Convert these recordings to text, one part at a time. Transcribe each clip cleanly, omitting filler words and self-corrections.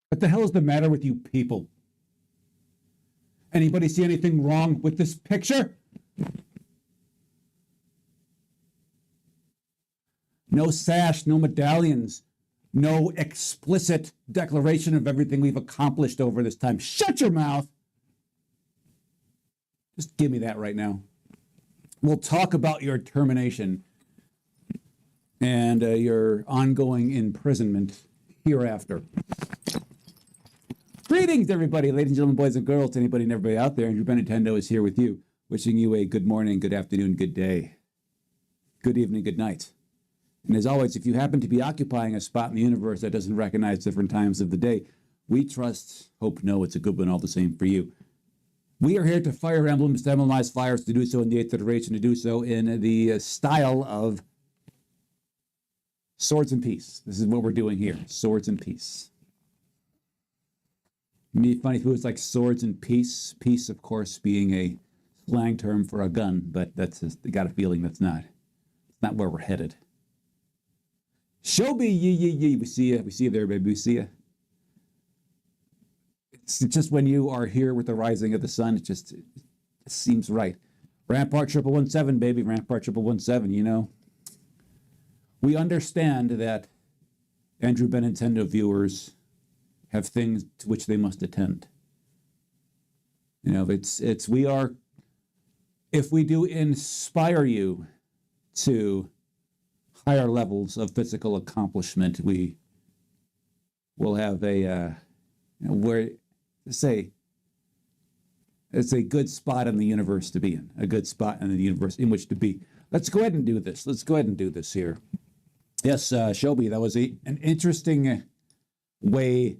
What the hell is the matter with you people? Anybody see anything wrong with this picture? No sash, no medallions, no explicit declaration of everything we've accomplished over this time. Shut your mouth. Just give me that right now. We'll talk about your termination and your ongoing imprisonment hereafter. Greetings, everybody, ladies and gentlemen, boys and girls, to anybody and everybody out there. Andrew Benintendo is here with you, wishing you a good morning, good afternoon, good day, good evening, good night. And as always, if you happen to be occupying a spot in the universe that doesn't recognize different times of the day, we trust, hope, know it's a good one all the same for you. We are here to fire emblems, to emblemize fires, to do so in the 8th iteration, to do so in the style of Swords and Peace. This is what we're doing here, Swords and Peace. It'd be funny if it was like Swords and Peace. Peace, of course, being a slang term for a gun, but that's just, I got a feeling that's not. It's not where we're headed. Shobi, we see you there, baby, we see you. It's just when you are here with the rising of the sun, it seems right. Rampart 1117, baby, Rampart 1117, you know. We understand that Andrew Benintendo viewers have things to which they must attend. You know, if we do inspire you to higher levels of physical accomplishment, we will have it's a good spot in the universe to be in, a good spot in the universe in which to be. Let's go ahead and do this. Let's go ahead and do this here. Yes, Shobi, that was an interesting way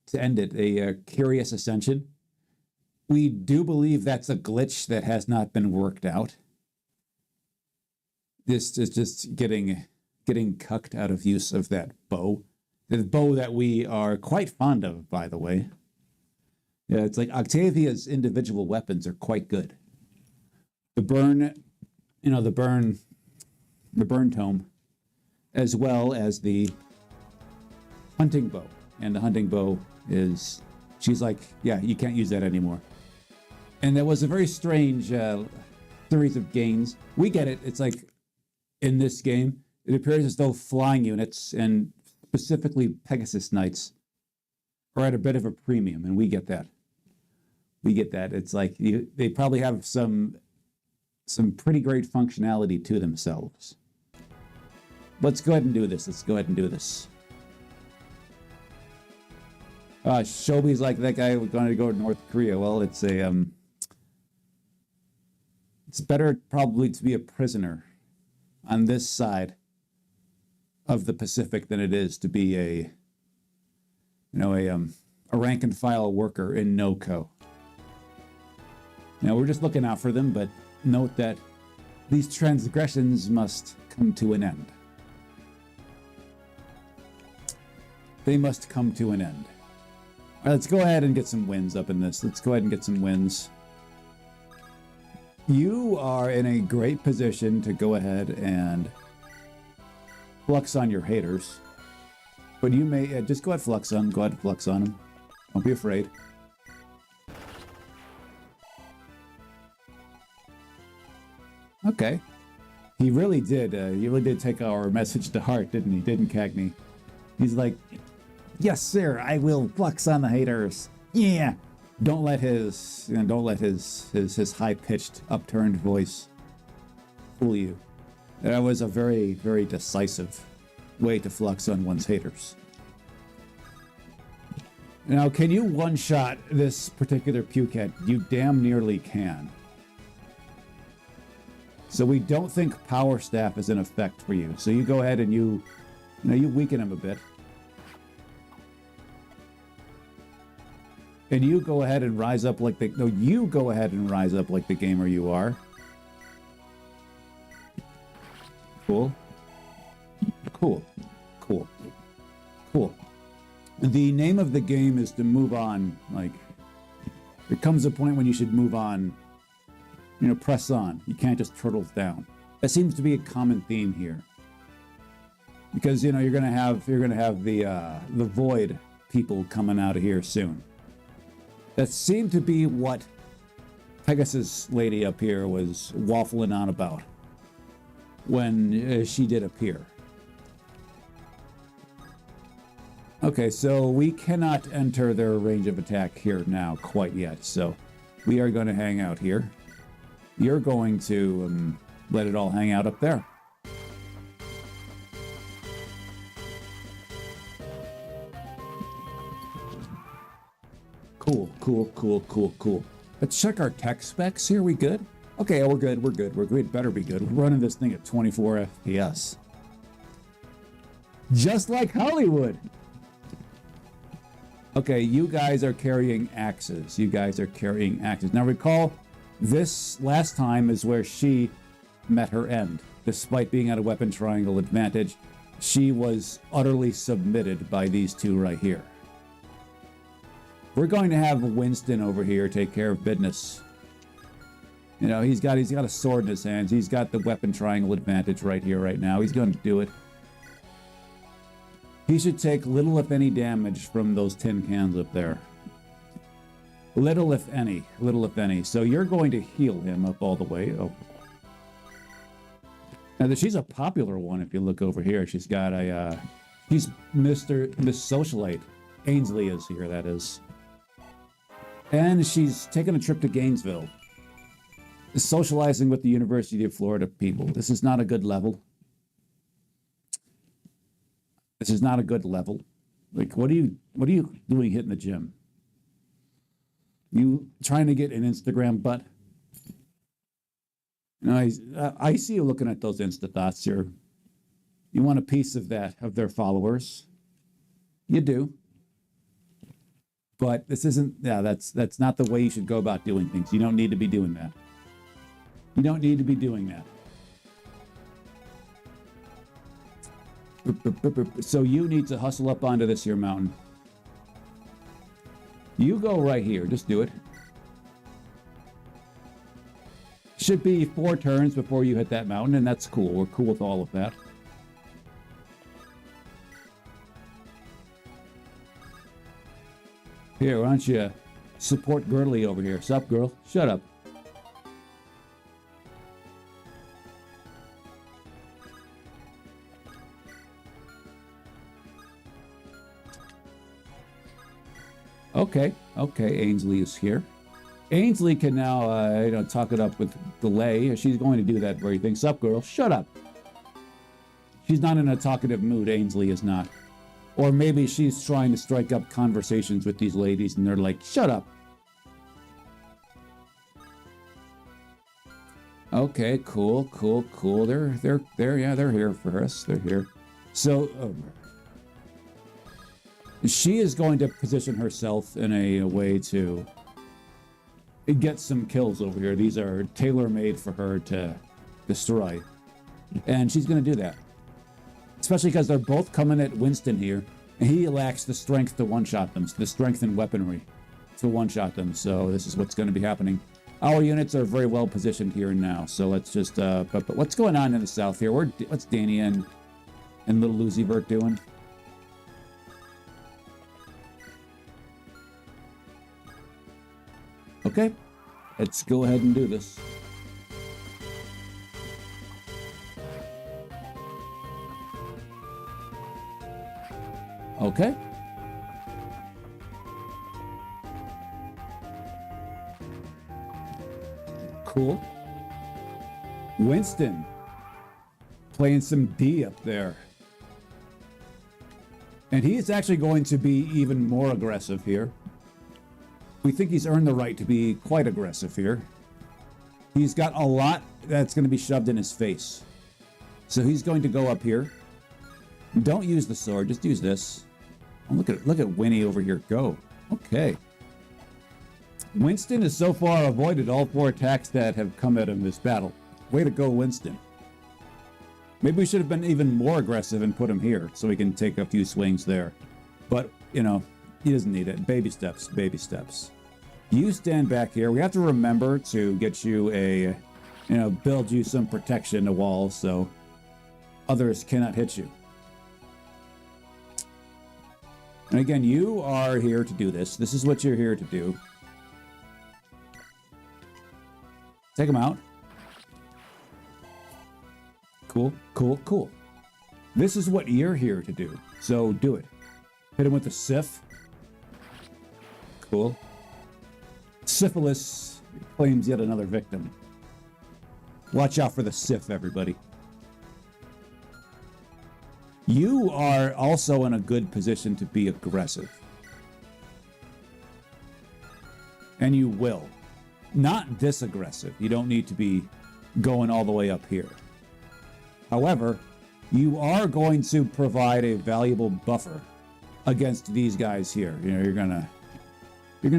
to end it, a curious ascension. We do believe that's a glitch that has not been worked out. This is just getting cucked out of use of that bow. The bow that we are quite fond of, by the way. Yeah, it's like Octavia's individual weapons are quite good. The burn tome, as well as the hunting bow. And the hunting bow she's like, yeah, you can't use that anymore. And there was a very strange series of gains. We get it. It's like, in this game, it appears as though flying units, and specifically Pegasus Knights, are at a bit of a premium, and we get that. We get that. It's like they probably have some pretty great functionality to themselves. Let's go ahead and do this. Shobi's like, that guy was going to go to North Korea. Well, it's better probably to be a prisoner on this side of the Pacific than it is to be a rank and file worker in NOCO. Now, we're just looking out for them, but note that these transgressions must come to an end. They must come to an end. All right, let's go ahead and get some wins up in this. Let's go ahead and get some wins. You are in a great position to go ahead and flux on your haters. But you may just go ahead and flux on. Go ahead and flux on them. Don't be afraid. Okay. He really did. He really did take our message to heart, didn't he? Didn't Cagney? He's like, yes, sir. I will flux on the haters. Yeah. Don't let his high-pitched, upturned voice fool you. That was a very, very decisive way to flux on one's haters. Now, can you one-shot this particular pukehead? You damn nearly can. So we don't think Power Staff is in effect for you. So you go ahead and you weaken him a bit. And you go ahead and rise up like the... No, you go ahead and rise up like the gamer you are. Cool. Cool. Cool. Cool. The name of the game is to move on. Like, there comes a point when you should move on. You know, press on. You can't just turtle down. That seems to be a common theme here. Because, you know, you're gonna have the void people coming out of here soon. That seemed to be what Pegasus lady up here was waffling on about when she did appear. Okay, so we cannot enter their range of attack here now quite yet, so we are going to hang out here. You're going to let it all hang out up there. Cool. Let's check our tech specs here. We good? Okay, we're good. We'd better be good. We're running this thing at 24 FPS. Just like Hollywood. Okay, you guys are carrying axes. Now recall, this last time is where she met her end. Despite being at a weapon triangle advantage, she was utterly submitted by these two right here. We're going to have Winston over here take care of business. You know, he's got a sword in his hands. He's got the weapon triangle advantage right here, right now. He's going to do it. He should take little, if any, damage from those tin cans up there. Little, if any. So you're going to heal him up all the way. Oh. Now, she's a popular one if you look over here. She's got a, she's Miss Socialite. Ainsley is here, that is. And she's taking a trip to Gainesville. Socializing with the University of Florida people. This is not a good level. Like, what are you doing hitting the gym? You trying to get an Instagram butt? You know, I see you looking at those Insta thoughts here. You want a piece of that, of their followers. You do. But this isn't, yeah, that's not the way you should go about doing things. You don't need to be doing that. So you need to hustle up onto this here mountain. You go right here. Just do it. Should be 4 turns before you hit that mountain, and that's cool. We're cool with all of that. Here, why don't you support Girdley over here? Sup, girl? Shut up. Okay, Ainsley is here. Ainsley can now, talk it up with Delay. She's going to do that very thing. Sup, girl? Shut up. She's not in a talkative mood. Ainsley is not. Or maybe she's trying to strike up conversations with these ladies, and they're like, "Shut up." Okay, cool. They're here for us. They're here. So she is going to position herself in a way to get some kills over here. These are tailor-made for her to destroy, and she's going to do that. Especially because they're both coming at Winston here, and he lacks the strength to one-shot them, the strength and weaponry to one-shot them, so this is what's going to be happening. Our units are very well positioned here and now, so let's just, but what's going on in the south here? What's Danny and little Lucy Bert doing? Okay, let's go ahead and do this. Okay. Cool. Winston playing some D up there. And he's actually going to be even more aggressive here. We think he's earned the right to be quite aggressive here. He's got a lot that's going to be shoved in his face. So he's going to go up here. Don't use the sword, just use this. Oh, look at Winnie over here go. Okay. Winston has so far avoided all 4 attacks that have come at him this battle. Way to go, Winston. Maybe we should have been even more aggressive and put him here so we can take a few swings there. But, he doesn't need it. Baby steps, baby steps. You stand back here. We have to remember to get you build you some protection, a wall, so others cannot hit you. And again, you are here to do this. This is what you're here to do. Take them out. Cool, cool, cool. This is what you're here to do. So do it. Hit him with the Sif. Cool. Syphilis claims yet another victim. Watch out for the Sif, everybody. You are also in a good position to be aggressive. And you will. Not this aggressive. You don't need to be going all the way up here. However, you are going to provide a valuable buffer against these guys here. You know, you're gonna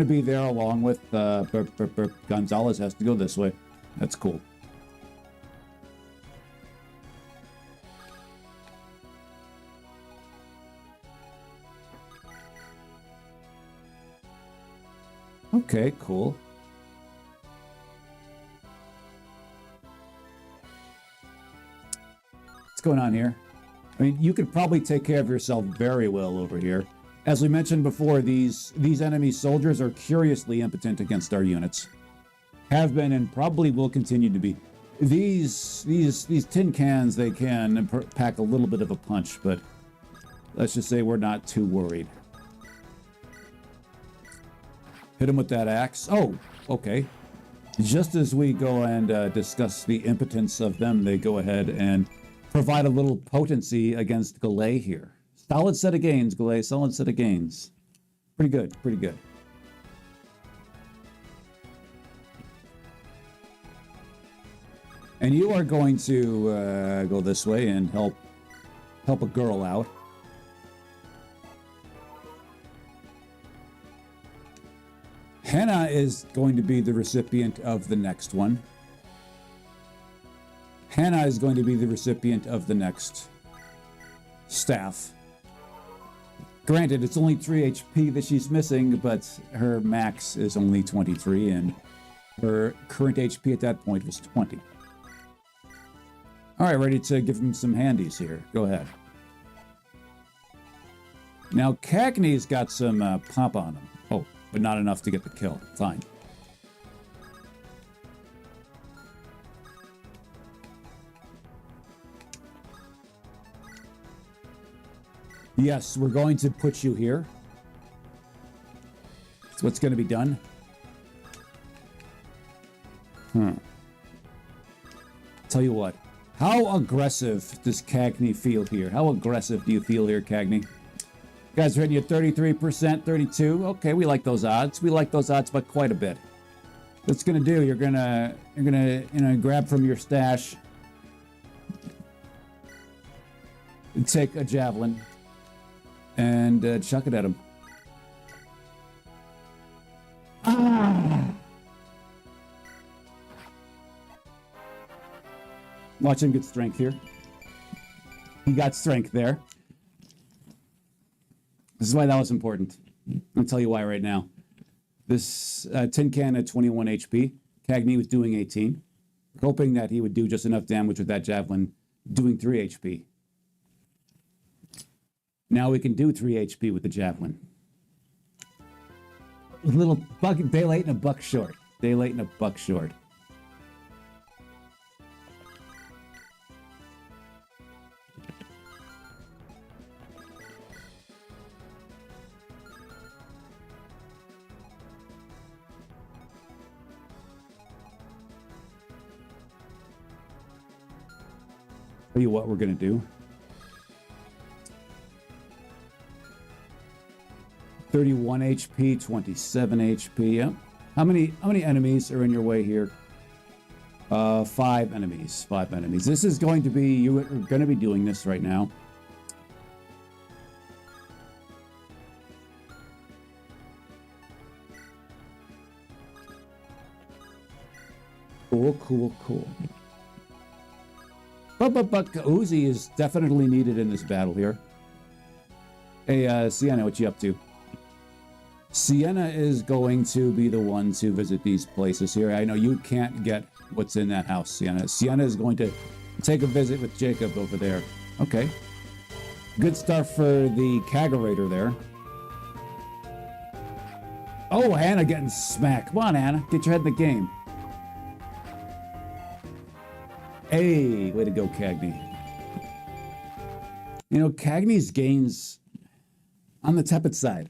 be there along with Gonzalez has to go this way. That's cool. Okay, cool. What's going on here? I mean, you could probably take care of yourself very well over here. As we mentioned before, these enemy soldiers are curiously impotent against our units. Have been and probably will continue to be. These tin cans, they can pack a little bit of a punch, but let's just say we're not too worried. Hit him with that axe. Oh, okay. Just as we go and discuss the impotence of them, they go ahead and provide a little potency against Galay here. Solid set of gains, Galay. Solid set of gains. Pretty good, pretty good. And you are going to go this way and help a girl out. Hannah is going to be the recipient of the next one. Hannah is going to be the recipient of the next staff. Granted, it's only 3 HP that she's missing, but her max is only 23, and her current HP at that point was 20. All right, ready to give him some handies here. Go ahead. Now, Cagney's got some pop on him. Oh, but not enough to get the kill. Fine. Yes, we're going to put you here. That's what's going to be done. Tell you what. How aggressive does Cagney feel here? How aggressive do you feel here, Cagney? You guys are hitting at 33%, 32. Okay, we like those odds. We like those odds by quite a bit. What's gonna do? You're gonna grab from your stash and take a javelin and chuck it at him. Watch him get strength here. He got strength there. This is why that was important. I'll tell you why right now. This tin can at 21 HP. Cagney was doing 18. Hoping that he would do just enough damage with that javelin, doing 3 HP. Now we can do 3 HP with the javelin. A little day late and a buck short. Day late and a buck short. Tell you what we're gonna do. 31 HP, 27 HP. Yep. How many enemies are in your way here? 5 enemies. 5 enemies. This is going to be, you are going to be doing this right now. Cool, cool, cool. But Uzi is definitely needed in this battle here. Hey, Sienna, what you up to? Sienna is going to be the one to visit these places here. I know you can't get what's in that house, Sienna. Sienna is going to take a visit with Jacob over there. Okay. Good stuff for the Kagurator there. Oh, Hannah getting smacked. Come on, Hannah. Get your head in the game. Hey, way to go, Cagney. You know, Cagney's gains on the tepid side.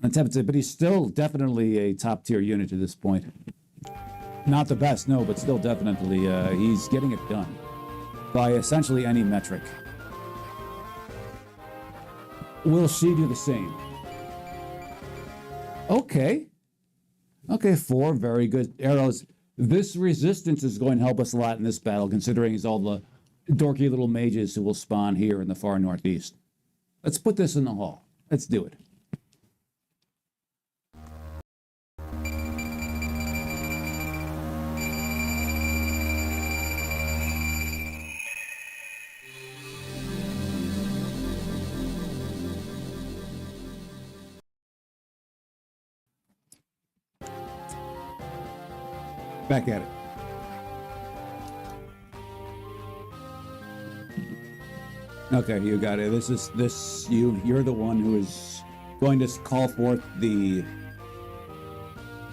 On the tepid side, but he's still definitely a top-tier unit to this point. Not the best, no, but still definitely he's getting it done by essentially any metric. Will she do the same? Okay. Okay, 4 very good arrows. This resistance is going to help us a lot in this battle, considering it's all the dorky little mages who will spawn here in the far northeast. Let's put this in the hall. Let's do it. Back at it. Okay, you got it. You're the one who is going to call forth the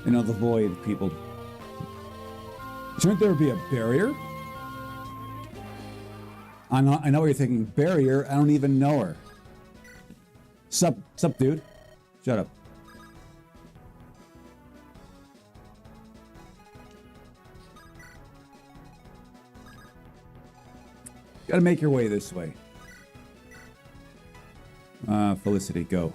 the void people. Shouldn't there be a barrier? I know what you're thinking. Barrier? I don't even know her. Sup, dude? Shut up. Gotta make your way this way. Felicity, go.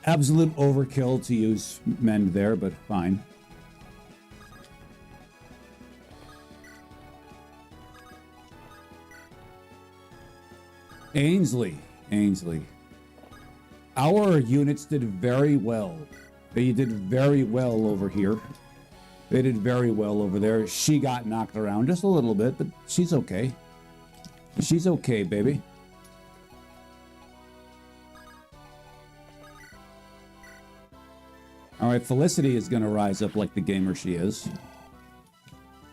Absolute overkill to use mend there, but fine. Ainsley. Our units did very well. They did very well over here. They did very well over there. She got knocked around just a little bit, but she's okay. She's okay, baby. All right, Felicity is going to rise up like the gamer she is.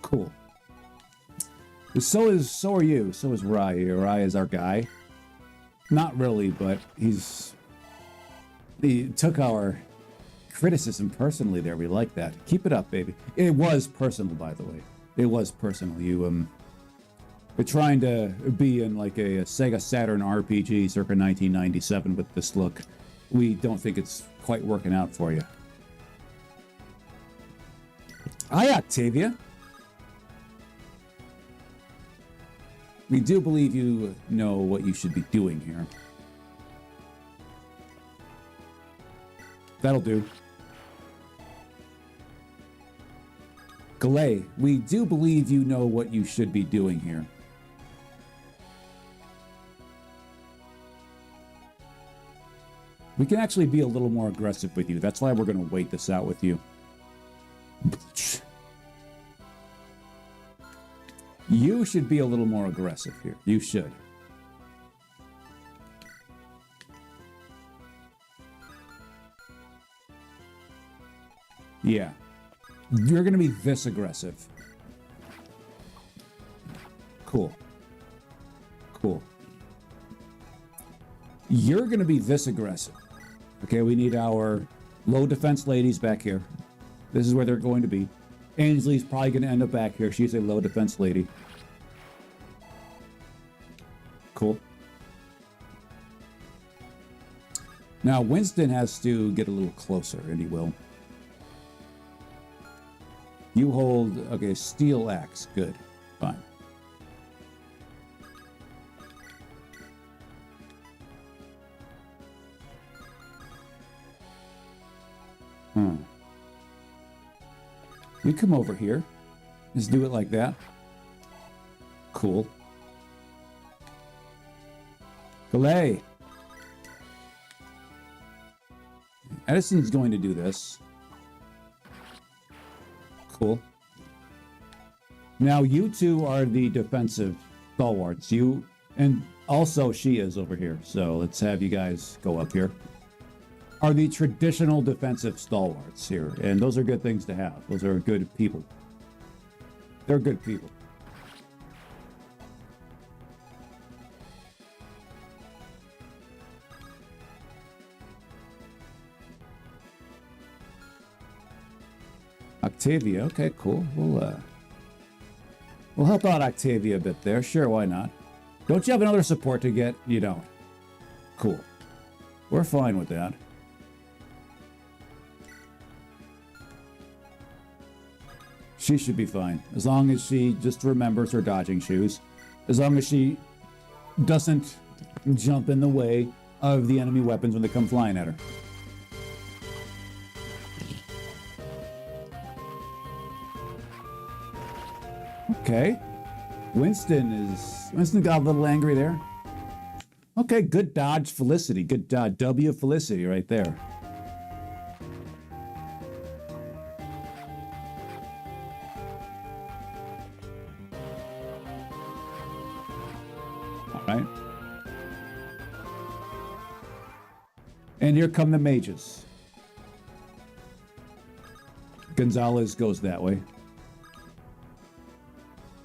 Cool. So are you. So is Rai. Rai is our guy. Not really, but he took our criticism personally there. We like that. Keep it up, baby. It was personal, by the way. It was personal. You're trying to be in like a Sega Saturn RPG circa 1997 with this look. We don't think it's quite working out for you. Hi, Octavia. We do believe you know what you should be doing here. That'll do. Galay, we do believe you know what you should be doing here. We can actually be a little more aggressive with you. That's why we're going to wait this out with you. You should be a little more aggressive here. You should. Yeah. You're going to be this aggressive. Cool. Cool. You're going to be this aggressive. Okay, we need our low defense ladies back here. This is where they're going to be. Ainsley's probably going to end up back here. She's a low defense lady. Cool. Now, Winston has to get a little closer, and he will. You hold, okay, steel axe. Good. Fine. You come over here. Just do it like that. Cool. Galay. Edison's going to do this. Cool. Now you two are the defensive stalwarts. You, and also she is over here. So let's have you guys go up here. Are the traditional defensive stalwarts here, and those are good things to have. Those are good people. They're good people. Octavia, okay, cool. We'll help out Octavia a bit there. Sure, why not? Don't you have another support to get? You don't. Cool. We're fine with that. She should be fine. As long as she just remembers her dodging shoes. As long as she doesn't jump in the way of the enemy weapons when they come flying at her. Okay. Winston got a little angry there. Okay, good dodge, Felicity. Good W Felicity right there. All right. And here come the mages. Gonzalez goes that way.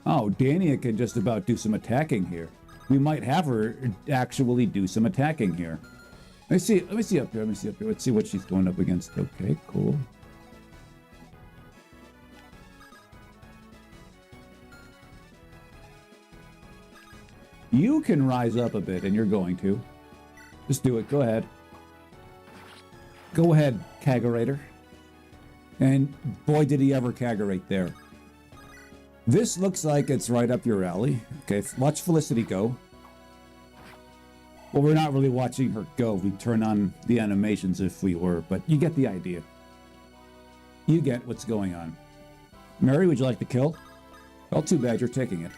Oh, Dania can just about do some attacking here. We might have her actually do some attacking here. Let me see up here. Let's see what she's going up against. Okay, cool. You can rise up a bit, and you're going to. Just do it. Go ahead. Go ahead, Kagurator. And boy, did he ever Kagurate there. This looks like it's right up your alley. Okay, watch Felicity go. Well, we're not really watching her go. We turn on the animations if we were, but you get the idea. You get what's going on. Mary, would you like to kill? Well, too bad you're taking it.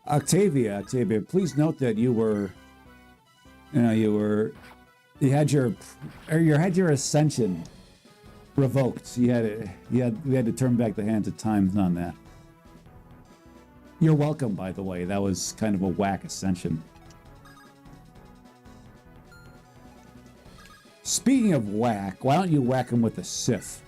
Octavia, please note that you had your ascension revoked. We had to turn back the hands of time on that. You're welcome, by the way. That was kind of a whack ascension. Speaking of whack, why don't you whack him with a Sif?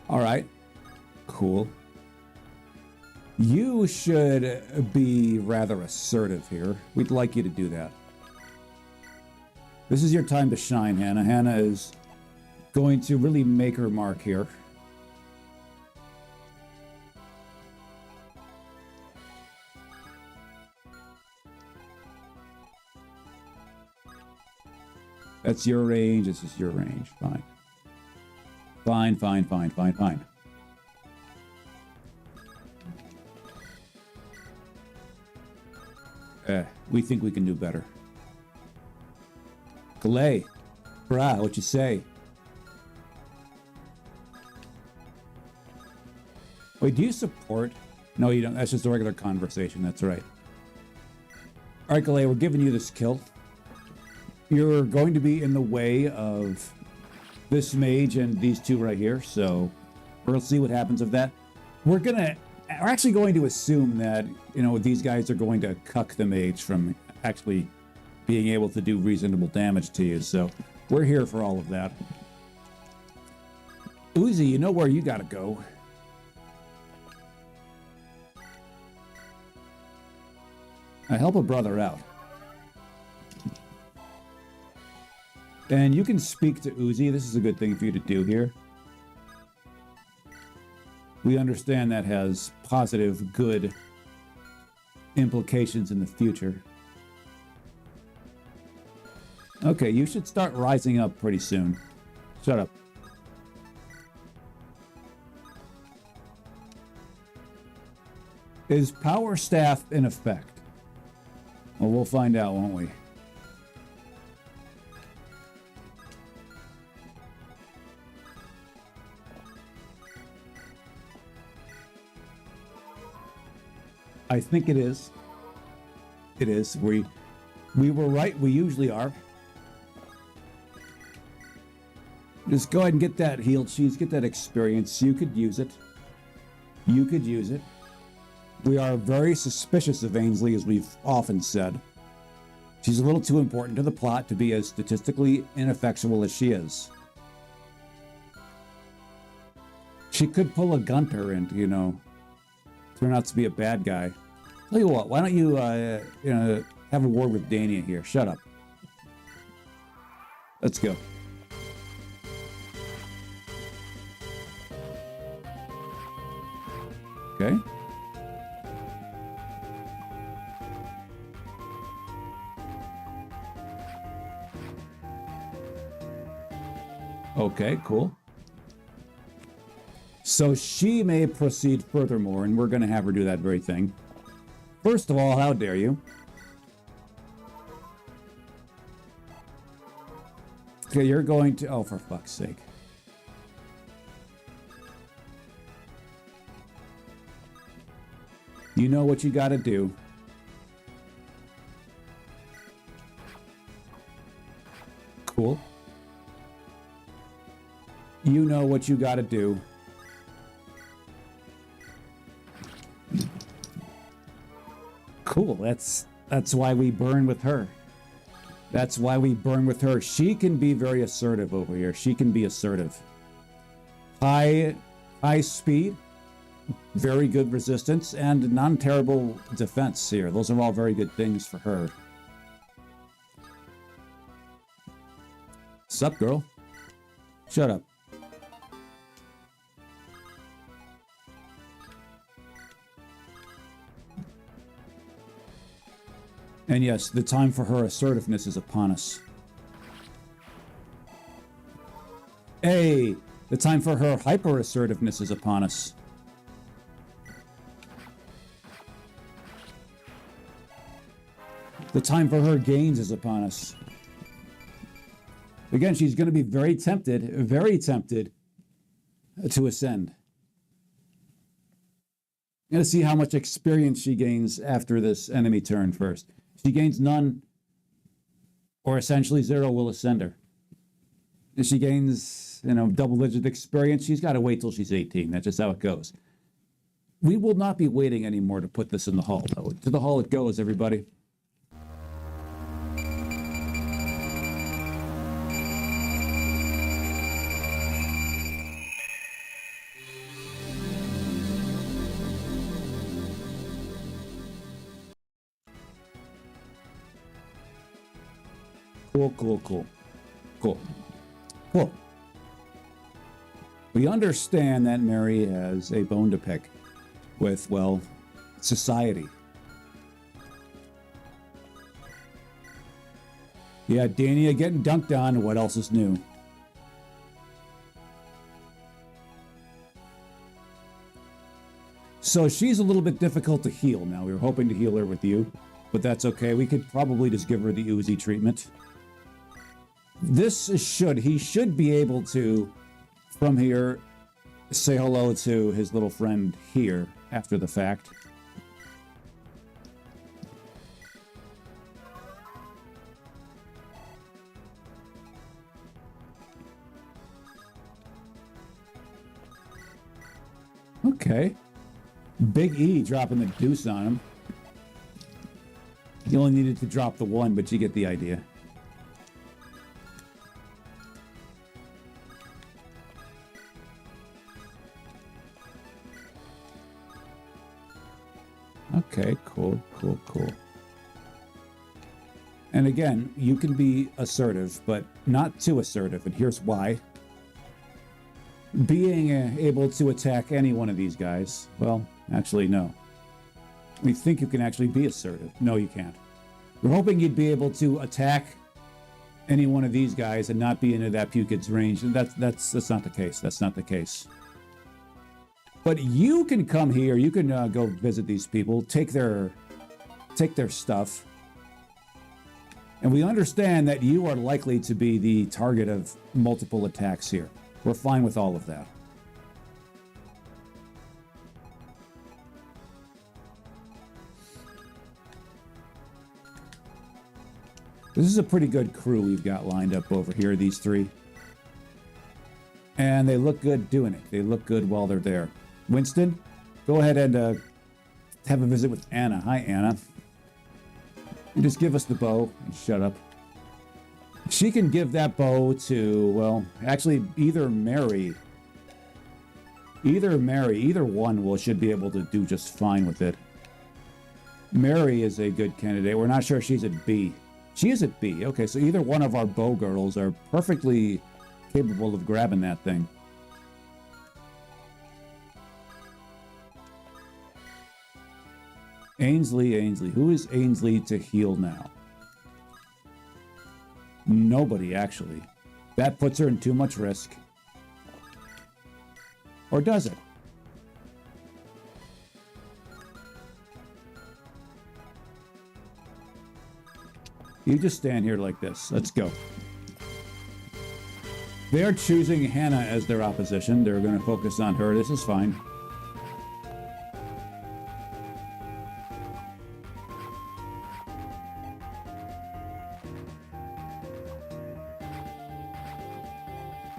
All right, cool. You should be rather assertive here. We'd like you to do that. This is your time to shine, Hannah. Hannah is going to really make her mark here. That's your range. This is your range. Fine. Fine. We think we can do better. Galay. Brah, what you say? Wait, do you support? No, you don't. That's just a regular conversation. That's right. All right, Galay, we're giving you this kill. You're going to be in the way of this mage and these two right here, so we'll see what happens of that. We're actually going to assume that, these guys are going to cuck the mage from actually being able to do reasonable damage to you, so we're here for all of that. Uzi, you know where you gotta go. I help a brother out. And you can speak to Uzi. This is a good thing for you to do here. We understand that has positive, good implications in the future. Okay, you should start rising up pretty soon. Shut up. Is Power Staff in effect? Well, we'll find out, won't we? I think it is. It is. We were right. We usually are. Just go ahead and get that healed cheese. Get that experience. You could use it. You could use it. We are very suspicious of Ainsley, as we've often said. She's a little too important to the plot to be as statistically ineffectual as she is. She could pull a Gunter and, you know, turn out to be a bad guy. Tell you what, why don't you, you know, have a word with Dania here? Shut up. Let's go. Okay. Okay, cool. So she may proceed furthermore, and we're going to have her do that very thing. First of all, how dare you? Okay, you're going to... Oh, for fuck's sake. You know what you got to do. Cool. You know what you got to do. Cool. That's why we burn with her. That's why we burn with her. She can be very assertive over here. She can be assertive. High speed, very good resistance, and non-terrible defense here. Those are all very good things for her. Sup, girl? Shut up. And yes, the time for her assertiveness is upon us. Hey, the time for her hyper-assertiveness is upon us. The time for her gains is upon us. Again, she's going to be very tempted to ascend. I'm going to see how much experience she gains after this enemy turn first. If she gains none, or essentially zero, we'll ascend her. If she gains, you know, double-digit experience, she's got to wait till she's 18. That's just how it goes. We will not be waiting anymore to put this in the hall, though. To the hall it goes, everybody. Cool. We understand that Mary has a bone to pick with, well, society. Yeah, Dania getting dunked on. What else is new? So she's a little bit difficult to heal now. We were hoping to heal her with you, but that's okay. We could probably just give her the Uzi treatment. He should be able to, from here, say hello to his little friend here after the fact. Okay. Big E dropping the deuce on him. You only needed to drop the one, but you get the idea. Okay, cool. And again, you can be assertive, but not too assertive, and here's why. Being able to attack any one of these guys, well, actually, no. We think you can actually be assertive. No, you can't. We're hoping you'd be able to attack any one of these guys and not be into that Pukid's range, and that's not the case. That's not the case. But you can come here, you can go visit these people, take their stuff. And we understand that you are likely to be the target of multiple attacks here. We're fine with all of that. This is a pretty good crew we've got lined up over here, these three. And they look good doing it. They look good while they're there. Winston, go ahead and have a visit with Anna. Hi, Anna. You just give us the bow and shut up. She can give that bow to, well, actually either Mary. Either one should be able to do just fine with it. Mary is a good candidate. We're not sure she's at B. She is at B. Okay, so either one of our bow girls are perfectly capable of grabbing that thing. Ainsley. Who is Ainsley to heal now? Nobody, actually. That puts her in too much risk. Or does it? You just stand here like this. Let's go. They're choosing Hannah as their opposition. They're going to focus on her. This is fine.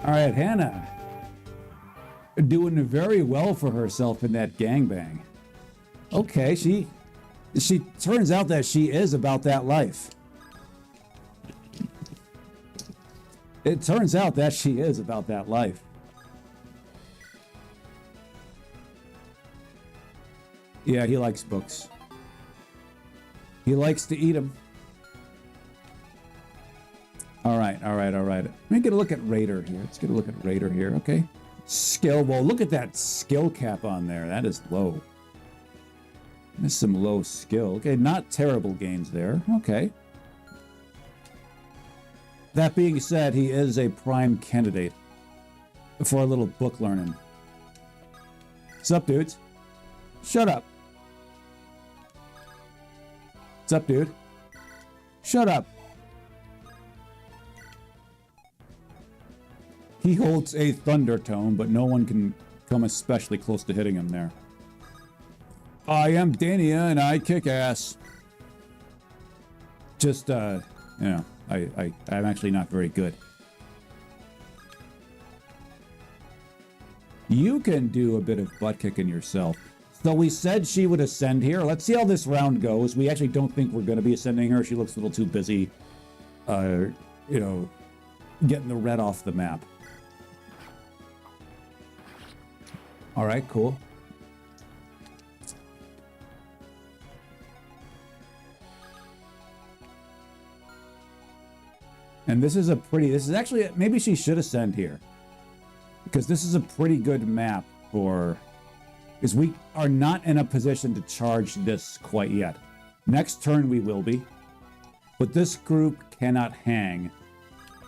All right, Hannah. Doing very well for herself in that gangbang. Okay, she turns out that she is about that life. It turns out that she is about that life. Yeah, he likes books. He likes to eat them. All right. Let me get a look at Raider here. Okay. Skill. Well, look at that skill cap on there. That is low. There's some low skill. Okay, not terrible gains there. Okay. That being said, he is a prime candidate for a little book learning. What's up, dudes? Shut up. What's up, dude? Shut up. He holds a thunder tone, but no one can come especially close to hitting him there. I am Dania, and I kick ass. Just, you know, I'm actually not very good. You can do a bit of butt kicking yourself. So we said she would ascend here. Let's see how this round goes. We actually don't think we're going to be ascending her. She looks a little too busy, you know, getting the red off the map. All right, cool. And this is actually, maybe she should ascend here. Because this is a pretty good map for, because we are not in a position to charge this quite yet. Next turn we will be. But this group cannot hang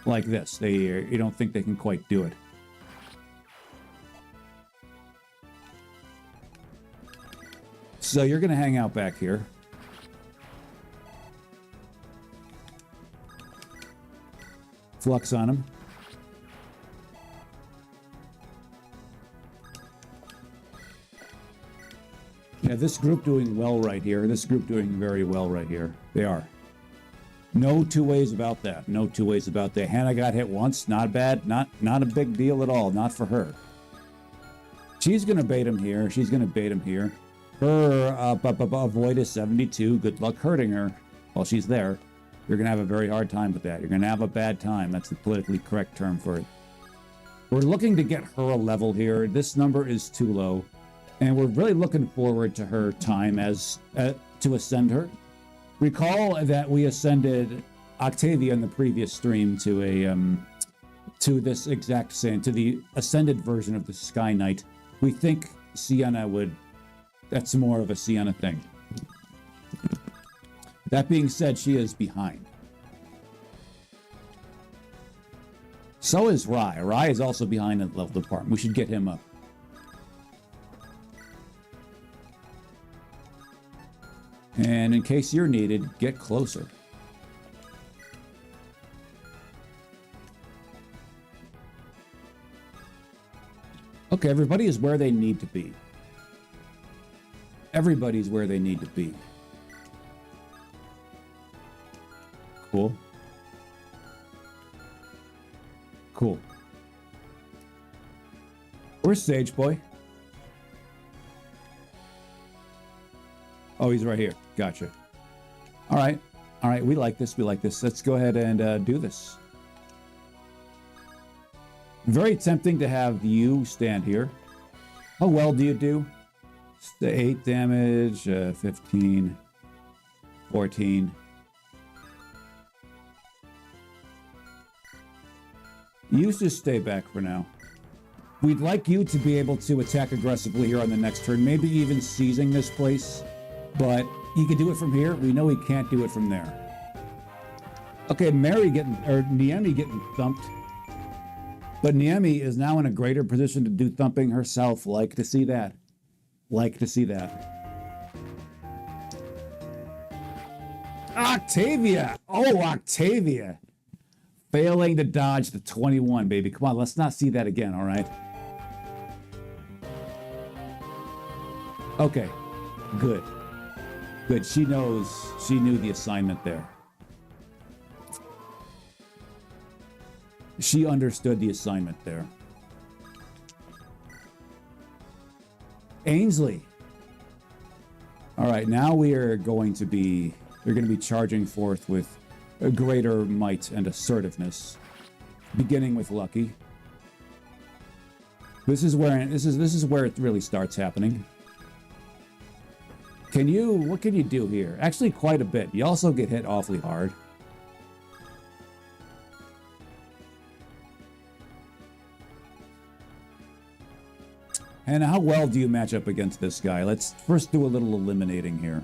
like this. You don't think they can quite do it. So you're going to hang out back here. Flux on him. Yeah, this group doing well right here. This group doing very well right here. They are. No two ways about that. No two ways about that. Hannah got hit once. Not bad. Not a big deal at all. Not for her. She's going to bait him here. She's going to bait him here. Her avoid is 72. Good luck hurting her while she's there. You're going to have a very hard time with that. You're going to have a bad time. That's the politically correct term for it. We're looking to get her a level here. This number is too low. And we're really looking forward to her time as to ascend her. Recall that we ascended Octavia in the previous stream to a to this exact same, to the ascended version of the Sky Knight. We think Sienna would, that's more of a Sienna thing. That being said, she is behind. So is Rai. Rai is also behind in the level department. We should get him up. And in case you're needed, get closer. Okay, everybody is where they need to be. Everybody's where they need to be. Cool. Cool. Where's Sage Boy? Oh, he's right here. Gotcha. All right. All right, we like this. We like this. Let's go ahead and do this. Very tempting to have you stand here. How well do you do? 8 damage, 15, 14. You just stay back for now. We'd like you to be able to attack aggressively here on the next turn, maybe even seizing this place. But he can do it from here. We know he can't do it from there. Okay, Niemi getting thumped. But Niemi is now in a greater position to do thumping herself. Like to see that. Like to see that. Octavia! Oh, Octavia! Failing to dodge the 21, baby. Come on, let's not see that again, all right? Okay, good. Good, she knew the assignment there. She understood the assignment there. Ainsley. All right, now they're going to be charging forth with a greater might and assertiveness, beginning with Lucky. This is where it really starts happening. What can you do here? Actually, quite a bit. You also get hit awfully hard. And how well do you match up against this guy? Let's first do a little eliminating here.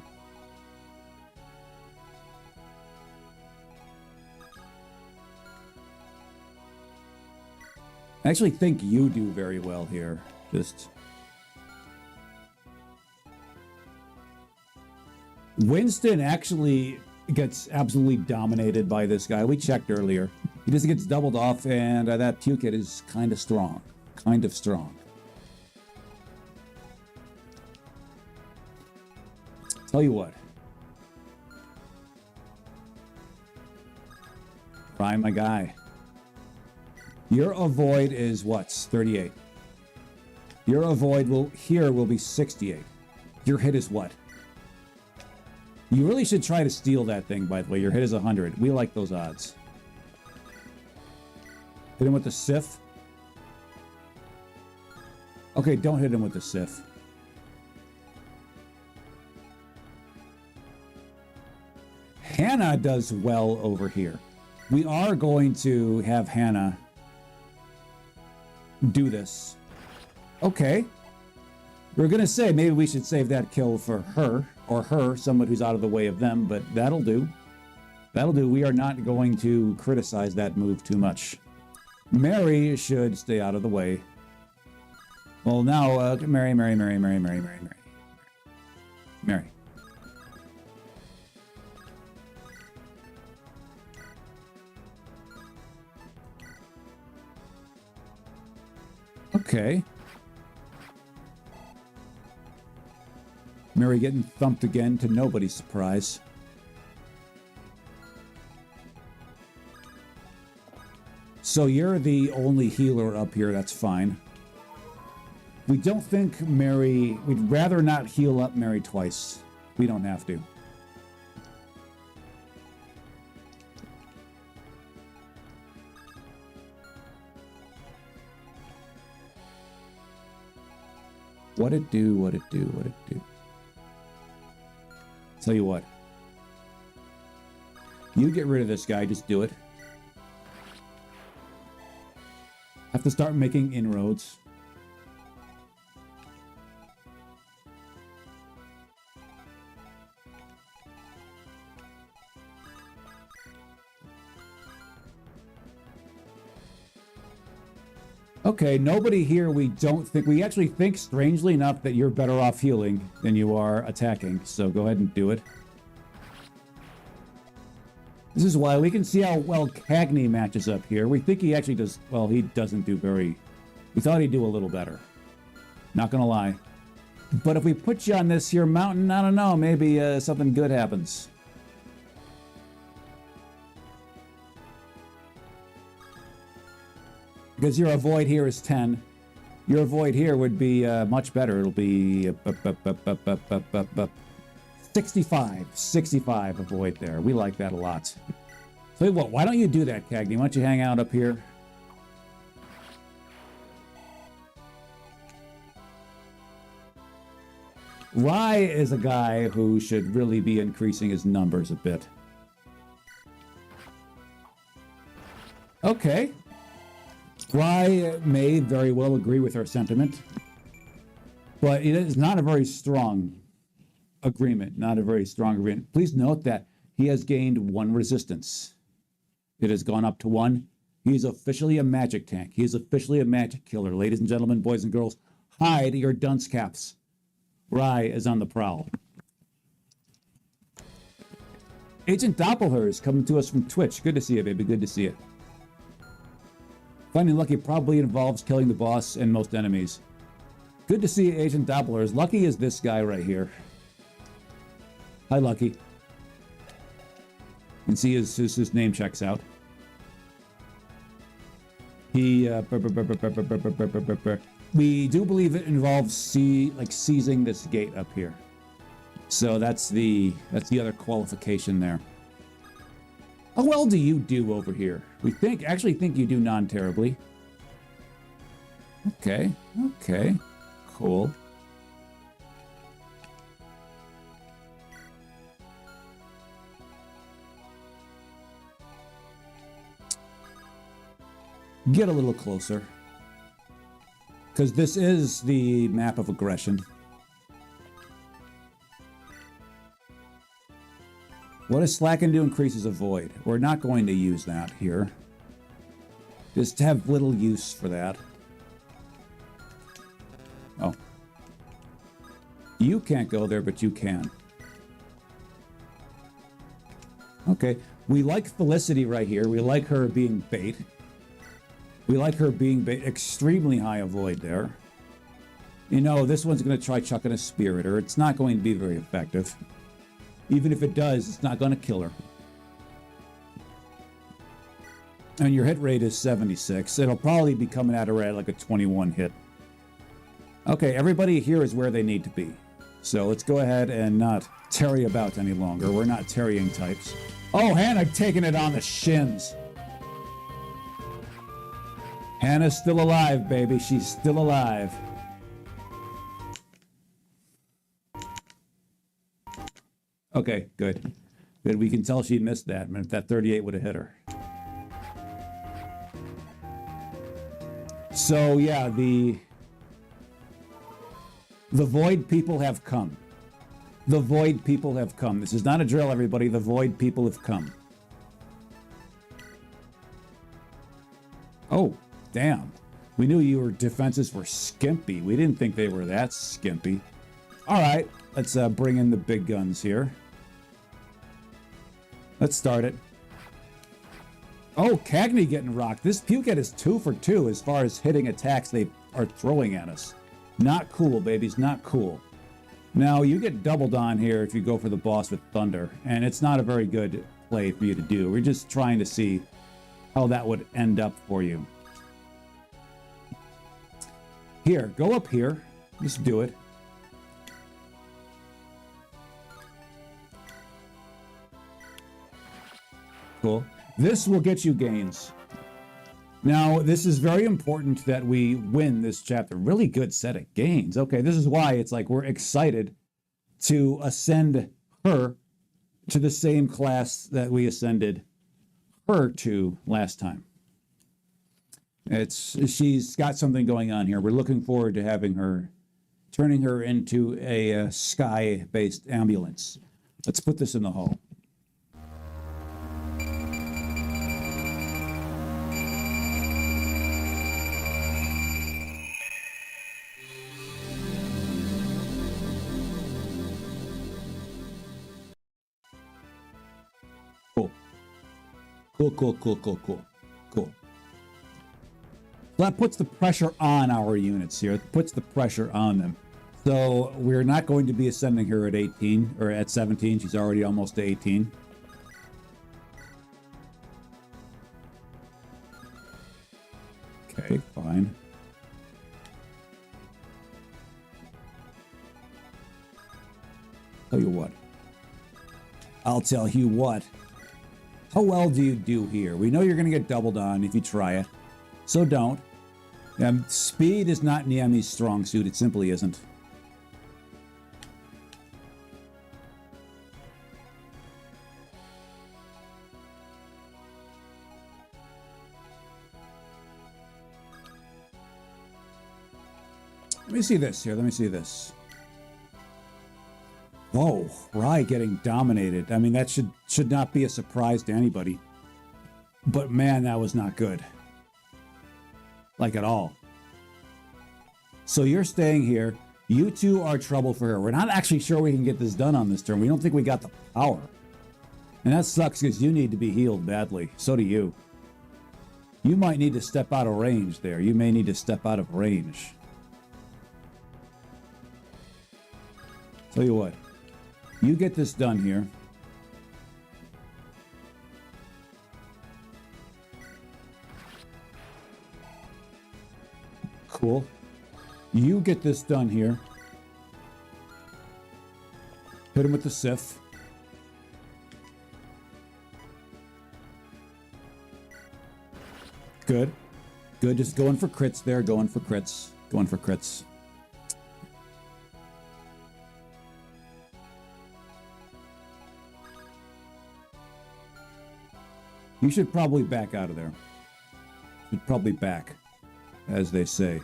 I actually think you do very well here. Winston actually gets absolutely dominated by this guy. We checked earlier. He just gets doubled off, and that puke hit is kind of strong. Kind of strong. Tell you what. Prime, my guy. Your avoid is what? 38. Your avoid will be 68. Your hit is what? You really should try to steal that thing, by the way. Your hit is 100. We like those odds. Hit him with the Sif. Okay, don't hit him with the Sif. Hannah does well over here. We are going to have Hannah do this. Okay. We're going to say maybe we should save that kill for her, or someone who's out of the way of them, but that'll do. That'll do. We are not going to criticize that move too much. Mary should stay out of the way. Well, now, Mary. Okay. Mary getting thumped again to nobody's surprise. So you're the only healer up here, that's fine. We don't think Mary... We'd rather not heal up Mary twice. We don't have to. What it do? Tell you what. You get rid of this guy, just do it. Have to start making inroads. Okay, nobody here we actually think, strangely enough, that you're better off healing than you are attacking, so go ahead and do it. This is why we can see how well Cagney matches up here. We think he actually does, well, he doesn't do very, we thought he'd do a little better. Not gonna lie. But if we put you on this here mountain, I don't know, maybe something good happens. Because your avoid here is 10. Your avoid here would be much better. It'll be 65 avoid there. We like that a lot. Tell you what, why don't you do that, Cagney? Why don't you hang out up here? Rye is a guy who should really be increasing his numbers a bit. Okay. Rye may very well agree with our sentiment, but it is not a very strong agreement. Not a very strong agreement. Please note that he has gained 1 resistance. It has gone up to 1. He's officially a magic tank. He is officially a magic killer. Ladies and gentlemen, boys and girls, hide your dunce caps. Rye is on the prowl. Agent Doppelher is coming to us from Twitch. Good to see you, baby. Good to see you. Finding Lucky probably involves killing the boss and most enemies. Good to see you, Agent Doppelher. As lucky as this guy right here. Hi, Lucky. You can see his name checks out. He, we do believe it involves seizing this gate up here. So that's the other qualification there. How well do you do over here? We actually think you do non-terribly. Okay, cool. Get a little closer. Because this is the map of aggression. What does slacken do? Increases avoid. We're not going to use that here. Just have little use for that. Oh. You can't go there, but you can. Okay. We like Felicity right here. We like her being bait. We like her being bait. Extremely high avoid there. You know, this one's going to try chucking a spear at her. It's not going to be very effective. Even if it does, it's not going to kill her. And your hit rate is 76. It'll probably be coming at her at like a 21 hit. Okay, everybody here is where they need to be. So let's go ahead and not tarry about any longer. We're not tarrying types. Oh, Hannah taking it on the shins. Hannah's still alive, baby. She's still alive. Okay, good. Good. We can tell she missed that. I mean, if that 38 would have hit her. So, yeah, the Void people have come. The Void people have come. This is not a drill, everybody. The Void people have come. Oh, damn. We knew your defenses were skimpy. We didn't think they were that skimpy. All right, let's bring in the big guns here. Let's start it. Oh, Cagney getting rocked. This Puket is 2 for 2 as far as hitting attacks they are throwing at us. Not cool, babies. Not cool. Now, you get doubled on here if you go for the boss with Thunder, and it's not a very good play for you to do. We're just trying to see how that would end up for you. Here, go up here. Just do it. Cool. This will get you gains. Now, this is very important that we win this chapter. Really good set of gains. Okay, this is why it's like we're excited to ascend her to the same class that we ascended her to last time. She's got something going on here. We're looking forward to having her, turning her into a sky-based ambulance. Let's put this in the hull. Cool. That puts the pressure on our units here. It puts the pressure on them. So we're not going to be ascending her at 18 or at 17. She's already almost to 18. Okay, fine. Tell you what. I'll tell you what. How well do you do here? We know you're going to get doubled on if you try it. So don't. Speed is not Niami's strong suit. It simply isn't. Let me see this here. Let me see this. Whoa, Rai getting dominated. I mean, that should not be a surprise to anybody. But man, that was not good. Like at all. So you're staying here. You two are trouble for her. We're not actually sure we can get this done on this turn. We don't think we got the power. And that sucks because you need to be healed badly. So do you. You might need to step out of range there. You may need to step out of range. Tell you what. You get this done here. Cool. You get this done here. Hit him with the Sif. Good. Good. Just going for crits there. Going for crits. Going for crits. You should probably back out of there. Should probably back, as they say.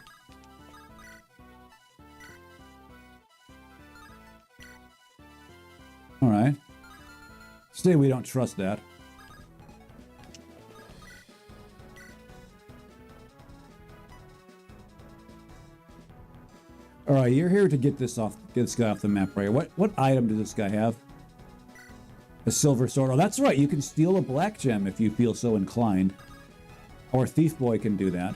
All right. Say we don't trust that. All right, you're here to get this guy off the map, right? What item does this guy have? A silver sword. Oh, that's right. You can steal a black gem if you feel so inclined. Or Thief Boy can do that.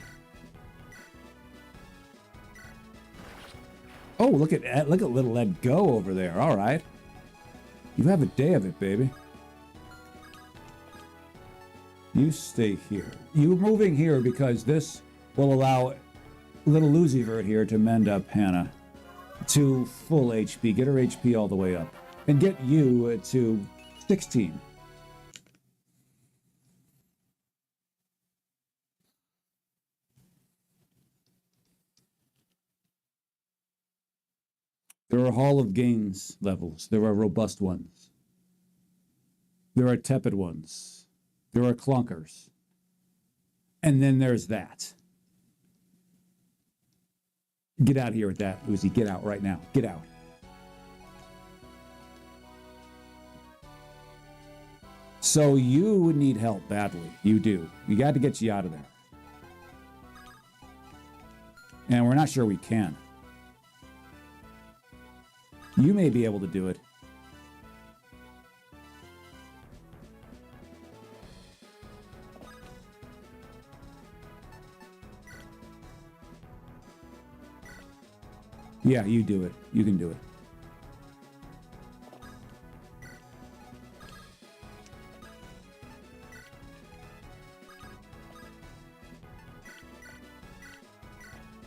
Oh, look at little Ed go over there. All right. You have a day of it, baby. You stay here. You moving here because this will allow little Lucifer here to mend up Hannah to full HP. Get her HP all the way up. And get you to 16. There are Hall of Gains levels. There are robust ones. There are tepid ones. There are clunkers. And then there's that. Get out of here with that, Uzi. Get out right now. Get out. So you need help badly. You do. We got to get you out of there. And we're not sure we can. You may be able to do it. Yeah, you do it. You can do it.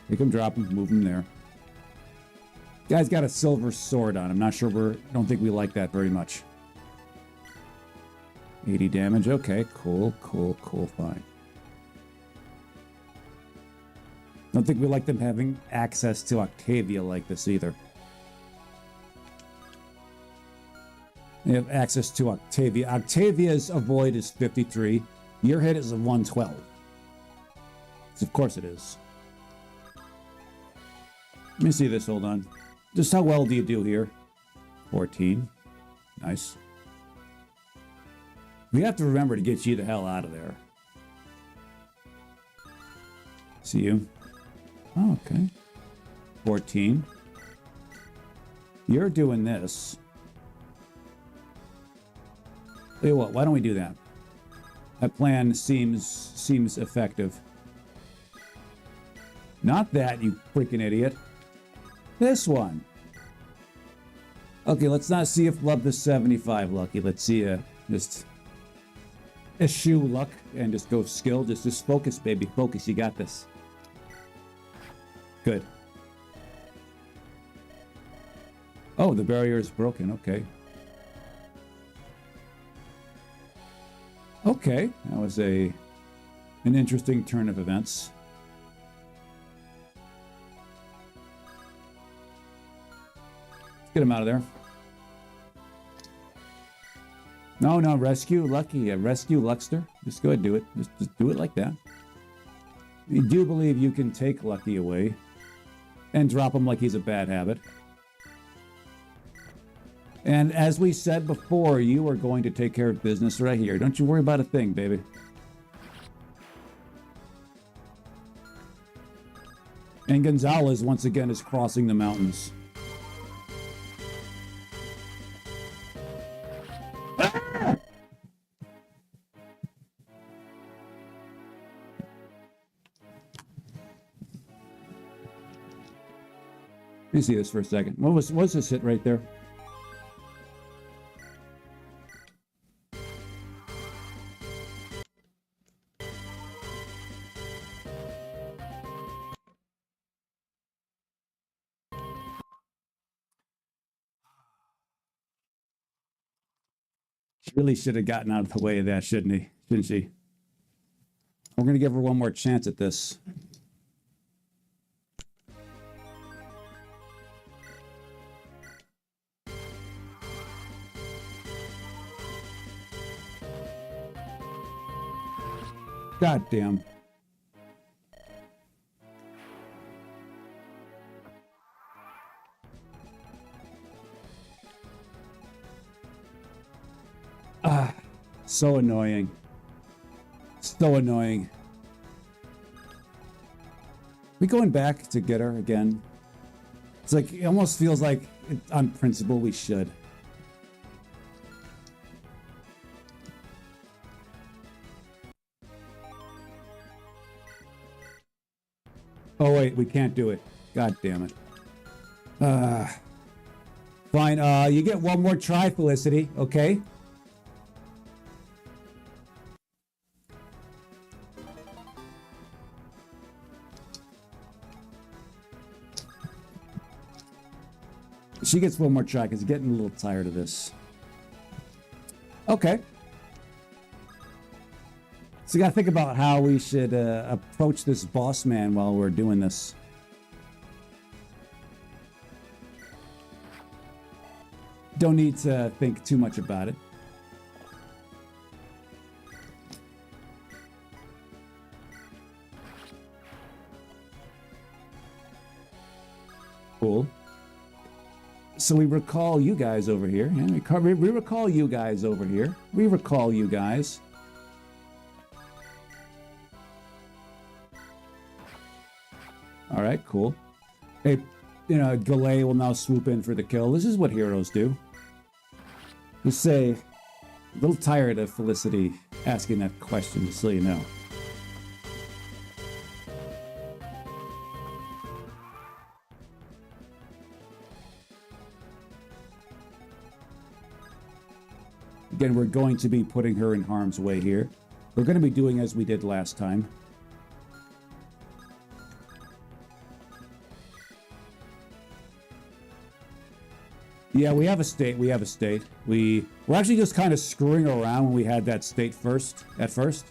Make him drop him, move him there. Guy's got a silver sword on. I'm not sure don't think we like that very much. 80 damage. Okay, cool, fine. Don't think we like them having access to Octavia like this either. They have access to Octavia. Octavia's avoid is 53. Your hit is a 112. Of course it is. Let me see this, hold on. Just how well do you do here? 14. Nice. We have to remember to get you the hell out of there. See you. Oh, okay. 14. You're doing this. Tell you what, why don't we do that? That plan seems effective. Not that, you freaking idiot. This one. Okay, let's not see if love the 75 lucky. Let's see just eschew luck and just go skill. Just focus, baby. Focus. You got this. Good. Oh, the barrier is broken. Okay. Okay, that was an interesting turn of events. Let's get him out of there. No, rescue Lucky. Rescue Luckster. Just go ahead and do it. Just do it like that. You do believe you can take Lucky away and drop him like he's a bad habit. And as we said before, you are going to take care of business right here. Don't you worry about a thing, baby. And Gonzalez, once again, is crossing the mountains. Ah! Let me see this for a second. What's this hit right there? Really should have gotten out of the way of that, shouldn't she? We're going to give her one more chance at this. God damn. So annoying. So annoying. We going back to get her again? It's like, it almost feels like on principle we should. Oh wait, we can't do it. God damn it. Fine, you get one more try, Felicity, okay? She gets one more try because getting a little tired of this. Okay. So you got to think about how we should approach this boss man while we're doing this. Don't need to think too much about it. Cool. So we recall you guys over here. Yeah, we recall you guys over here. We recall you guys. All right, cool. Hey, Galay will now swoop in for the kill. This is what heroes do. Just say, a little tired of Felicity asking that question, just so you know. Again, we're going to be putting her in harm's way here. We're going to be doing as we did last time. Yeah, we have a state. We have a state. We're actually just kind of screwing around when we had that state at first.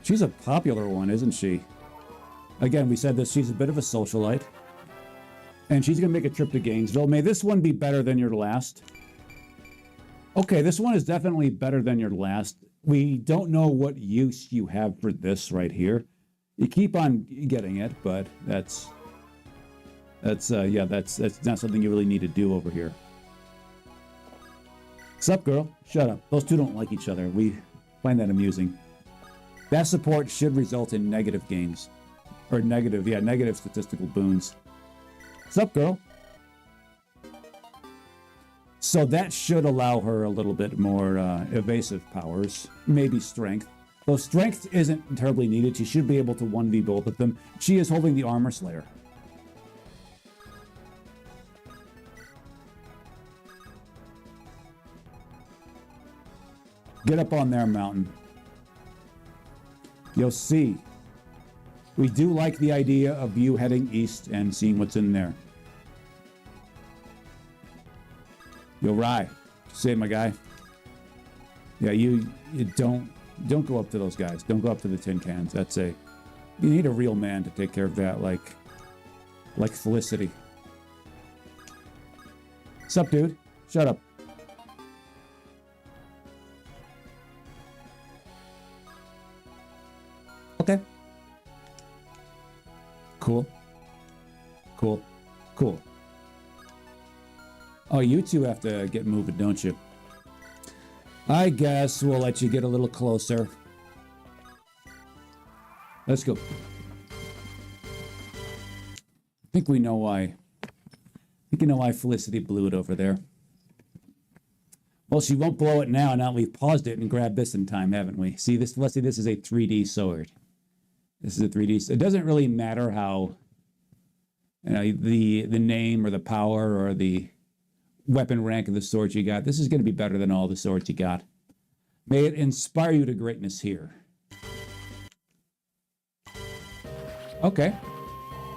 She's a popular one, isn't she? Again, we said this. She's a bit of a socialite. And she's going to make a trip to Gainesville. May this one be better than your last. Okay, this one is definitely better than your last. We don't know what use you have for this right here. You keep on getting it, but that's not something you really need to do over here. Sup, girl? Shut up. Those two don't like each other. We find that amusing. That support should result in negative gains. Or negative statistical boons. Sup, girl? So that should allow her a little bit more evasive powers, maybe strength. Though strength isn't terribly needed, she should be able to 1v both of them. She is holding the Armor Slayer. Get up on their mountain. You'll see. We do like the idea of you heading east and seeing what's in there. Yo, Rye. Say, my guy. Yeah, you don't go up to those guys. Don't go up to the tin cans. You need a real man to take care of that, like Felicity. Sup, dude? Shut up. Okay. Cool. Cool. Cool. Oh, you two have to get moving, don't you? I guess we'll let you get a little closer. Let's go. I think we know why. I think you know why Felicity blew it over there. Well, she won't blow it now that we've paused it and grabbed this in time, haven't we? See this, Felicity? This is a 3D sword. This is a 3D. It doesn't really matter how, the name or the power or the weapon rank of the sword you got. This is going to be better than all the swords you got. May it inspire you to greatness here. Okay.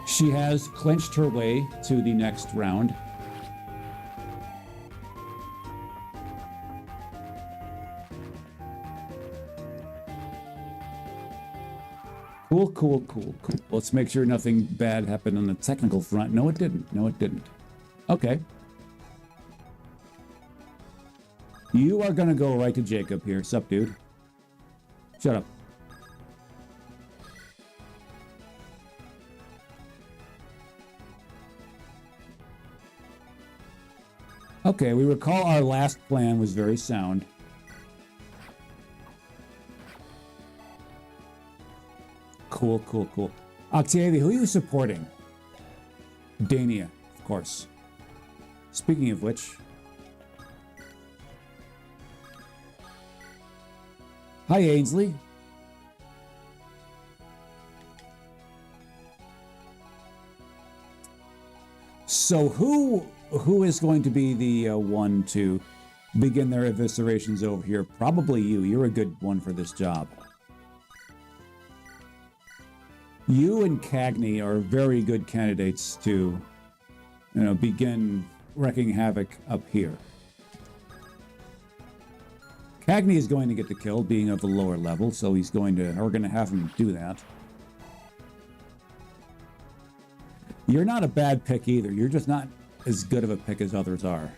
She has clinched her way to the next round. Cool, cool, cool, cool. Let's make sure nothing bad happened on the technical front. No, it didn't. No, it didn't. Okay. You are going to go right to Jacob here. Sup, dude? Shut up. Okay, we recall our last plan was very sound. Cool, cool, cool. Octavia, who are you supporting? Dania, of course. Speaking of which... Hi, Ainsley. So who is going to be the one to begin their eviscerations over here? Probably you. You're a good one for this job. You and Cagney are very good candidates to, begin wreaking havoc up here. Cagney is going to get the kill, being of the lower level, so we're going to have him do that. You're not a bad pick either. You're just not as good of a pick as others are.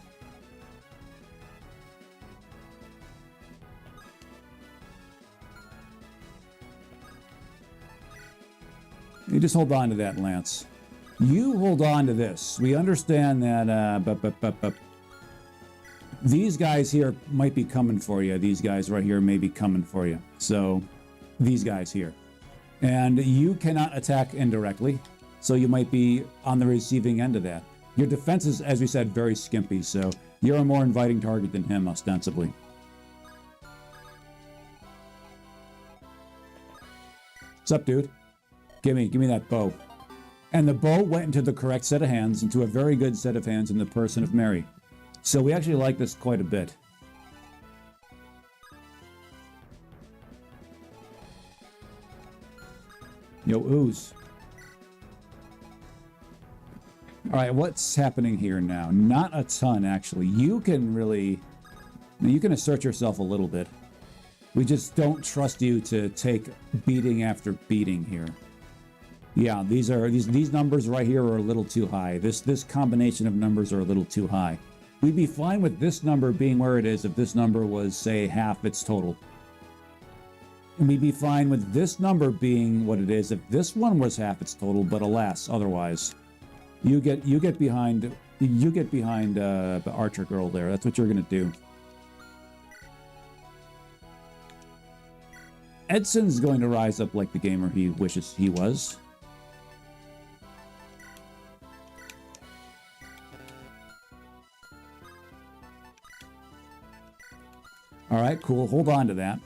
You just hold on to that, Lance. You hold on to this. We understand that, these guys here might be coming for you. These guys right here may be coming for you. So, these guys here. And you cannot attack indirectly, so you might be on the receiving end of that. Your defense is, as we said, very skimpy, so you're a more inviting target than him, ostensibly. What's up, dude? Give me that bow. And the bow went into the correct set of hands, into a very good set of hands in the person of Mary. So we actually like this quite a bit. Yo, ooze. All right, what's happening here now? Not a ton, actually. You can assert yourself a little bit. We just don't trust you to take beating after beating here. Yeah, these numbers right here are a little too high. This combination of numbers are a little too high. We'd be fine with this number being where it is if this number was, say, half its total. And we'd be fine with this number being what it is if this one was half its total, but alas, otherwise. You get behind the archer girl there. That's what you're gonna do. Edson's going to rise up like the gamer he wishes he was. All right, cool. Hold on to that.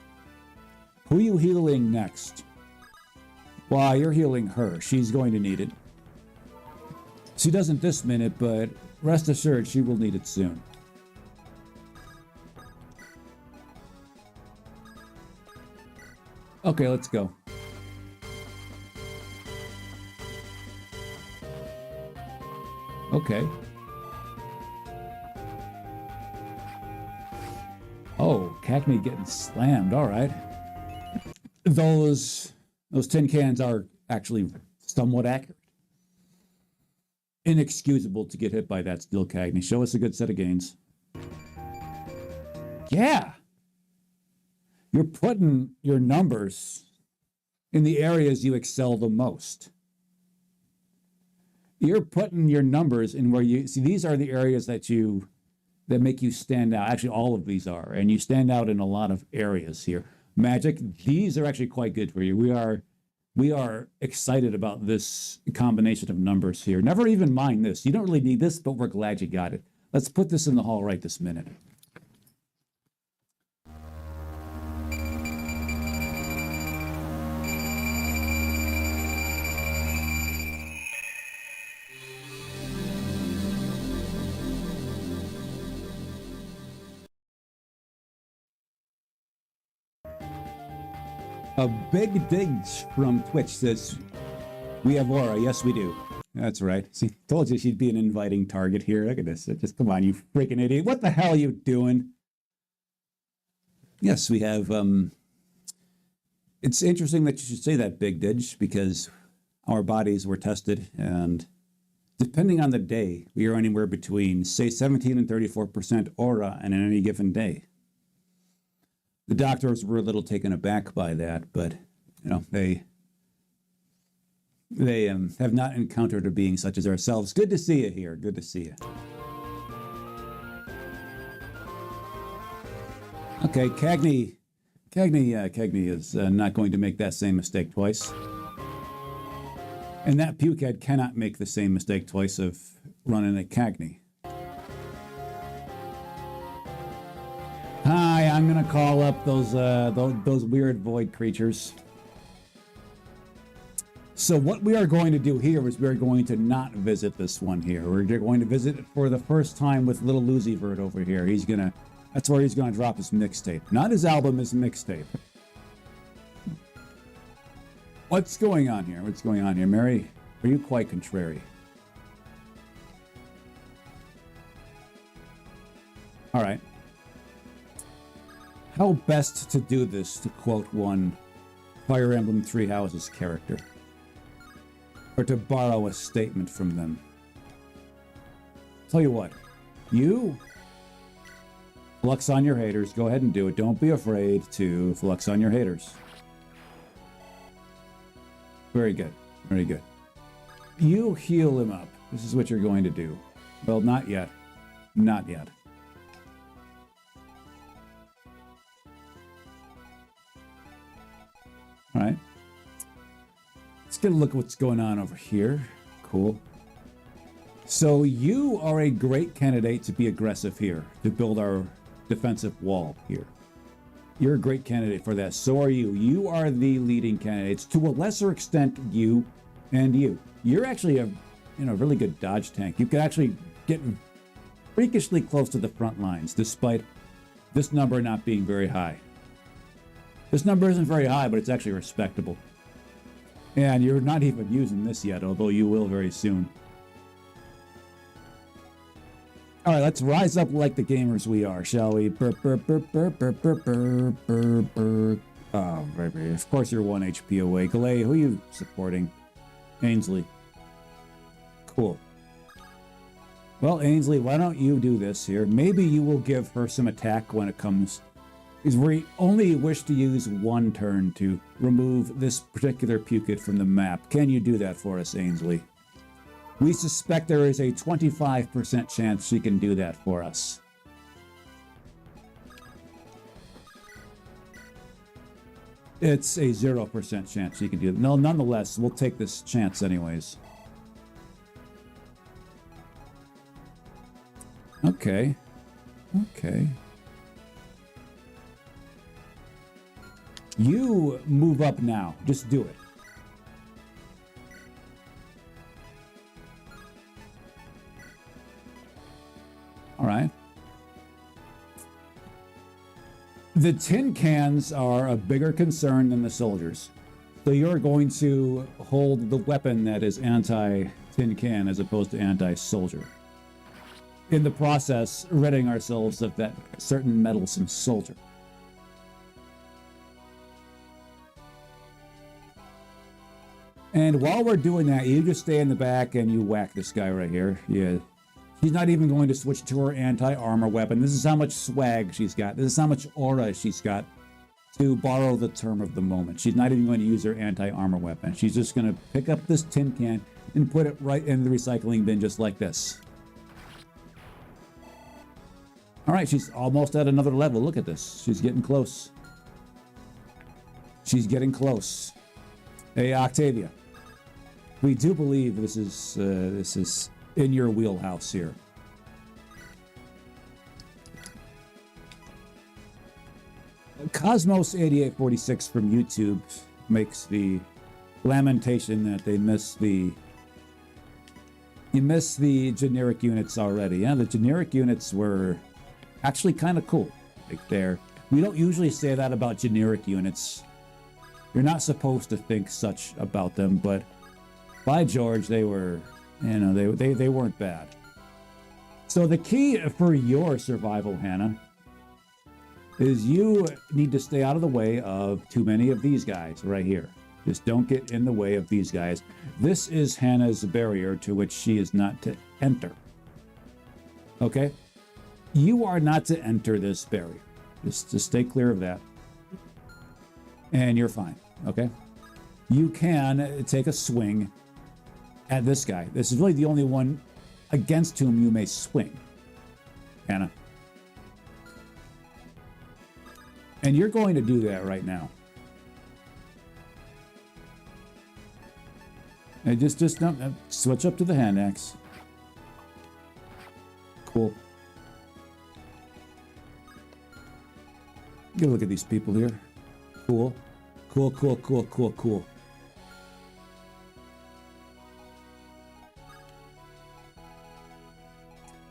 Who are you healing next? Well, you're healing her. She's going to need it. She doesn't this minute, but rest assured she will need it soon. Okay, let's go. Okay. Oh, Cagney getting slammed. All right. Those tin cans are actually somewhat accurate. Inexcusable to get hit by that steel, Cagney. Show us a good set of gains. Yeah. You're putting your numbers in the areas you excel the most. You're putting your numbers in where you see these are the areas that make you stand out. Actually, all of these are, and you stand out in a lot of areas here. Magic, these are actually quite good for you. We are excited about this combination of numbers here. Never even mind this. You don't really need this, but we're glad you got it. Let's put this in the hall right this minute. A big dig from Twitch says, we have Aura. Yes, we do. That's right. See, told you she'd be an inviting target here. Look at this. Just come on, you freaking idiot. What the hell are you doing? Yes, we have. It's interesting that you should say that, Big Dig, because our bodies were tested, and depending on the day, we are anywhere between, say, 17 and 34% aura in any given day. The doctors were a little taken aback by that, but they have not encountered a being such as ourselves. Good to see you here. Good to see you. Okay, Cagney is not going to make that same mistake twice. And that pukehead cannot make the same mistake twice of running at Cagney. Hi, I'm gonna call up those weird void creatures. So what we are going to do here is we're going to not visit this one here. We're going to visit it for the first time with little Lucivert over here. That's where he's gonna drop his mixtape. Not his album, his mixtape. What's going on here? What's going on here? Mary, are you quite contrary? All right. How best to do this, to quote one Fire Emblem Three Houses character? Or to borrow a statement from them? Tell you what, you flux on your haters. Go ahead and do it. Don't be afraid to flux on your haters. Very good. Very good. You heal him up. This is what you're going to do. Well, not yet. Not yet. All right. Let's get a look at what's going on over here. Cool. So you are a great candidate to be aggressive here, to build our defensive wall here. You're a great candidate for that. So are you. You are the leading candidates. To a lesser extent, you and you. You're actually a really good dodge tank. You can actually get freakishly close to the front lines, despite this number not being very high. This number isn't very high, but it's actually respectable. And you're not even using this yet, although you will very soon. All right, let's rise up like the gamers we are, shall we? Oh, baby. Of course you're 1 HP away. Galay, who are you supporting? Ainsley. Cool. Well, Ainsley, why don't you do this here? Maybe you will give her some attack when it comes. Is we only wish to use one turn to remove this particular Pukit from the map. Can you do that for us, Ainsley? We suspect there is a 25% chance she can do that for us. It's a 0% chance she can do it. No, nonetheless, we'll take this chance anyways. Okay. Okay. You move up now. Just do it. All right. The tin cans are a bigger concern than the soldiers. So you're going to hold the weapon that is anti-tin can as opposed to anti-soldier. in the process, ridding ourselves of that certain meddlesome soldier. And while we're doing that, you just stay in the back and you whack this guy right here. Yeah. She's not even going to switch to her anti-armor weapon. This is how much swag she's got. This is how much aura she's got, to borrow the term of the moment. She's not even going to use her anti-armor weapon. She's just going to pick up this tin can and put it right in the recycling bin just like this. All right, she's almost at another level. Look at this. She's getting close. She's getting close. Hey, Octavia. We do believe this is in your wheelhouse here. Cosmos8846 from YouTube makes the lamentation that they miss the generic units already. Yeah, the generic units were actually kind of cool. Like we don't usually say that about generic units. You're not supposed to think such about them, but by George, they were, you know, they weren't bad. So the key for your survival, Hannah, is you need to stay out of the way of too many of these guys right here. Just don't get in the way of these guys. This is Hannah's barrier to which she is not to enter. Okay? You are not to enter this barrier. Just stay clear of that. And you're fine. Okay? You can take a swing at this guy. This is really the only one against whom you may swing, Hannah. And you're going to do that right now. And just don't switch up to the hand axe. Cool. Get a look at these people here. Cool. Cool, cool, cool, cool, cool.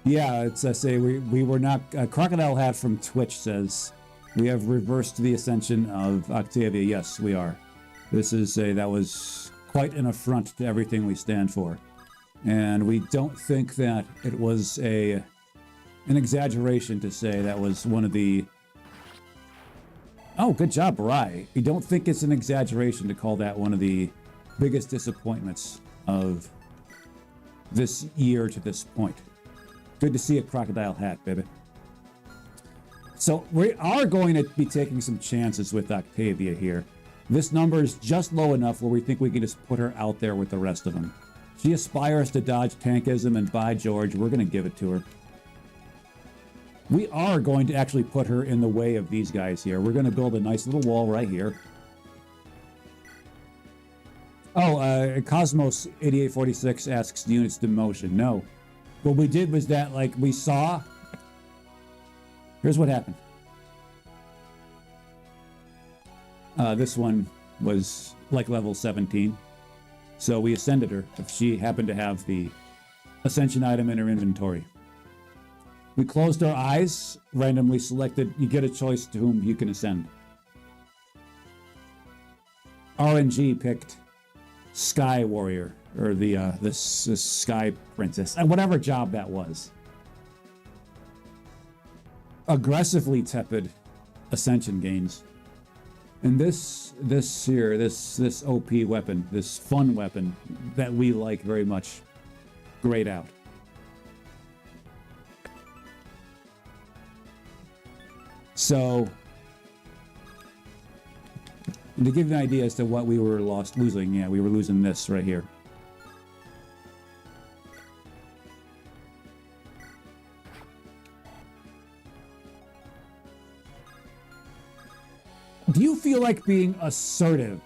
Yeah, it's I say we were not. Crocodile Hat from Twitch says we have reversed the ascension of Octavia. Yes, we are. This is that was quite an affront to everything we stand for, and we don't think that it was an exaggeration to say that was one of the. Oh, good job, Rai. We don't think it's an exaggeration to call that one of the biggest disappointments of this year to this point. Good to see a Crocodile Hat, baby. So we are going to be taking some chances with Octavia here. This number is just low enough where we think we can just put her out there with the rest of them. She aspires to dodge tankism, and by George, we're going to give it to her. We are going to actually put her in the way of these guys here. We're going to build a nice little wall right here. Oh, Cosmos8846 asks units demotion. No. What we did was that, like, we saw... Here's what happened. This one was, like, level 17. So we ascended her if she happened to have the ascension item in her inventory. We closed our eyes, randomly selected. You get a choice to whom you can ascend. RNG picked Sky Warrior, or the Sky Princess, and whatever job that was. Aggressively tepid ascension gains. And this OP weapon, this fun weapon that we like very much, grayed out. So, to give you an idea as to what we were losing, yeah, we were losing this right here. Do you feel like being assertive,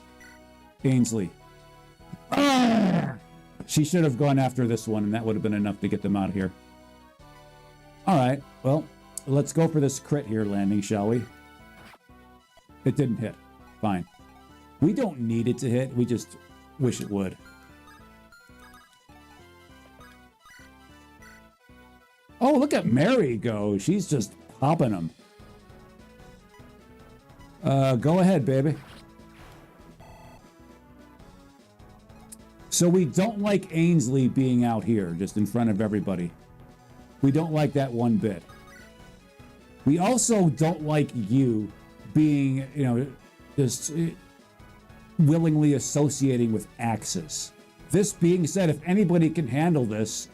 Ainsley? Arrgh! She should have gone after this one, and that would have been enough to get them out of here. All right, well, let's go for this crit here landing, shall we? It didn't hit. Fine. We don't need it to hit. We just wish it would. Oh, look at Mary go. She's just popping them. Go ahead, baby. So we don't like Ainsley being out here, just in front of everybody. We don't like that one bit. We also don't like you being, just willingly associating with Axis. This being said, if anybody can handle this,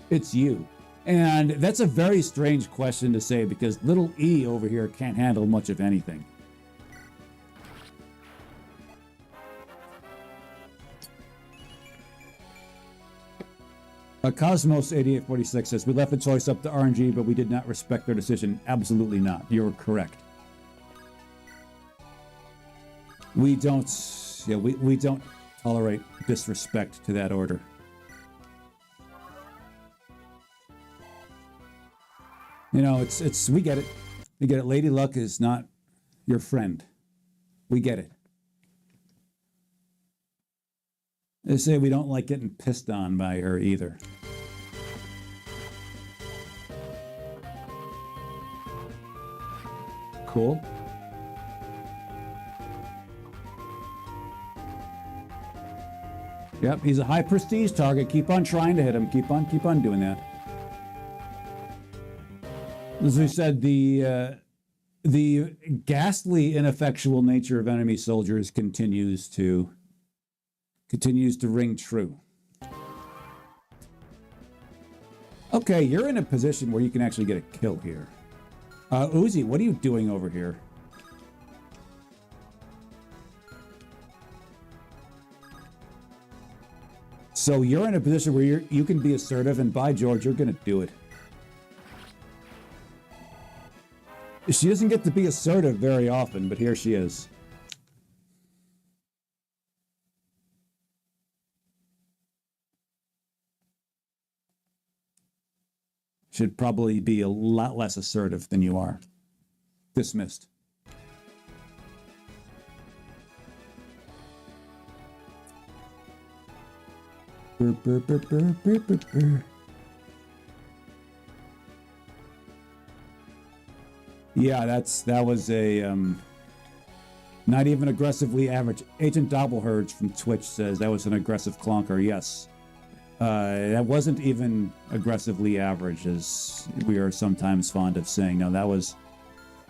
it's you. And that's a very strange question to say because little E over here can't handle much of anything. Cosmos 8846 says, we left the choice up to RNG, but we did not respect their decision. Absolutely not. You're correct. We don't tolerate disrespect to that order. We get it. We get it. Lady Luck is not your friend. We get it. They say we don't like getting pissed on by her either. Cool. Yep, he's a high prestige target. Keep on trying to hit him. Keep on doing that. As we said, the ghastly ineffectual nature of enemy soldiers continues to ring true. Okay, you're in a position where you can actually get a kill here. Uzi, what are you doing over here? So you're in a position where you can be assertive, and by George, you're going to do it. She doesn't get to be assertive very often, but here she is. Should probably be a lot less assertive than you are. Dismissed. Burr, burr, burr, burr, burr, burr, burr. Yeah, that was a not even aggressively average. Agent Doppelherge from Twitch says that was an aggressive clunker. Yes. That wasn't even aggressively average, as we are sometimes fond of saying. No, that was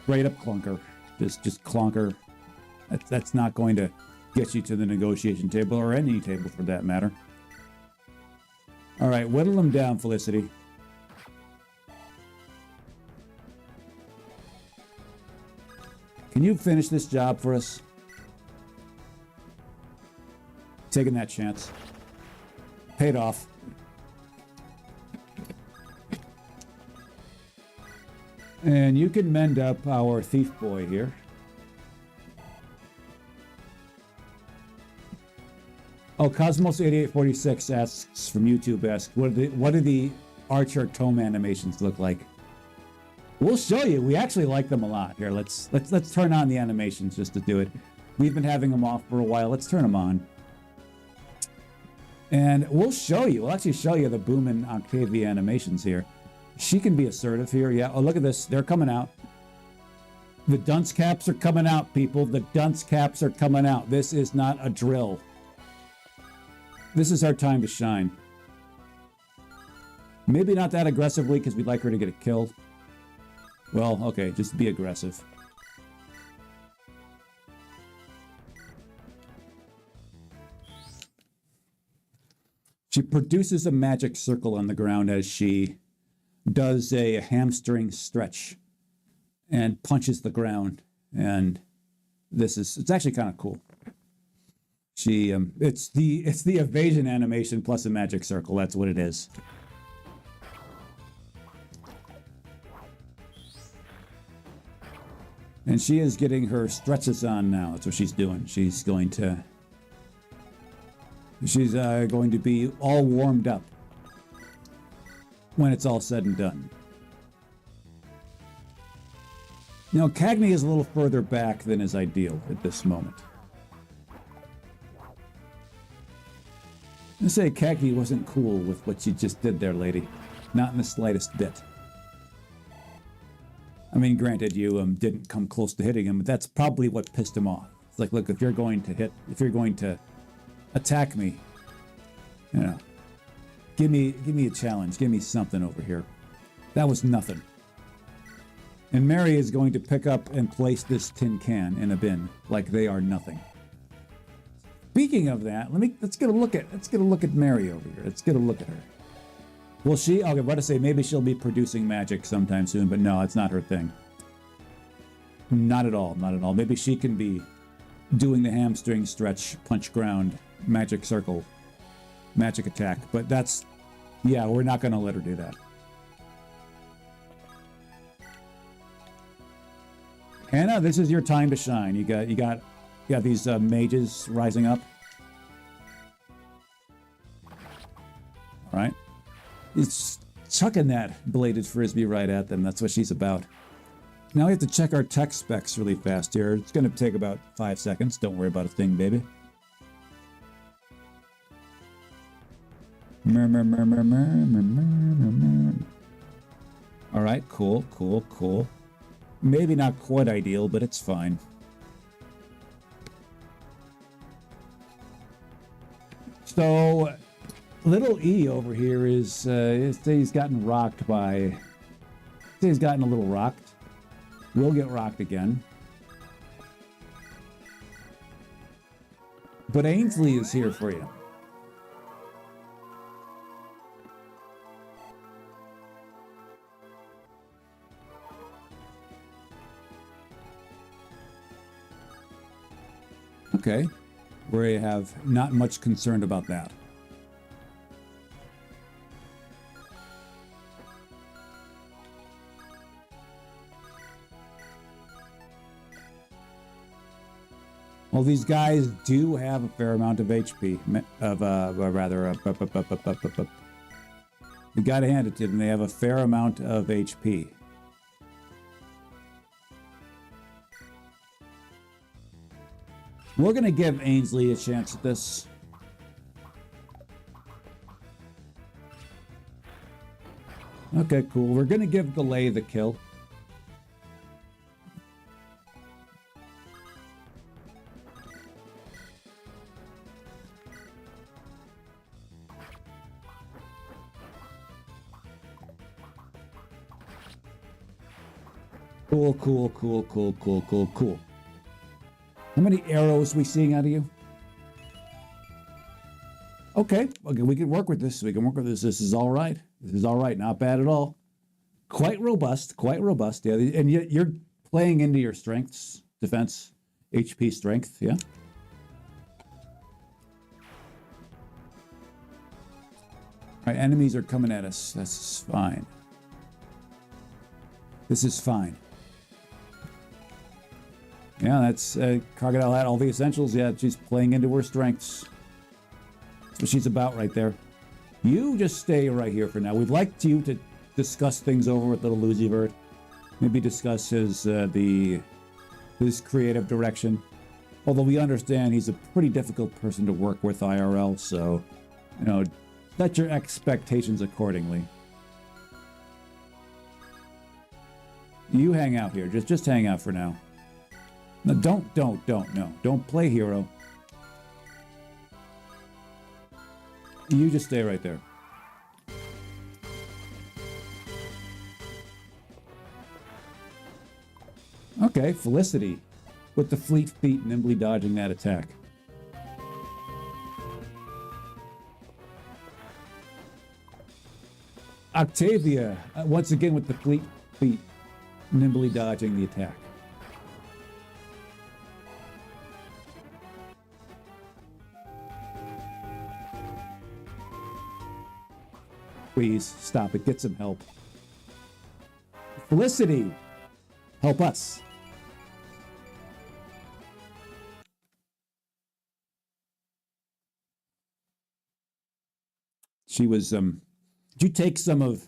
straight up clunker. Just clunker. That's not going to get you to the negotiation table, or any table for that matter. All right, whittle them down, Felicity. Can you finish this job for us? Taking that chance. Paid off. And you can mend up our thief boy here. Oh, Cosmos8846 asks from YouTube, what do the Archer tome animations look like? We'll show you. We actually like them a lot. Here, let's turn on the animations just to do it. We've been having them off for a while. Let's turn them on. And we'll show you. We'll actually show you the Boom and Octavia animations here. She can be assertive here. Yeah. Oh, look at this. They're coming out. The dunce caps are coming out, people. The dunce caps are coming out. This is not a drill. This is our time to shine. Maybe not that aggressively because we'd like her to get a kill. Well, okay, just be aggressive. She produces a magic circle on the ground as she does a hamstring stretch and punches the ground. And it's actually kind of cool. She it's the evasion animation plus a magic circle. That's what it is. And she is getting her stretches on now. That's what she's doing. She's going to be all warmed up when it's all said and done. You know, Cagney is a little further back than is ideal at this moment. I say Cagney wasn't cool with what you just did there, lady. Not in the slightest bit. I mean, granted, you didn't come close to hitting him, but that's probably what pissed him off. It's like, look, if you're going to attack me, you know, give me a challenge, give me something over here. That was nothing. And Mary is going to pick up and place this tin can in a bin like they are nothing. Speaking of that, let's get a look at Mary over here. Let's get a look at her. Will she? Okay, what to say? Maybe she'll be producing magic sometime soon, but no, it's not her thing. Not at all. Not at all. Maybe she can be doing the hamstring stretch, punch ground, magic circle, magic attack. But that's, yeah, we're not going to let her do that. Hannah, this is your time to shine. You got these mages rising up. All right. He's chucking that bladed frisbee right at them. That's what she's about. Now we have to check our tech specs really fast here. It's going to take about 5 seconds. Don't worry about a thing, baby. All right, cool. Maybe not quite ideal, but it's fine. So, little E over here is he's gotten rocked by. He's gotten a little rocked. We'll get rocked again. But Ainsley is here for you. Okay, we have not much concern about that. Well, these guys do have a fair amount of HP, you gotta hand it to them, they have a fair amount of HP. We're going to give Ainsley a chance at this. Okay, cool. We're going to give Delay the kill. Cool. How many arrows we seeing out of you? Okay, we can work with this. This is all right. Not bad at all. Quite robust. Yeah, and you're playing into your strengths, defense, HP strength. Yeah. All right, enemies are coming at us. That's fine. This is fine. Yeah, that's Crocodile had all the essentials. Yeah, she's playing into her strengths. That's what she's about right there. You just stay right here for now. We'd like you to discuss things over with little Lucyvert. Maybe discuss his creative direction. Although we understand he's a pretty difficult person to work with IRL, so set your expectations accordingly. You hang out here. Just hang out for now. No, don't play hero. You just stay right there. Okay, Felicity with the fleet feet nimbly dodging that attack. Octavia, once again with the fleet feet nimbly dodging the attack. Please stop it. Get some help. Felicity, help us. She was. Did you take some of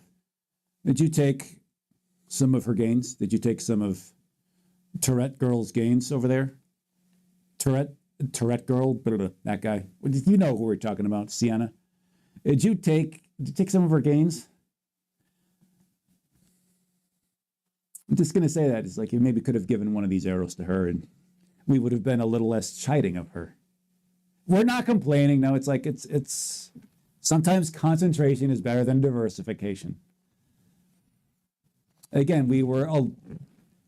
her gains? Did you take some of Tourette Girl's gains over there? Tourette Girl, that guy. You know who we're talking about, Sienna. Did you take some of her gains? I'm just going to say that. It's like you maybe could have given one of these arrows to her and we would have been a little less chiding of her. We're not complaining. No, it's like it's sometimes concentration is better than diversification. Again, we were,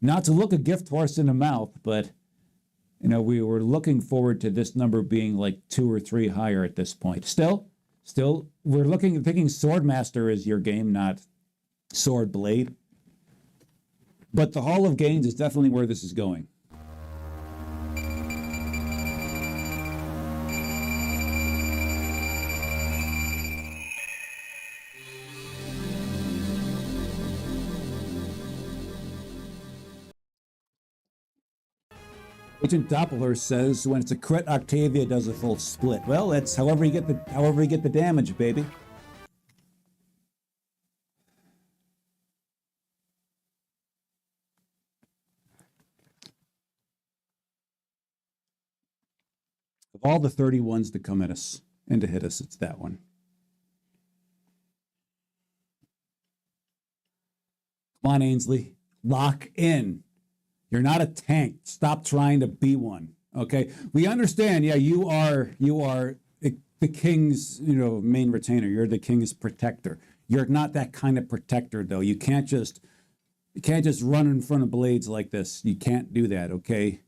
not to look a gift horse in the mouth, but, we were looking forward to this number being like 2 or 3 higher at this point. Still, we're thinking Swordmaster is your game, not Sword Blade. But the Hall of Gains is definitely where this is going. Agent Doppler says when it's a crit, Octavia does a full split. Well, that's however you get the damage, baby. Of all the 31s to come at us and to hit us, it's that one. Come on, Ainsley. Lock in. You're not a tank. Stop trying to be one. Okay. We understand. Yeah, you are the king's, main retainer. You're the king's protector. You're not that kind of protector, though. You can't just run in front of blades like this. You can't do that. Okay.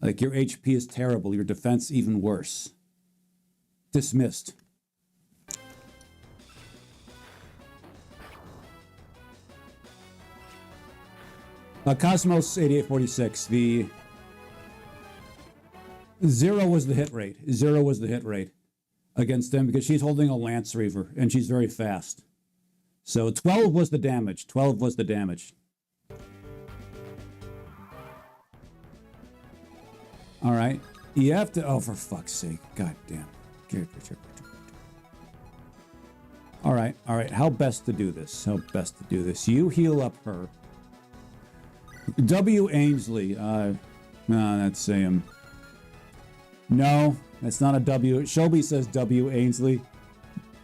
Like your HP is terrible. Your defense even worse. Dismissed. Cosmos 8846, the 0 was the hit rate. 0 was the hit rate against them because she's holding a Lance Reaver and she's very fast. So 12 was the damage. 12 was the damage. All right. You have to, oh, for fuck's sake. God damn. All right. How best to do this? You heal up her. W. Ainsley. No, that's no, that's not a W. Shelby says W. Ainsley.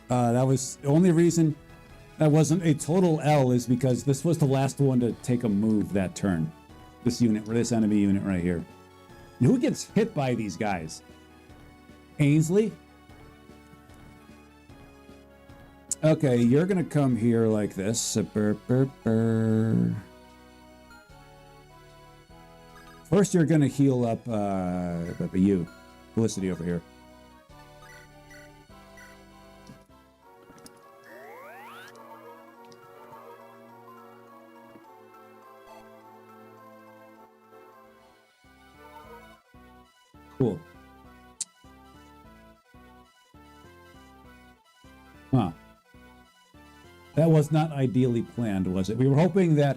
That was the only reason that wasn't a total L is because this was the last one to take a move that turn. This enemy unit right here. And who gets hit by these guys? Ainsley? Okay, you're gonna come here like this. First, you're going to heal up you, Felicity over here. Cool. Huh. That was not ideally planned, was it? We were hoping that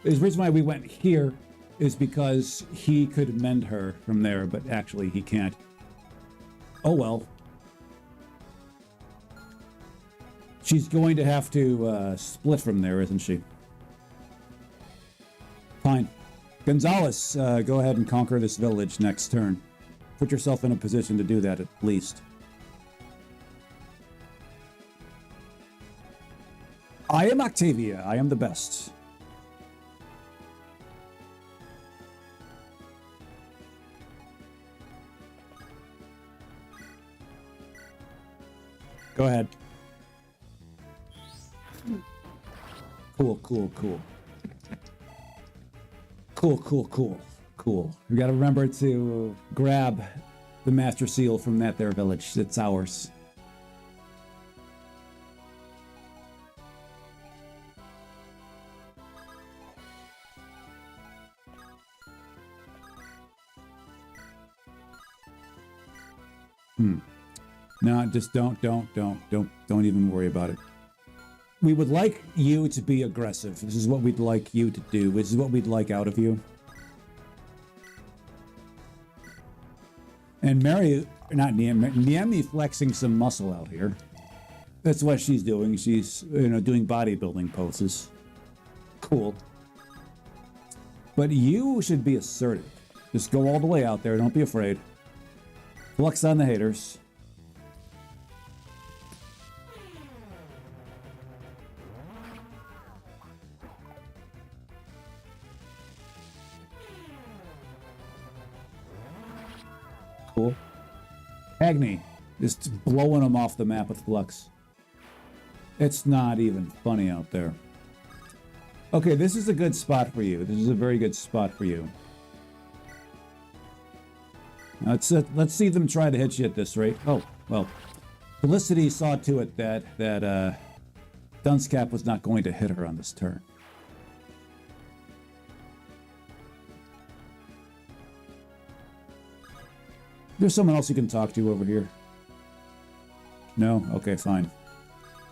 the reason why we went here is because he could mend her from there, but actually he can't. Oh well. She's going to have to split from there, isn't she? Fine. Gonzalez, go ahead and conquer this village next turn. Put yourself in a position to do that at least. I am Octavia. I am the best. Go ahead. Cool. We gotta remember to grab the Master Seal from that there village. It's ours. No, just don't even worry about it. We would like you to be aggressive. This is what we'd like you to do. This is what we'd like out of you. And Niemi flexing some muscle out here. That's what she's doing. She's, doing bodybuilding poses. Cool. But you should be assertive. Just go all the way out there. Don't be afraid. Flex on the haters. Cool. Agni, just blowing them off the map with Flux. It's not even funny out there. Okay, this is a good spot for you. This is a very good spot for you. Let's see them try to hit you at this rate. Oh, well. Felicity saw to it that Dunscap was not going to hit her on this turn. There's someone else you can talk to over here. No? Okay, fine.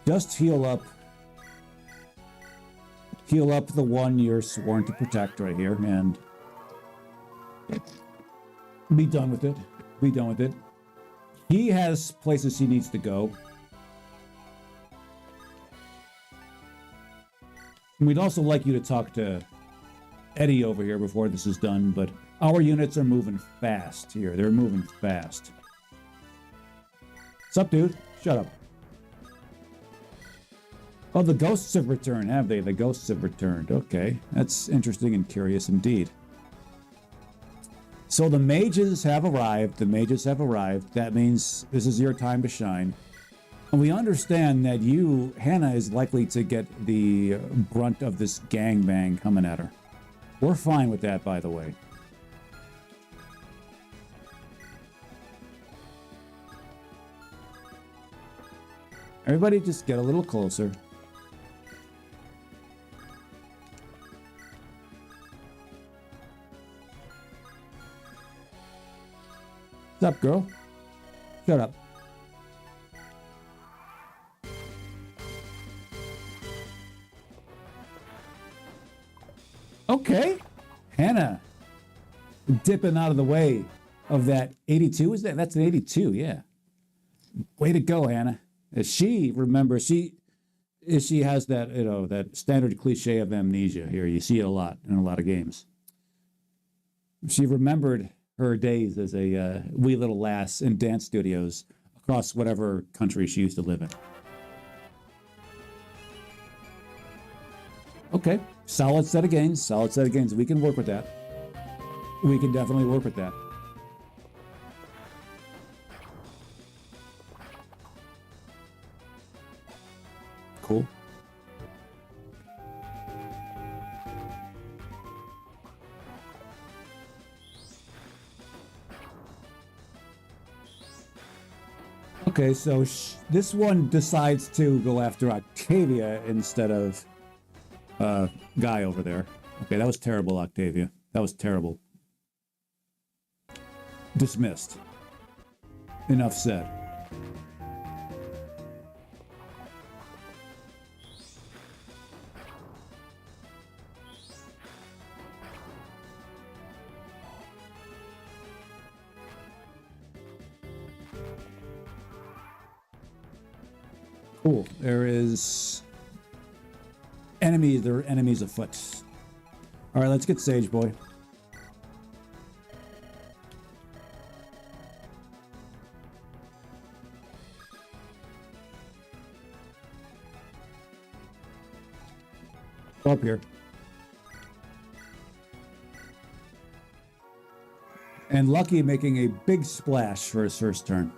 Just heal up. Heal up the one you're sworn to protect right here, and be done with it. Be done with it. He has places he needs to go. We'd also like you to talk to Eddie over here before this is done, but our units are moving fast here. They're moving fast. What's up, dude? Shut up. Oh, the ghosts have returned, have they? The ghosts have returned. Okay, that's interesting and curious indeed. So the mages have arrived. The mages have arrived. That means this is your time to shine. And we understand that you, Hannah, is likely to get the brunt of this gangbang coming at her. We're fine with that, by the way. Everybody just get a little closer. What's up, girl? Shut up. Okay. Hannah. Dipping out of the way of that 82. Is that's an 82, yeah. Way to go, Hannah. As she remembers, she has that, that standard cliche of amnesia here. You see it a lot in a lot of games. She remembered her days as a wee little lass in dance studios across whatever country she used to live in. Okay, solid set of gains, solid set of gains. We can work with that. We can definitely work with that. Cool. Okay, so this one decides to go after Octavia instead of Guy over there. Okay, that was terrible, Octavia. That was terrible. Dismissed. Enough said. Cool. There is enemies. There are enemies afoot. All right, let's get Sage Boy. Go up here. And Lucky making a big splash for his first turn.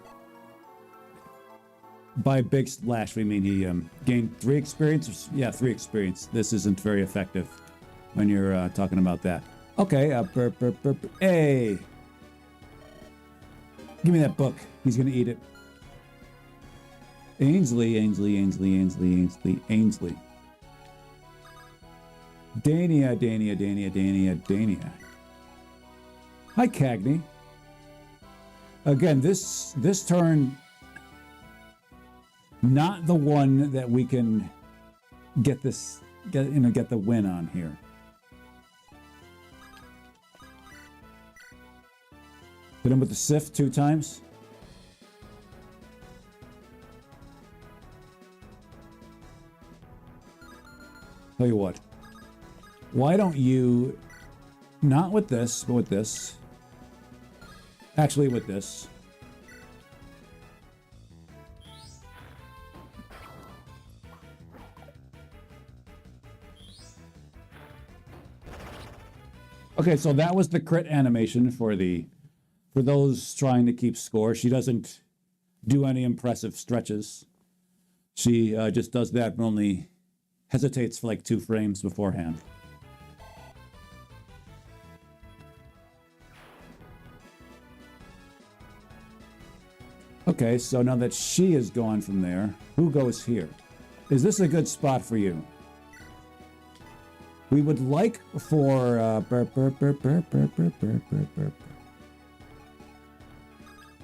By big splash, we mean he gained 3 experience. Yeah, 3 experience. This isn't very effective when you're talking about that. Okay, hey! Give me that book. He's gonna eat it. Ainsley. Dania. Hi, Cagney. Again, this turn, not the one that we can get the win on here. Hit him with the Sif 2 times. Tell you what. Why don't you, not with this, but with this. Actually, with this. Okay, so that was the crit animation for those trying to keep score. She doesn't do any impressive stretches. She just does that, but only hesitates for like 2 frames beforehand. Okay, so now that she is gone from there, who goes here? Is this a good spot for you? We would like for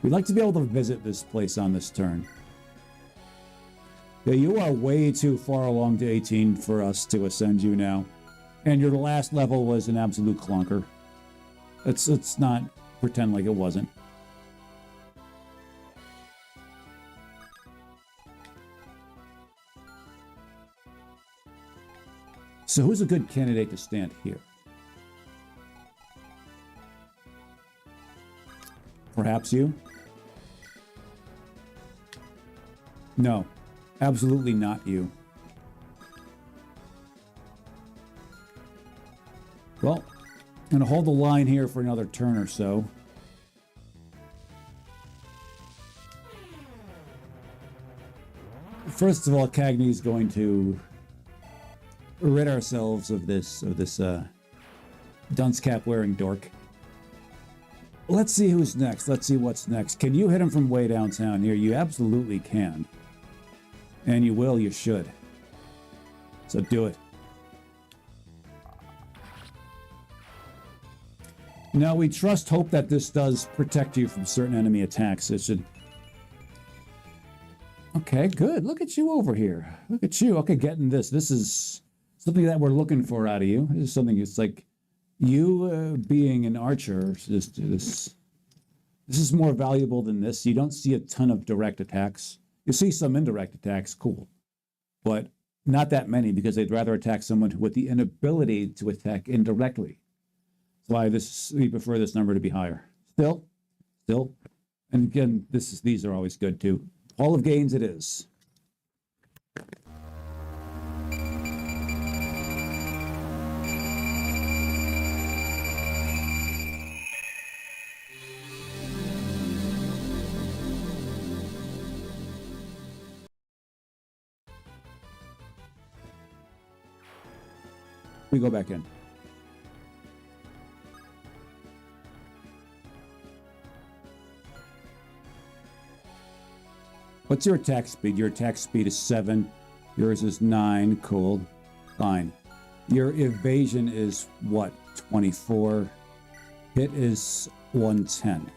we'd like to be able to visit this place on this turn. Yeah, you are way too far along to 18 for us to ascend you now. And your last level was an absolute clunker. Let's not pretend like it wasn't. So who's a good candidate to stand here? Perhaps you? No, absolutely not you. Well, I'm going to hold the line here for another turn or so. First of all, Cagney's going to rid ourselves of this dunce cap wearing dork. Let's see who's next. Let's see what's next. Can you hit him from way downtown here? You absolutely can. And you will, you should. So do it. Now we hope that this does protect you from certain enemy attacks. It should. Okay, good. Look at you over here. Look at you. Okay, getting this. This is something that we're looking for out of you. This is something. It's like you being an archer. This is more valuable than this. You don't see a ton of direct attacks. You see some indirect attacks, cool, but not that many because they'd rather attack someone with the inability to attack indirectly. That's why we prefer this number to be higher. Still, and again, these are always good too. Hall of Gains, it is. We go back in. What's your attack speed? Your attack speed is 7. Yours is 9. Cool. Fine. Your evasion is what? 24. Hit is 110.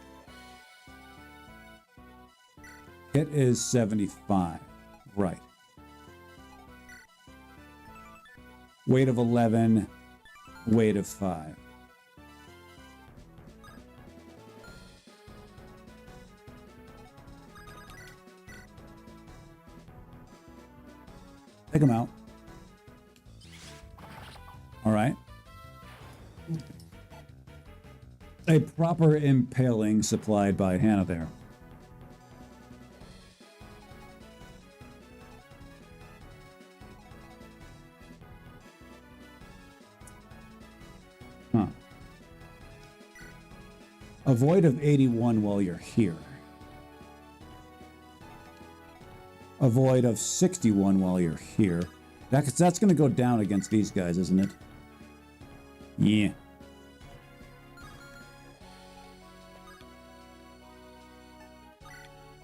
Hit is 75. Right. Weight of 11, weight of 5. Take them out. All right. A proper impaling supplied by Hannah there. A void of 81 while you're here. A void of 61 while you're here. That's going to go down against these guys, isn't it? Yeah.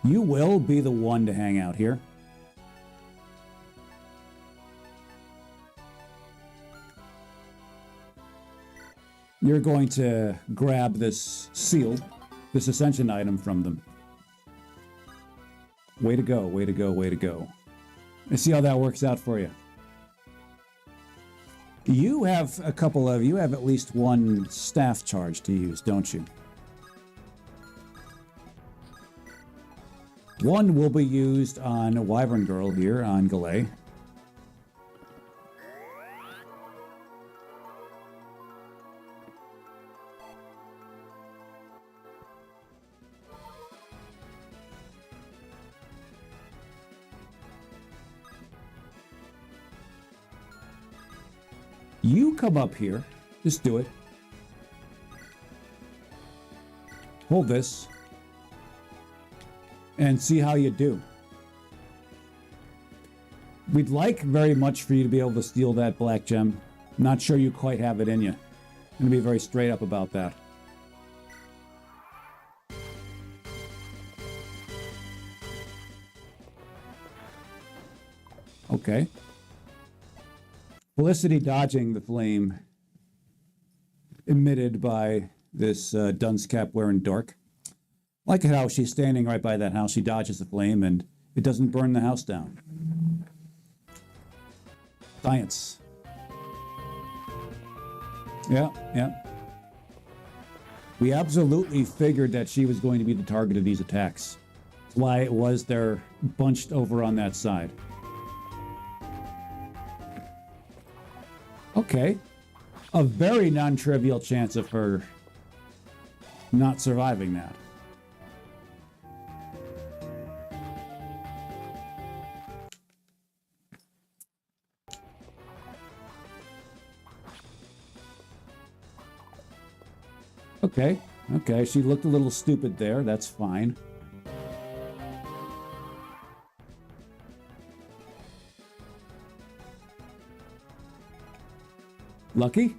You will be the one to hang out here. You're going to grab this seal, this ascension item from them. Way to go, way to go, way to go. Let's see how that works out for you. You have at least one staff charge to use, don't you? One will be used on Wyvern Girl here on Galay. You come up here. Just do it. Hold this. And see how you do. We'd like very much for you to be able to steal that black gem. Not sure you quite have it in you. I'm going to be very straight up about that. Okay. Felicity dodging the flame emitted by this dunce cap wearing dork. Like how she's standing right by that house. She dodges the flame and it doesn't burn the house down. Science. Yeah, yeah. We absolutely figured that she was going to be the target of these attacks. That's why it was they're bunched over on that side. Okay. A very non-trivial chance of her not surviving that. Okay, okay, she looked a little stupid there. That's fine. Lucky?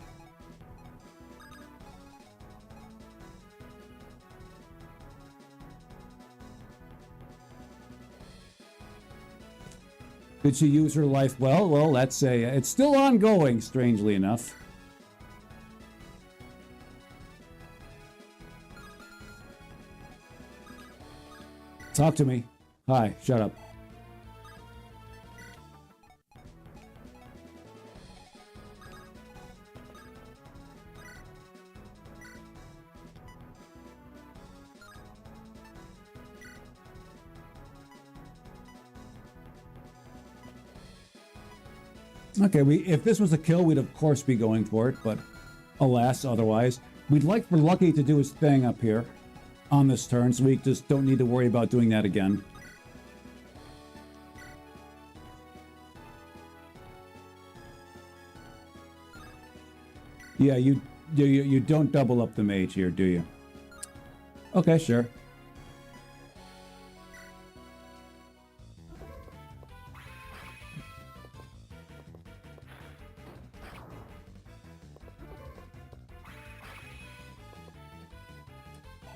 Did she use her life well? Well, let's say it's still ongoing, strangely enough. Talk to me. Hi, shut up. Okay, if this was a kill, we'd of course be going for it, but alas, otherwise. We'd like for Lucky to do his thing up here on this turn, so we just don't need to worry about doing that again. Yeah, you don't double up the mage here, do you? Okay, sure.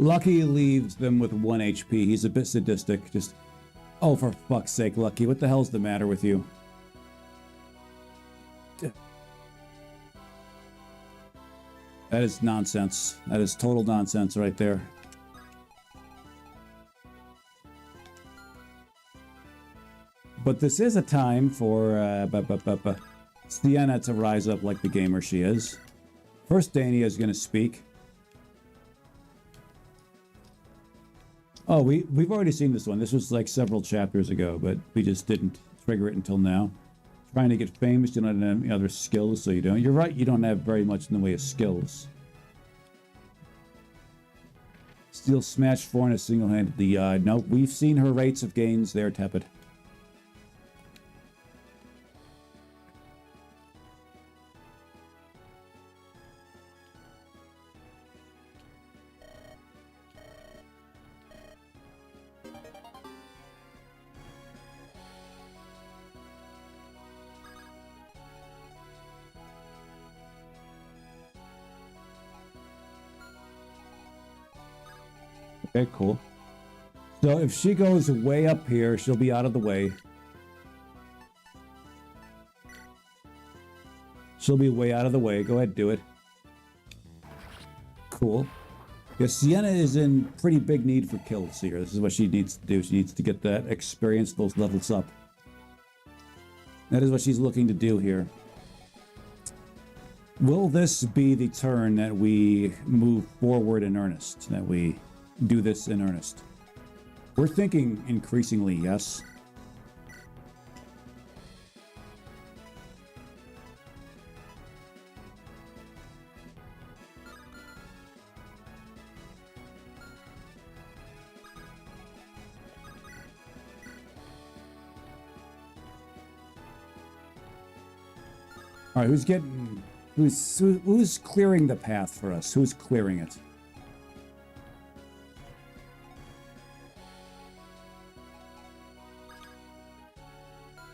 Lucky leaves them with 1 HP. He's a bit sadistic. Just, oh, for fuck's sake, Lucky, what the hell's the matter with you? That is nonsense. That is total nonsense right there. But this is a time for Sienna to rise up like the gamer she is. First, Dania is going to speak. Oh, we've already seen this one. This was like several chapters ago, but we just didn't trigger it until now. Trying to get famous, you don't have any other skills, so you don't. You're right, you don't have very much in the way of skills. Steel smash Forna single-handedly. No, we've seen her rates of gains. They're tepid. Okay, cool. So if she goes way up here, she'll be out of the way. She'll be way out of the way. Go ahead, do it. Cool. Yeah, Sienna is in pretty big need for kills here. This is what she needs to do. She needs to get that experience, those levels up. That is what she's looking to do here. Will this be the turn that we move forward in earnest? That we do this in earnest? We're thinking increasingly yes. All right, who's clearing the path for us? Who's clearing it?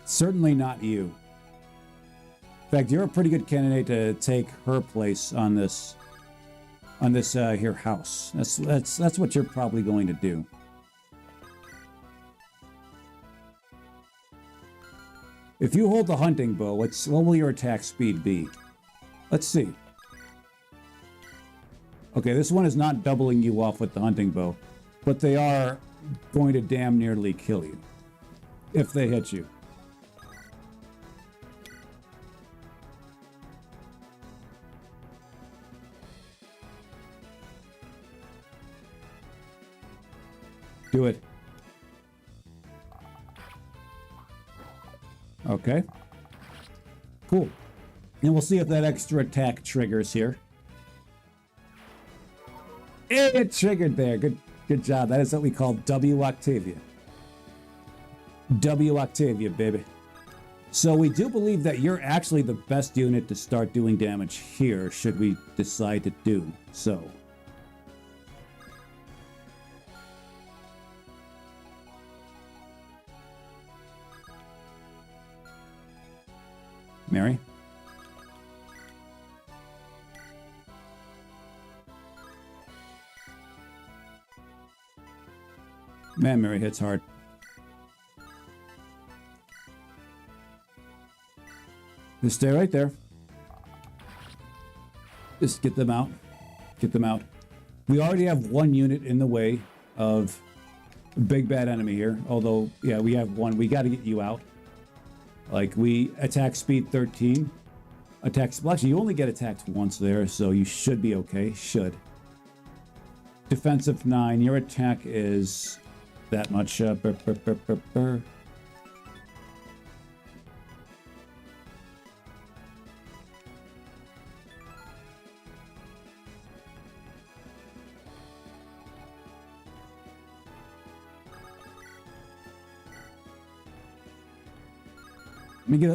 Certainly not you. In fact, you're a pretty good candidate to take her place on this here house. That's what you're probably going to do. If you hold the hunting bow, what will your attack speed be? Let's see. Okay, this one is not doubling you off with the hunting bow, but they are going to damn nearly kill you if they hit you. Do it. Okay. Cool. And we'll see if that extra attack triggers here. It triggered there. Good job. That is what we call W Octavia. W Octavia, baby. So we do believe that you're actually the best unit to start doing damage here, should we decide to do so. Mary? Man, Mary hits hard. Just stay right there. Just get them out. Get them out. We already have one unit in the way of a big bad enemy here. Although, yeah, we have one. We got to get you out. Like, we attack speed 13. Well, actually, you only get attacked once there, so you should be okay. Should. Defensive 9. Your attack is that much. Let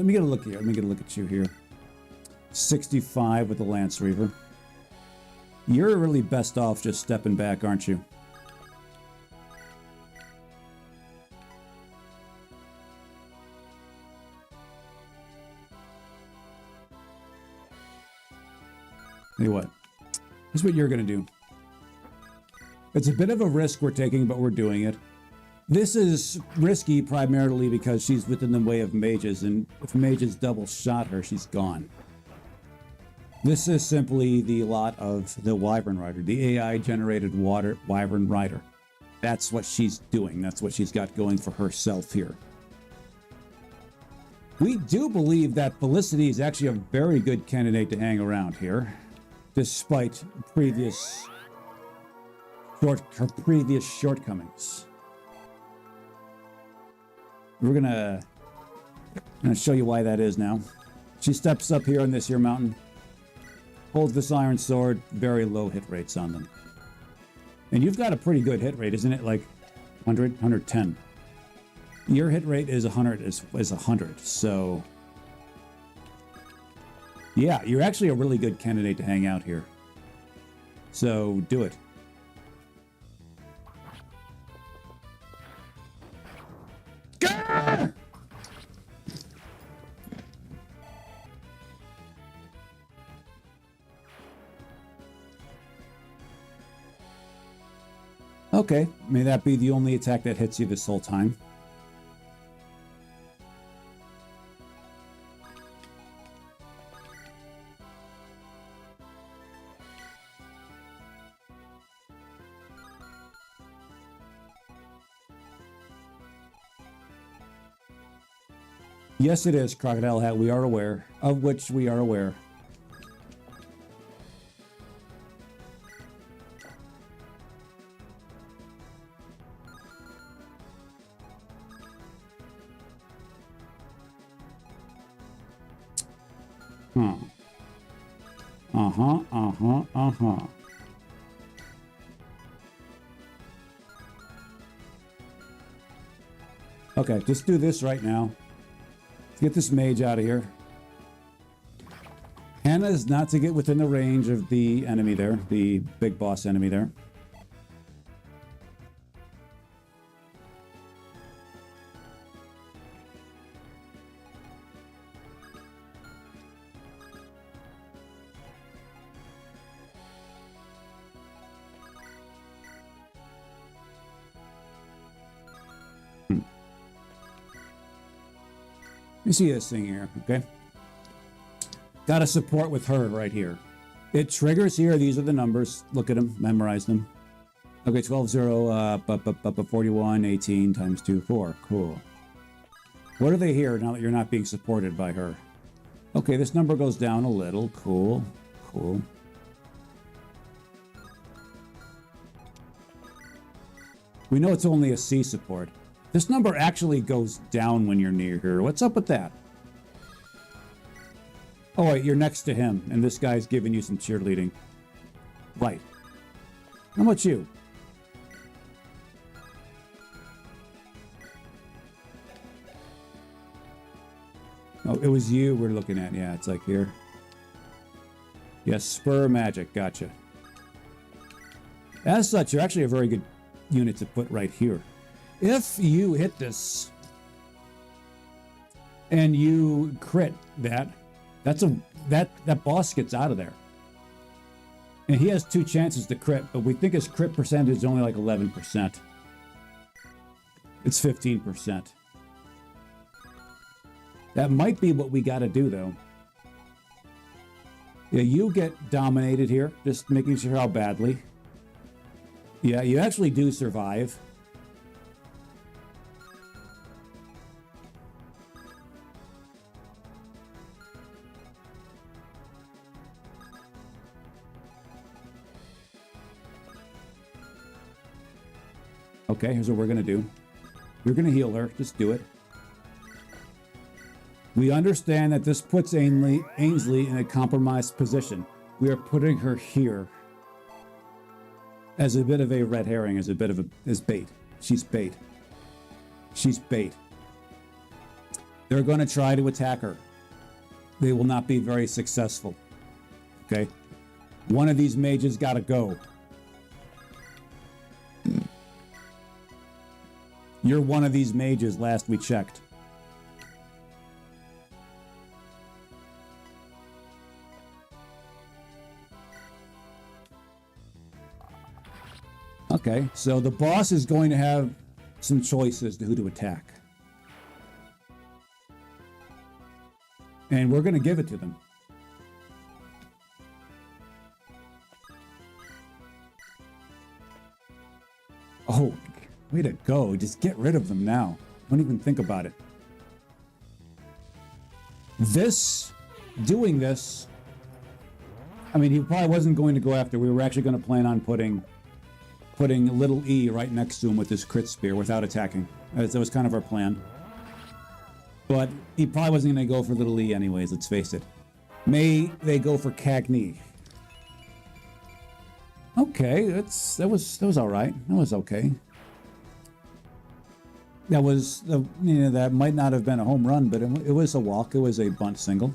me get a look here. Let me get a look at you here. 65 with the Lance Reaver. You're really best off just stepping back, aren't you? Tell you what. Here's what you're going to do. It's a bit of a risk we're taking, but we're doing it. This is risky primarily because she's within the way of mages, and if mages double shot her, she's gone. This is simply the lot of the Wyvern Rider, the AI-generated Wyvern Rider. That's what she's doing. That's what she's got going for herself here. We do believe that Felicity is actually a very good candidate to hang around here, despite her previous shortcomings. We're gonna show you why that is now. She steps up here on this here mountain, holds this iron sword, very low hit rates on them. And you've got a pretty good hit rate, isn't it? Like 100, 110. Your hit rate is 100, is 100. So yeah, you're actually a really good candidate to hang out here. So do it. Okay, may that be the only attack that hits you this whole time. Yes, it is, Crocodile Hat. We are aware. Of which we are aware. Okay, just do this right now. Get this mage out of here. Hannah is not to get within the range of the enemy there, the big boss enemy there. You see this thing here, okay? Got a support with her right here. It triggers here. These are the numbers. Look at them. Memorize them. Okay, 12, 0, 41, 18 times 2, 4. Cool. What are they here now that you're not being supported by her? Okay, this number goes down a little. Cool. Cool. We know it's only a C support. This number actually goes down when you're near her. What's up with that? Oh, wait, you're next to him, and this guy's giving you some cheerleading. Right. How about you? Oh, it was you we're looking at. Yeah, it's like here. Yes, Spur Magic. Gotcha. As such, you're actually a very good unit to put right here. If you hit this and you crit that, that boss gets out of there. And he has 2 chances to crit, but we think his crit percentage is only like 11%. It's 15%. That might be what we got to do, though. Yeah, you get dominated here, just making sure how badly. Yeah, you actually do survive. Okay, here's what we're going to do. You're going to heal her. Just do it. We understand that this puts Ainsley in a compromised position. We are putting her here as a bit of a red herring, as bait. She's bait. She's bait. They're going to try to attack her. They will not be very successful. Okay? One of these mages got to go. You're one of these mages, last we checked. Okay, so the boss is going to have some choices to who to attack. And we're going to give it to them. Oh, way to go. Just get rid of them now. Don't even think about it. Doing this, I mean, he probably wasn't going to go after. We were actually going to plan on putting little E right next to him with his crit spear without attacking. That was kind of our plan. But he probably wasn't going to go for little E anyways, let's face it. May they go for Cagney. Okay, that was all right. That was okay. That might not have been a home run, but it was a walk. It was a bunt single.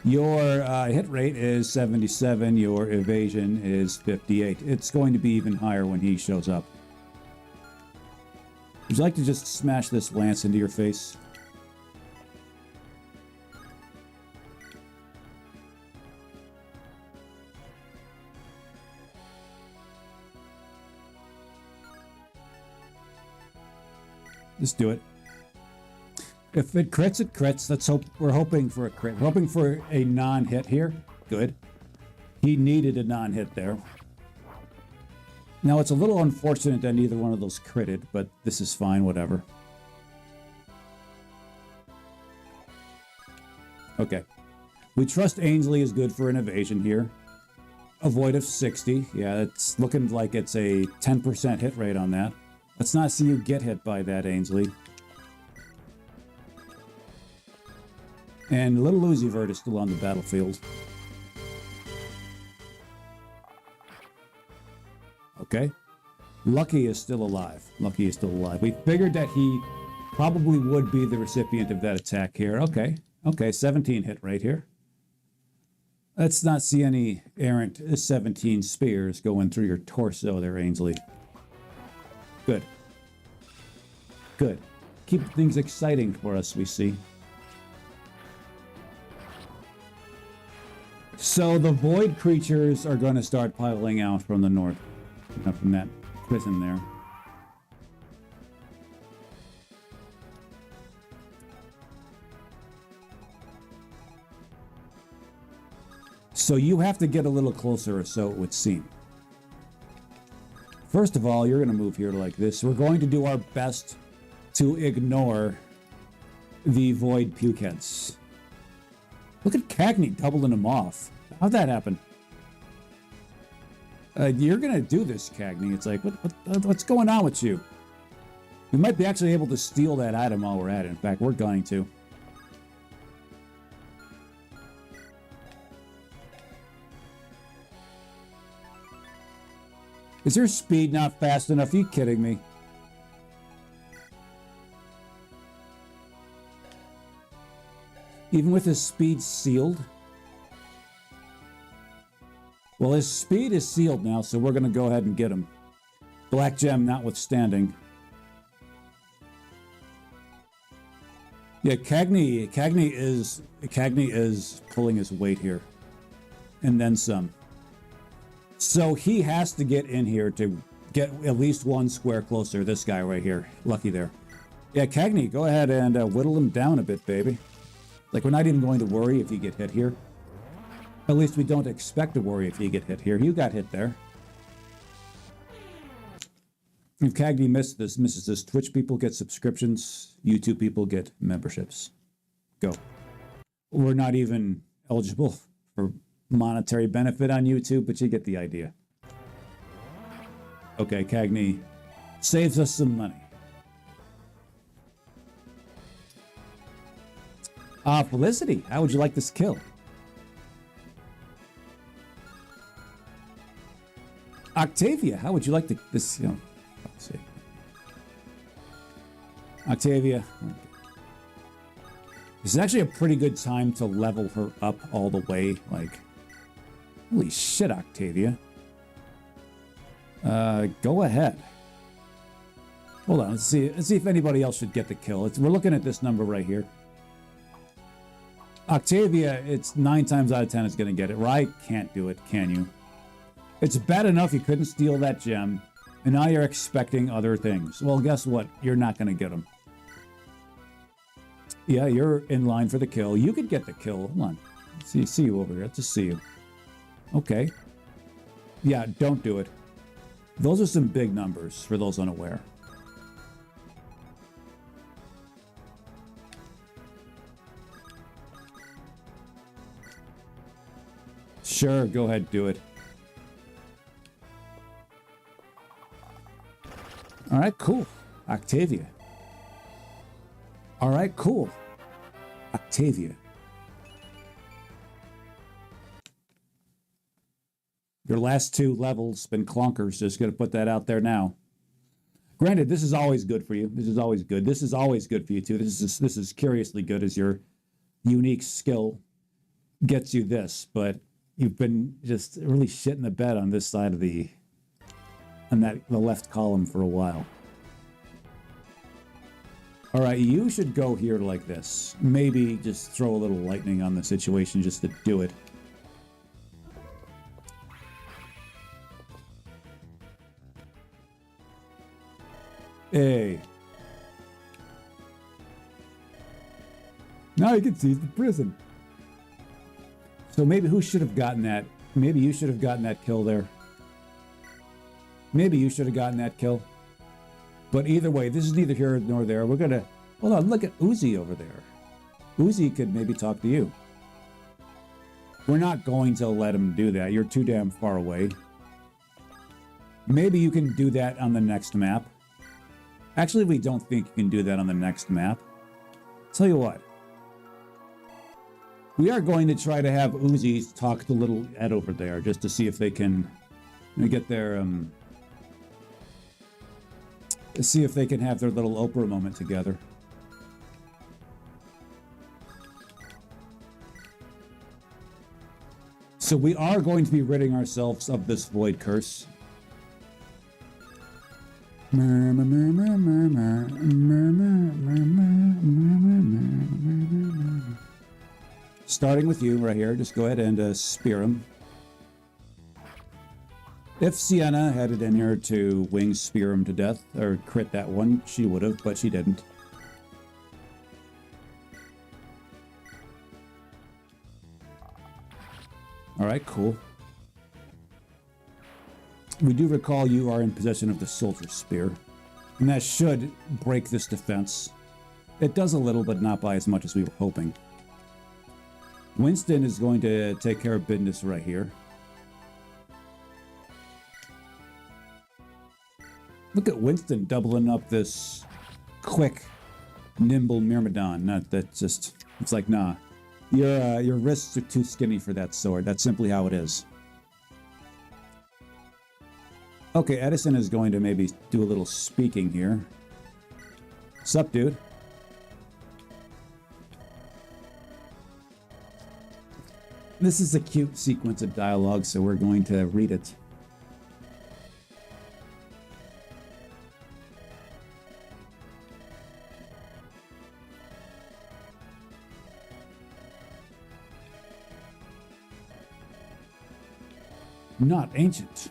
Your hit rate is 77. Your evasion is 58. It's going to be even higher when he shows up. Would you like to just smash this lance into your face? Just do it. If it crits, it crits. Let's hope. We're hoping for a crit. We're hoping for a non-hit here. Good. He needed a non-hit there. Now, it's a little unfortunate that neither one of those critted, but this is fine, whatever. Okay. We trust Ainsley is good for an evasion here. Avoid of 60. Yeah, it's looking like it's a 10% hit rate on that. Let's not see you get hit by that, Ainsley. And little Lucivert is still on the battlefield. Okay. Lucky is still alive. Lucky is still alive. We figured that he probably would be the recipient of that attack here. Okay. Okay, 17 hit rate here. Let's not see any errant 17 spears going through your torso there, Ainsley. Good. Good. Keep things exciting for us, we see. So the void creatures are going to start piling out from the north. up in that prison there. So you have to get a little closer, or so it would seem. First of all, you're going to move here like this. We're going to do our best to ignore the void pukeheads. Look at Cagney doubling them off. How'd that happen? You're going to do this, Cagney. It's like, what's going on with you? We might be actually able to steal that item while we're at it. In fact, we're going to. Is your speed not fast enough? Are you kidding me? Even with his speed sealed? Well, his speed is sealed now, so we're going to go ahead and get him. Black gem notwithstanding. Yeah, Cagney is pulling his weight here. And then some. So he has to get in here to get at least one square closer. This guy right here. Lucky there. Yeah, Cagney, go ahead and whittle him down a bit, baby. Like, we're not even going to worry if you get hit here. At least we don't expect to worry if you get hit here. You got hit there. If Cagney misses this, Twitch people get subscriptions. YouTube people get memberships. Go. We're not even eligible for monetary benefit on YouTube, but you get the idea. Okay, Cagney saves us some money. Felicity, how would you like this kill? Octavia, how would you like this, let's see. Octavia. This is actually a pretty good time to level her up all the way, like, holy shit, Octavia. Go ahead. Hold on, let's see if anybody else should get the kill. We're looking at this number right here. Octavia, it's 9 times out of 10 is going to get it. Right? Can't do it, can you? It's bad enough you couldn't steal that gem, and now you're expecting other things. Well, guess what? You're not going to get them. Yeah, you're in line for the kill. You could get the kill. Hold on. See you over here. Let's just see you. Okay. Yeah, don't do it. Those are some big numbers for those unaware. Sure, go ahead, do it. All right, cool. Octavia. All right, cool. Octavia. Your last 2 levels been clunkers. Just going to put that out there now. Granted, this is always good for you. This is always good. This is always good for you, too. This is curiously good as your unique skill gets you this. But you've been just really shitting the bed on this side of the left column for a while. All right, you should go here like this. Maybe just throw a little lightning on the situation just to do it. Hey. Now you can seize the prison. So maybe who should have gotten that? Maybe you should have gotten that kill there. Maybe you should have gotten that kill. But either way, this is neither here nor there. We're going to... Hold on, look at Uzi over there. Uzi could maybe talk to you. We're not going to let him do that. You're too damn far away. Maybe you can do that on the next map. Actually, we don't think you can do that on the next map. Tell you what. We are going to try to have Uzi talk to little Ed over there just to see if they can get their... see if they can have their little Oprah moment together. So we are going to be ridding ourselves of this void curse. Starting with you right here, just go ahead and spear him. If Sienna had it in her to wing spear him to death, or crit that one, she would have, but she didn't. Alright, cool. We do recall you are in possession of the Soldier Spear, and that should break this defense. It does a little, but not by as much as we were hoping. Winston is going to take care of business right here. Look at Winston doubling up this quick, nimble Myrmidon. Not that just, it's like, nah. Your wrists are too skinny for that sword. That's simply how it is. Okay, Edison is going to maybe do a little speaking here. Sup, dude? This is a cute sequence of dialogue, so we're going to read it. Not ancient.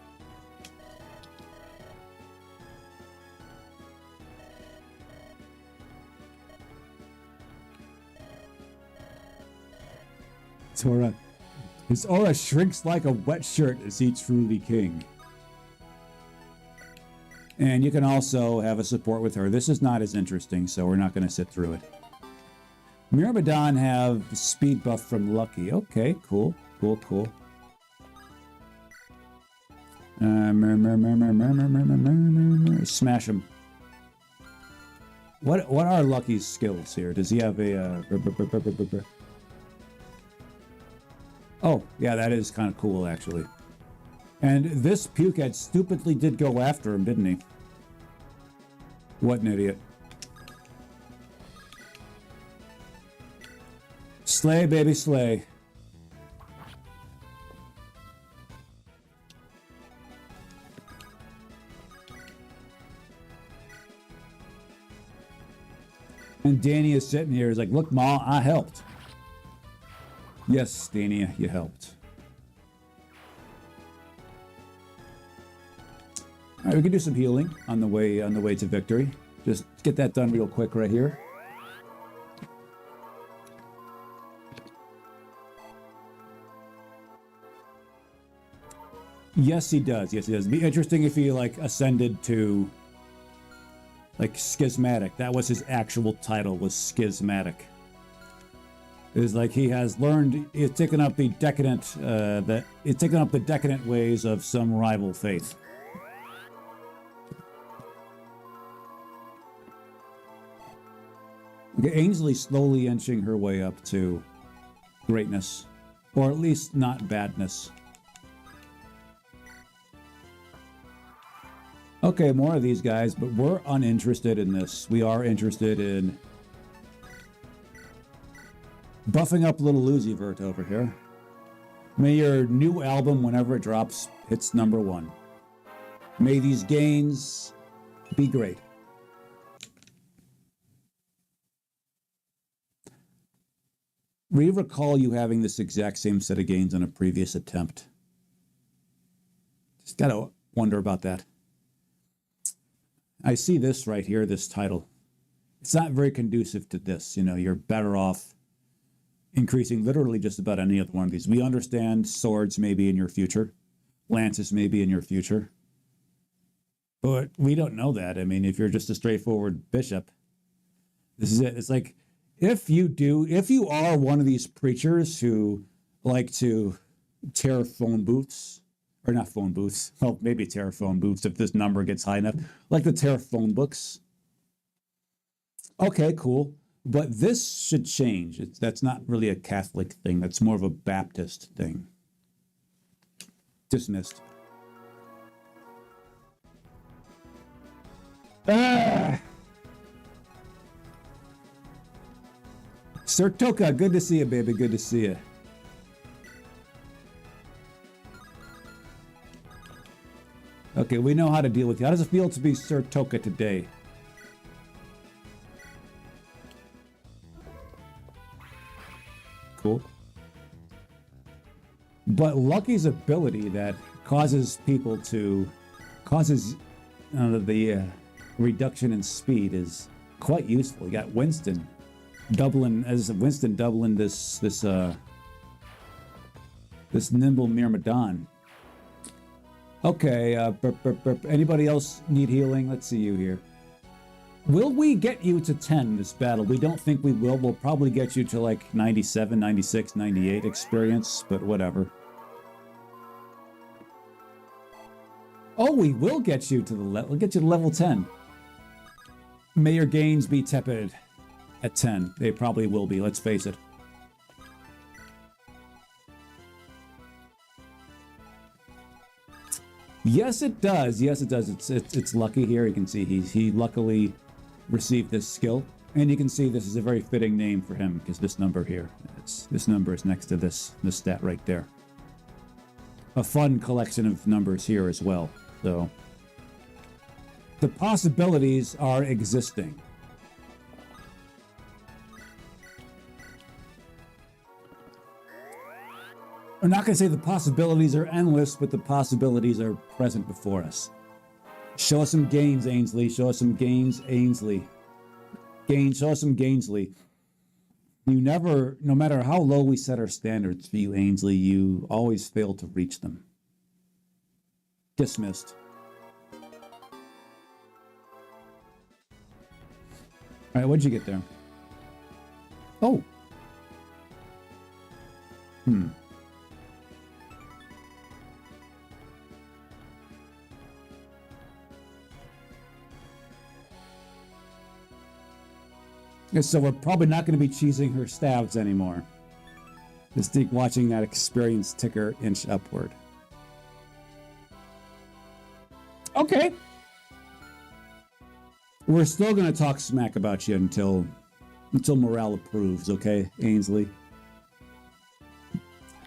His aura shrinks like a wet shirt as he truly king. And you can also have a support with her. This is not as interesting, so we're not going to sit through it. Myrmidon have speed buff from Lucky. Okay, cool, cool, cool. Smash him. What are Lucky's skills here? Does he have a... Oh, yeah, that is kind of cool, actually. And this pukehead stupidly did go after him, didn't he? What an idiot. Slay, baby, slay. And Danny is sitting here. He's like, look, Ma, I helped. Yes, Dania, you helped. All right, we can do some healing on the way to victory. Just get that done real quick right here. Yes, he does. Yes, he does. It'd be interesting if he like ascended to like schismatic. That was his actual title, was schismatic. It was like he has learned, he's taken up the decadent, ways of some rival faith. Okay, Ainsley slowly inching her way up to greatness, or at least not badness. Okay, more of these guys, but we're uninterested in this. We are interested in buffing up little Lucyvert over here. May your new album, whenever it drops, hits #1. May these gains be great. We recall you having this exact same set of gains on a previous attempt. Just gotta wonder about that. I see this right here, this title. It's not very conducive to this. You know, you're better off increasing literally just about any other one of these. We understand swords may be in your future. Lances may be in your future. But we don't know that. I mean, if you're just a straightforward bishop, this is it. It's like, if you are one of these preachers who like to tear phone booths, or not phone booths, well, maybe tear phone booths if this number gets high enough, like to tear phone books. Okay, cool. But this should change. That's not really a Catholic thing. That's more of a Baptist thing. Dismissed. Ah! Sir Toka, good to see you, baby. Good to see you. Okay, we know how to deal with you. How does it feel to be Sir Toka today? Cool. But Lucky's ability that causes the reduction in speed is quite useful. You got Winston doubling this nimble myrmidon. Okay, anybody else need healing? Let's see you here. Will we get you to 10 this battle? We don't think we will. We'll probably get you to like 97, 96, 98 experience, but whatever. Oh, we will get you to we'll get you to level 10. May your gains be tepid at 10. They probably will be, let's face it. Yes, it does. Yes, it does. It's lucky here. You can see he luckily received this skill, and you can see this is a very fitting name for him because this number here, this number is next to this stat right there. A fun collection of numbers here as well. So the possibilities are existing. I'm not going to say the possibilities are endless, but the possibilities are present before us. Show us some gains, Ainsley. Show us some gains, Ainsley. Show us some Gainsley. You never, no matter how low we set our standards for you, Ainsley, you always fail to reach them. Dismissed. All right, what'd you get there? Oh. So we're probably not going to be cheesing her stabs anymore. Just keep watching that experience ticker inch upward. Okay. We're still going to talk smack about you until morale approves, okay, Ainsley?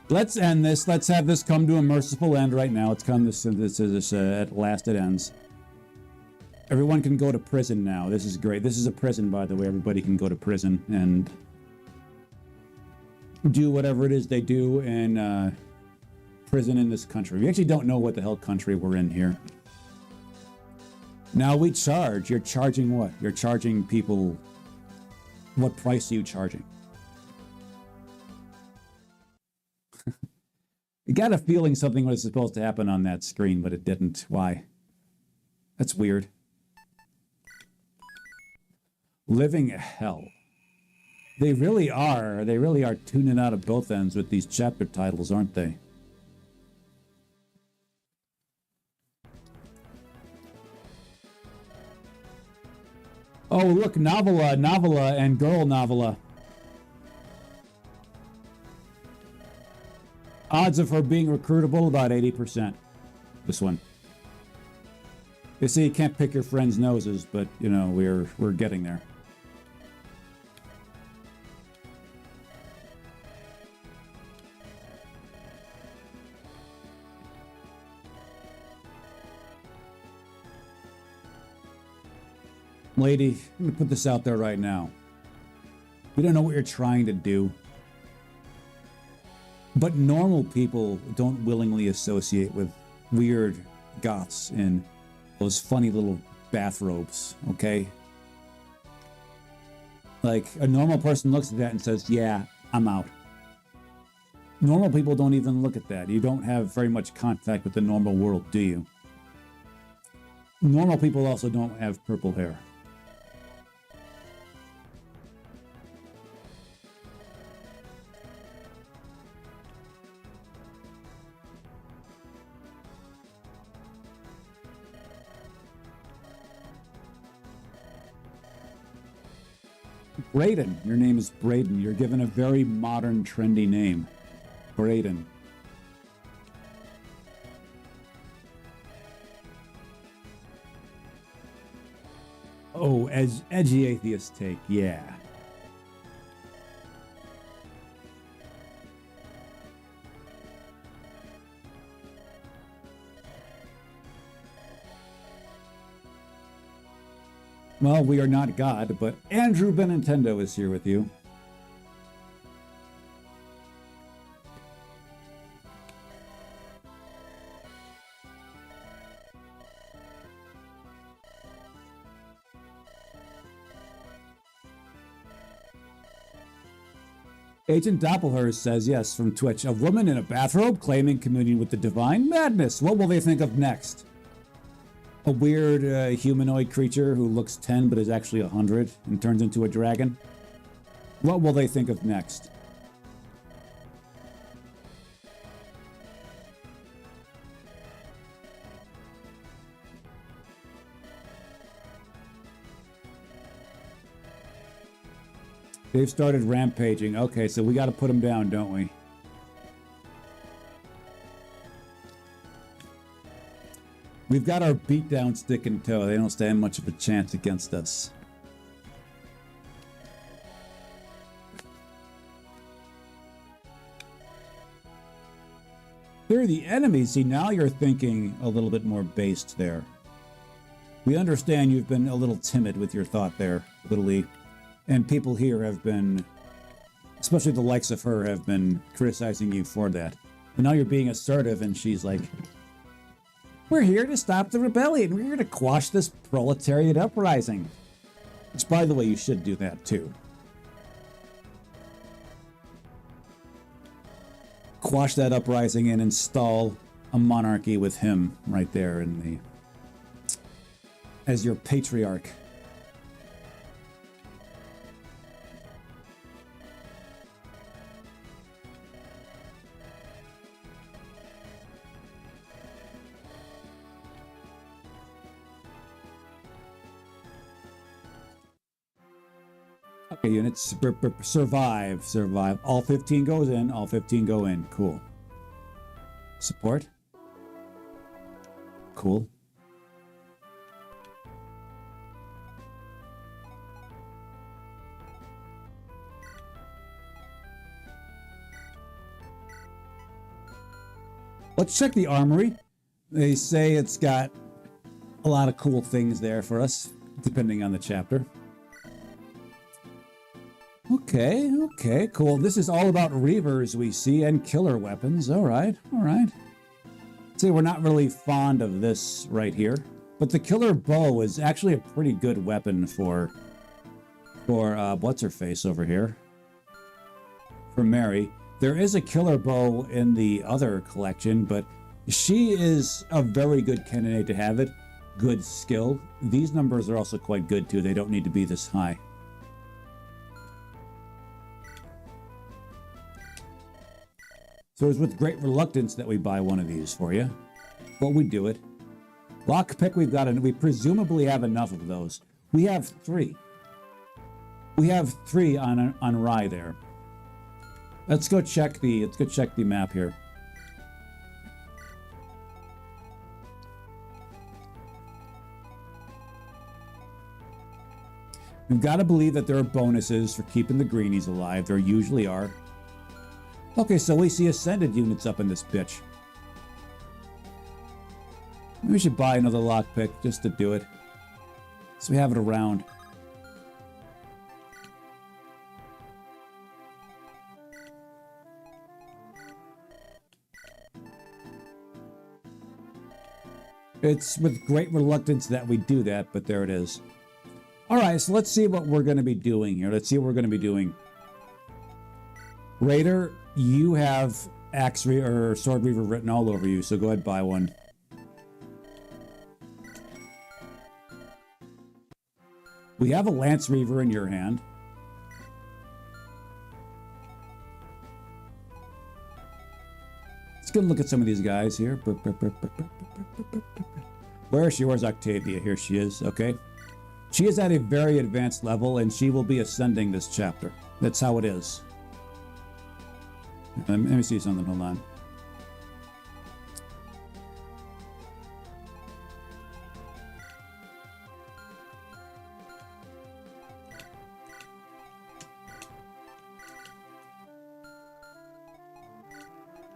Let's end this. Let's have this come to a merciful end right now. It's come this at last it ends. Everyone can go to prison now. This is great. This is a prison, by the way. Everybody can go to prison and do whatever it is they do in prison in this country. We actually don't know what the hell country we're in here. Now we charge. You're charging what? You're charging people. What price are you charging? I got a feeling something was supposed to happen on that screen, but it didn't. Why? That's weird. Living hell. They really are tuning out of both ends with these chapter titles, aren't they? Oh, look, Novella, and Girl Novella. Odds of her being recruitable, about 80%. This one. They say you can't pick your friends' noses, but, you know, we're getting there. Lady, I'm going to put this out there right now. We don't know what you're trying to do. But normal people don't willingly associate with weird goths in those funny little bathrobes, okay? Like, a normal person looks at that and says, yeah, I'm out. Normal people don't even look at that. You don't have very much contact with the normal world, do you? Normal people also don't have purple hair. Braden. Your name is Braden. You're given a very modern, trendy name. Braden. Oh, edgy atheist take. Yeah. Well, we are not God, but Andrew Benintendo is here with you. Agent Doppelhurst says, yes, from Twitch. A woman in a bathrobe claiming communion with the divine? Madness. What will they think of next? A weird humanoid creature who looks 10 but is actually 100 and turns into a dragon? What will they think of next? They've started rampaging. Okay, so we got to put them down, don't we? We've got our beatdown stick in tow. They don't stand much of a chance against us. They're the enemies. See, now you're thinking a little bit more based there. We understand you've been a little timid with your thought there, Little E. And people here have been, especially the likes of her, have been criticizing you for that. And now you're being assertive, and she's like, we're here to stop the rebellion. We're here to quash this proletariat uprising. Which, by the way, you should do that, too. Quash that uprising and install a monarchy with him right there in the... as your patriarch. Okay, units, survive. All 15 goes in, all 15 go in. Cool. Support. Cool. Let's check the armory. They say it's got a lot of cool things there for us, depending on the chapter. Okay, cool. This is all about Reavers we see and killer weapons. All right. See, we're not really fond of this right here, but the killer bow is actually a pretty good weapon for what's her face over here? For Mary. There is a killer bow in the other collection, but she is a very good candidate to have it. Good skill. These numbers are also quite good too. They don't need to be this high. So it's with great reluctance that we buy one of these for you. But we do it. Lockpick, we've got, we presumably have enough of those. We have 3. We have 3 on Rye there. Let's go check the map here. We've got to believe that there are bonuses for keeping the greenies alive. There usually are. Okay, so we see ascended units up in this bitch. Maybe we should buy another lockpick just to do it. So we have it around. It's with great reluctance that we do that, but there it is. Alright, so let's see what we're going to be doing here. Let's see what we're going to be doing. Raider, you have Axe or Sword Reaver written all over you, so go ahead and buy one. We have a Lance Reaver in your hand. Let's get a look at some of these guys here. Where is she? Where's Octavia? Here she is. Okay. She is at a very advanced level, and she will be ascending this chapter. That's how it is. Let me see something. Hold on.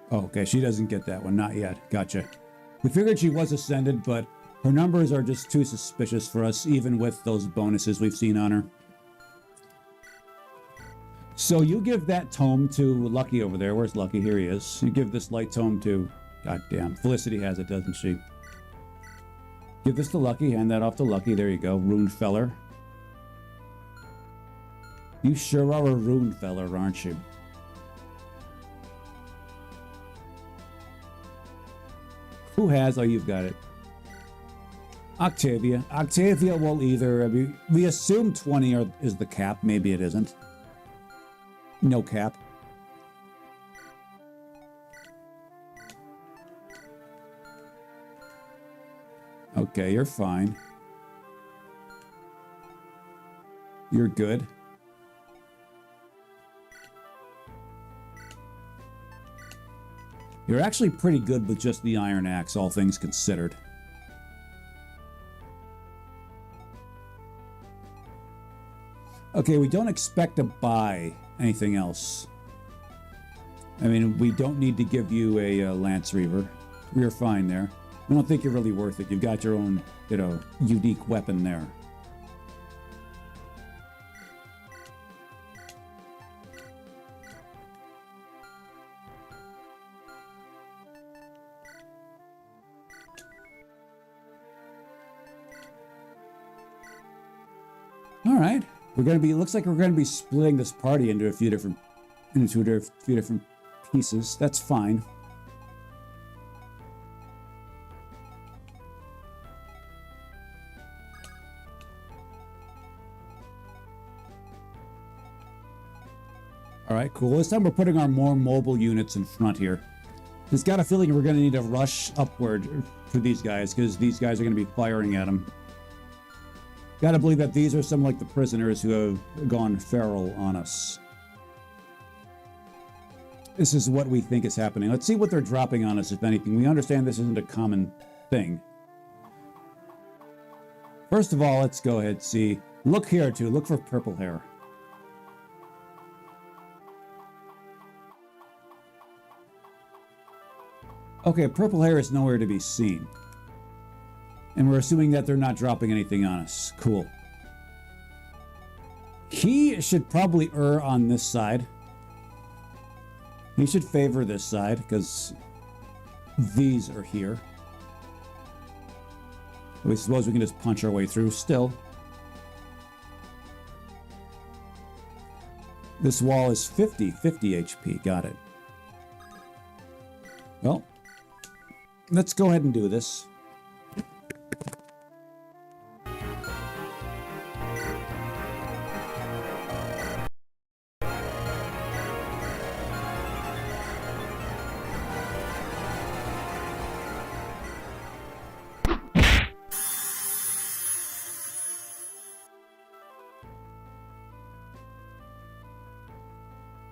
Oh, okay. She doesn't get that one. Not yet. Gotcha. We figured she was ascended, but her numbers are just too suspicious for us, even with those bonuses we've seen on her. So you give that tome to Lucky over there. Where's Lucky? Here he is. You give this light tome to... Goddamn. Felicity has it, doesn't she? Give this to Lucky. Hand that off to Lucky. There you go. Rune Feller. You sure are a Rune Feller, aren't you? Who has? Oh, you've got it. Octavia. Octavia will either... I mean, we assume 20 is the cap. Maybe it isn't. No cap. Okay, you're fine. You're good. You're actually pretty good with just the iron axe, all things considered. Okay, we don't expect to buy anything else. I mean, we don't need to give you a Lance Reaver. We're fine there. We don't think you're really worth it. You've got your own, you know, unique weapon there. All right, we're gonna be. Looks like we're gonna be splitting this party into a few different pieces. That's fine. All right, cool. This time we're putting our more mobile units in front here. Just got a feeling we're gonna need to rush upward for these guys because these guys are gonna be firing at them. Gotta believe that these are some like the prisoners who have gone feral on us. This is what we think is happening. Let's see what they're dropping on us, if anything. We understand this isn't a common thing. First of all, let's go ahead and see. Look here, too. Look for purple hair. Okay, purple hair is nowhere to be seen. And we're assuming that they're not dropping anything on us. Cool. He should probably err on this side. He should favor this side, because these are here. We suppose we can just punch our way through still. This wall is 50 HP. Got it. Well, let's go ahead and do this.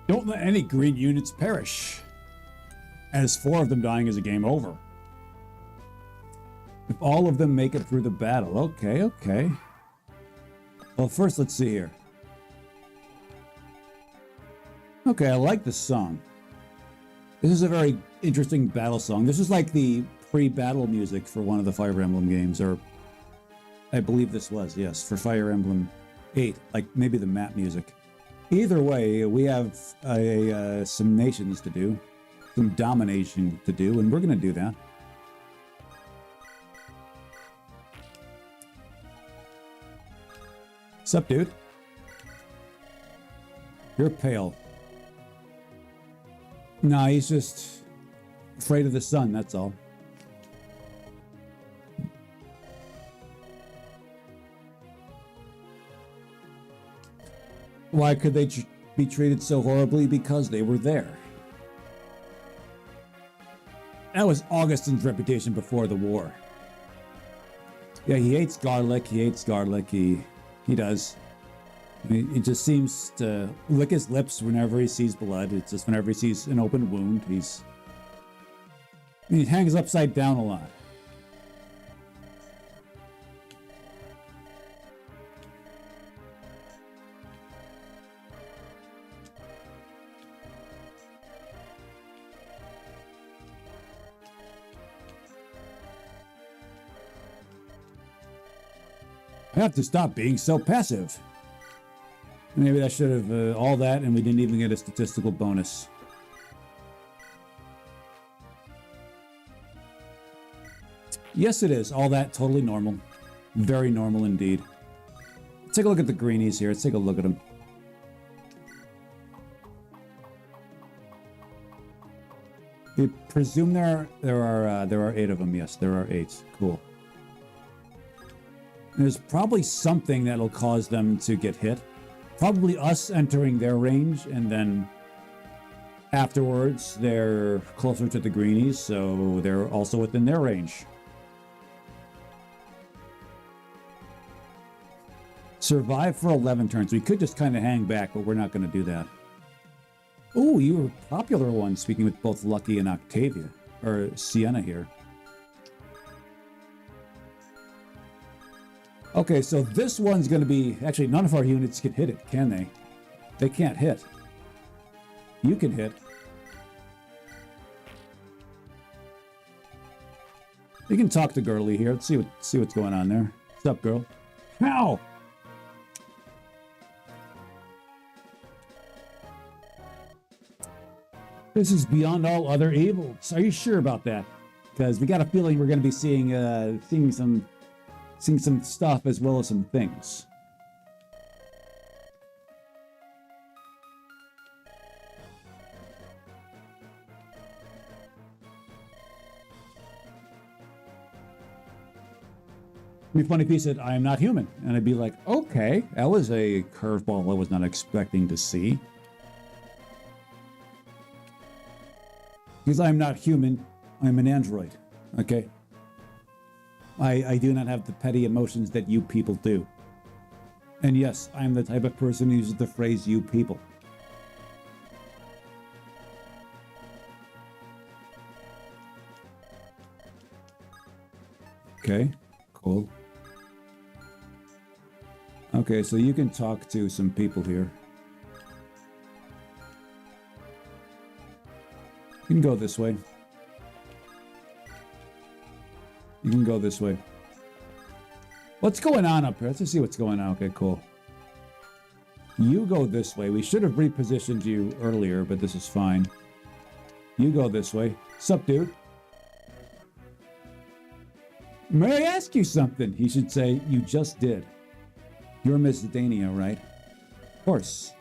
Don't let any green units perish. As 4 of them dying is a game over. If all of them make it through the battle. Okay, okay. Well, first let's see here. Okay, I like this song. This is a very interesting battle song. This is like the pre-battle music for one of the Fire Emblem games, or I believe this was, yes, for Fire Emblem 8, like maybe the map music. Either way, we have some nations to do, some domination to do, and we're going to do that. Sup, dude? You're pale. Nah, he's just afraid of the sun, that's all. Why could they be treated so horribly? Because they were there. That was Augustin's reputation before the war. Yeah, he hates garlic. He hates garlic. He does. I mean, he just seems to lick his lips whenever he sees blood. It's just whenever he sees an open wound, he hangs upside down a lot. I have to stop being so passive. Maybe that should have all that, and we didn't even get a statistical bonus. Yes, it is. All that, totally normal. Very normal indeed. Let's take a look at the greenies here. Let's take a look at them. We presume there are 8 of them. Yes, there are 8. Cool. There's probably something that'll cause them to get hit. Probably us entering their range, and then afterwards they're closer to the greenies, so they're also within their range. Survive for 11 turns. We could just kind of hang back, but we're not going to do that. Oh, you were a popular one, speaking with both Lucky and Octavia, or Sienna here. Okay, so this one's going to be... Actually, none of our units can hit it, can they? They can't hit. You can hit. You can talk to Girly here. Let's see what's going on there. What's up, girl? Ow! This is beyond all other evils. Are you sure about that? Because we got a feeling we're going to be seeing some stuff as well as some things. It'd be funny if he said, "I am not human," and I'd be like, "Okay, that was a curveball I was not expecting to see." Because I'm not human, I'm an android, okay? I do not have the petty emotions that you people do. And yes, I'm the type of person who uses the phrase "you people." Okay, cool. Okay, so you can talk to some people here. You can go this way. You can go this way. What's going on up here? Let's just see what's going on. Okay, cool. You go this way. We should have repositioned you earlier, but this is fine. You go this way. Sup, dude? May I ask you something? He should say, "You just did." You're Miss Dania, right? Of course.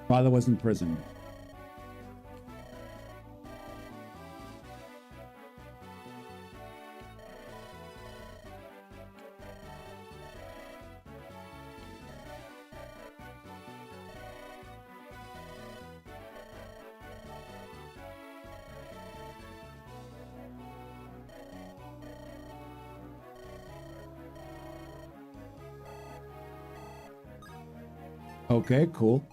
Father was in prison. Okay, cool.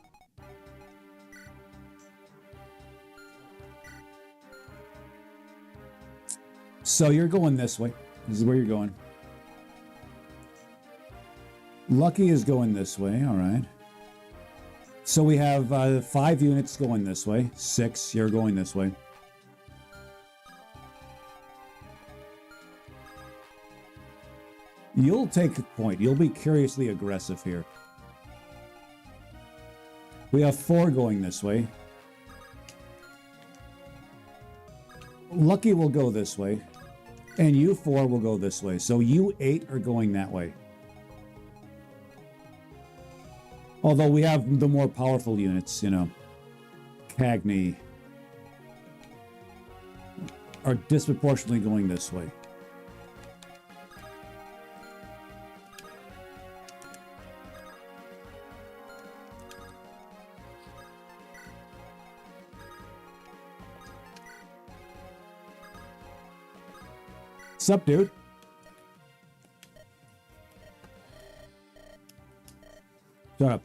So you're going this way. This is where you're going. Lucky is going this way. All right. So we have 5 units going this way. 6, you're going this way. You'll take a point. You'll be curiously aggressive here. We have 4 going this way. Lucky will go this way. And you 4 will go this way. So you 8 are going that way. Although we have the more powerful units, you know. Cagney are disproportionately going this way. Sup, dude? Shut up.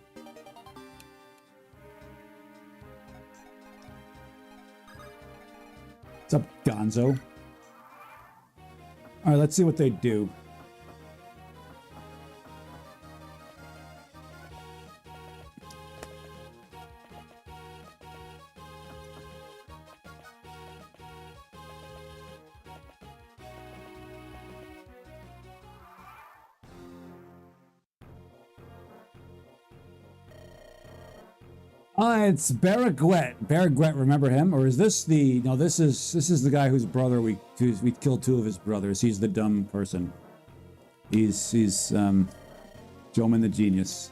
What's up, Gonzo? All right, let's see what they do. It's Baragwet. Baragwet, remember him? Or is this the... No, this is the guy whose brother we killed 2 of his brothers. He's the dumb person. He's Joman the Genius.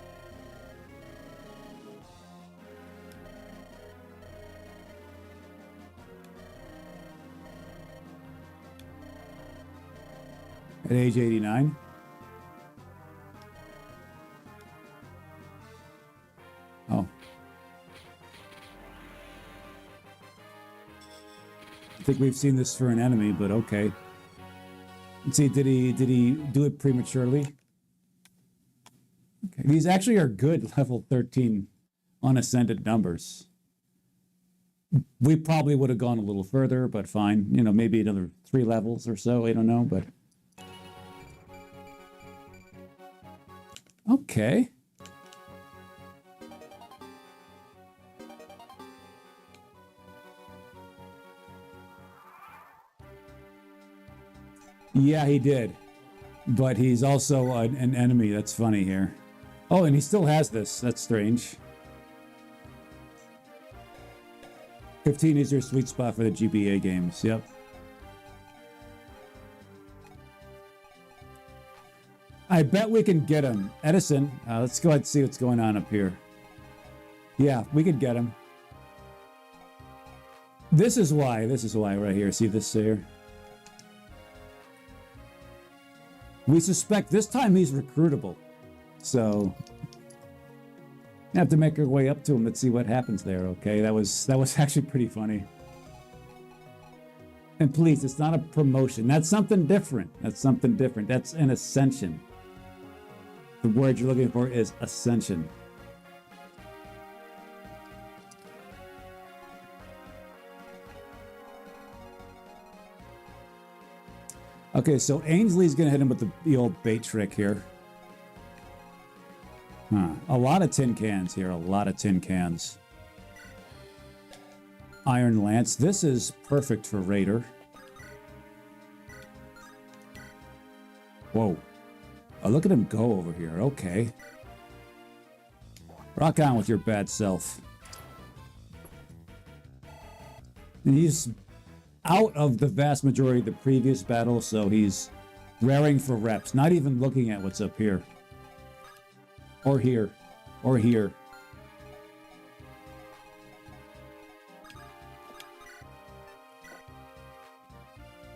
At age 89. Oh. I think we've seen this for an enemy, but okay. Let's see, did he do it prematurely? Okay. These actually are good level 13 unascended numbers. We probably would have gone a little further, but fine. You know, maybe another 3 levels or so. I don't know, but... Okay. Yeah, he did. But he's also an enemy. That's funny here. Oh, and he still has this. That's strange. 15 is your sweet spot for the GBA games. Yep. I bet we can get him. Edison, let's go ahead and see what's going on up here. Yeah, we could get him. This is why right here. See this here? We suspect this time he's recruitable. So we have to make our way up to him. Let's see what happens there, okay? That was actually pretty funny. And please, it's not a promotion. That's something different. That's something different. That's an ascension. The word you're looking for is ascension. Okay, so Ainsley's going to hit him with the old bait trick here. Huh. A lot of tin cans here. A lot of tin cans. Iron Lance. This is perfect for Raider. Whoa. Oh, look at him go over here. Okay. Rock on with your bad self. And he's out of the vast majority of the previous battle, so he's raring for reps. Not even looking at what's up here. Or here. Or here.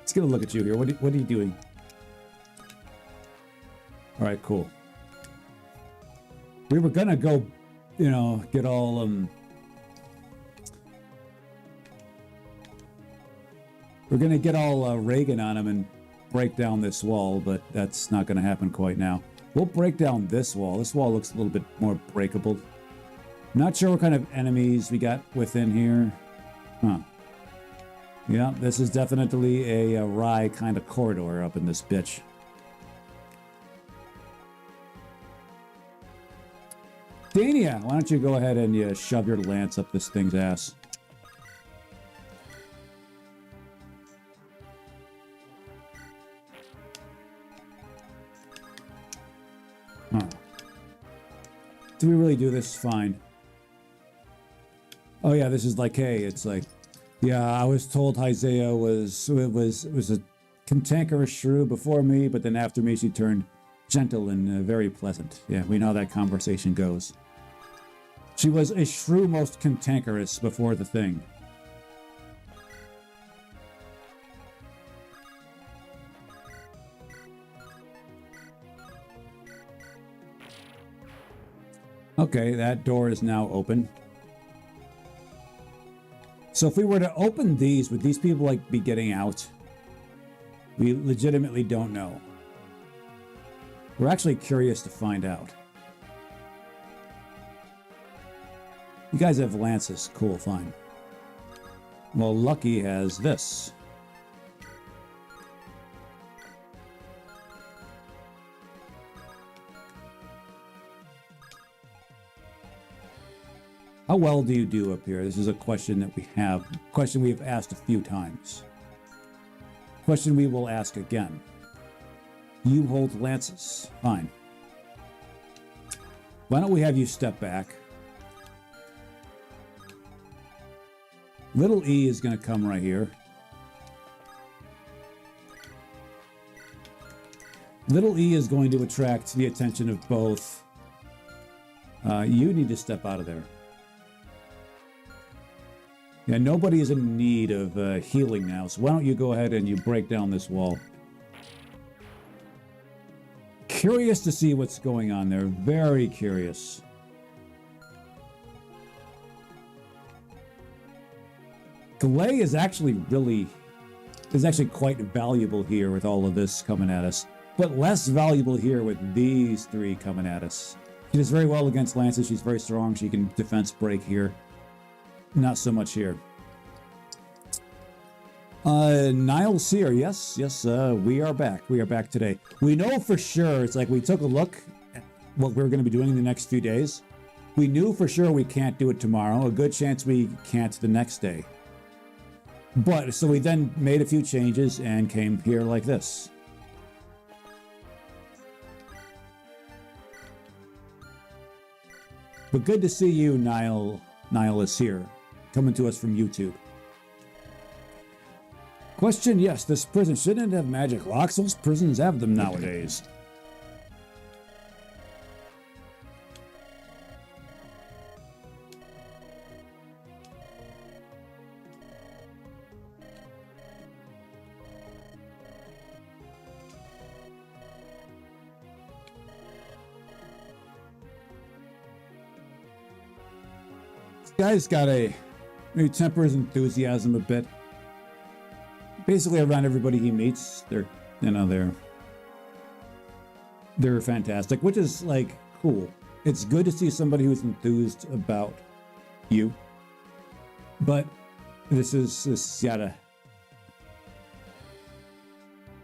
Let's get a look at you here. What are you doing? All right, cool. We were gonna go, you know, get all we're gonna get all Reagan on him and break down this wall, but that's not gonna happen quite now. We'll break down this wall. This wall looks a little bit more breakable. Not sure what kind of enemies we got within here. Huh. Yeah, this is definitely a Rye kind of corridor up in this bitch. Dania, why don't you go ahead and shove your lance up this thing's ass? Huh. Do we really do this? Fine. Oh yeah, this is like, hey, it's like, yeah, I was told Isaiah was a cantankerous shrew before me, but then after me she turned gentle and very pleasant. Yeah, we know how that conversation goes. She was a shrew most cantankerous before the thing. Okay, that door is now open. So if we were to open these, would these people like be getting out? We legitimately don't know. We're actually curious to find out. You guys have lances. Cool, fine. Well, Lucky has this. How well do you do up here? This is a question that we have. Question we have asked a few times. Question we will ask again. You hold lances. Fine. Why don't we have you step back? Little E is going to come right here. Little E is going to attract the attention of both. You need to step out of there. Yeah, nobody is in need of healing now, so why don't you go ahead and you break down this wall. Curious to see what's going on there. Very curious. Clay is actually quite valuable here with all of this coming at us, but less valuable here with these three coming at us. She does very well against lances. She's very strong. She can defense break here. Not so much here. Nile Seer, yes, we are back. We are back today. We know for sure, it's like we took a look at what we're going to be doing in the next few days. We knew for sure we can't do it tomorrow. A good chance we can't the next day. But, so we then made a few changes and came here like this. But good to see you, Nile is here, coming to us from YouTube. Question, yes, this prison shouldn't have magic locks. Those prisons have them nowadays. This guy's got maybe temper his enthusiasm a bit. Basically, around everybody he meets, they're fantastic, which is like cool. It's good to see somebody who's enthused about you, but this gotta.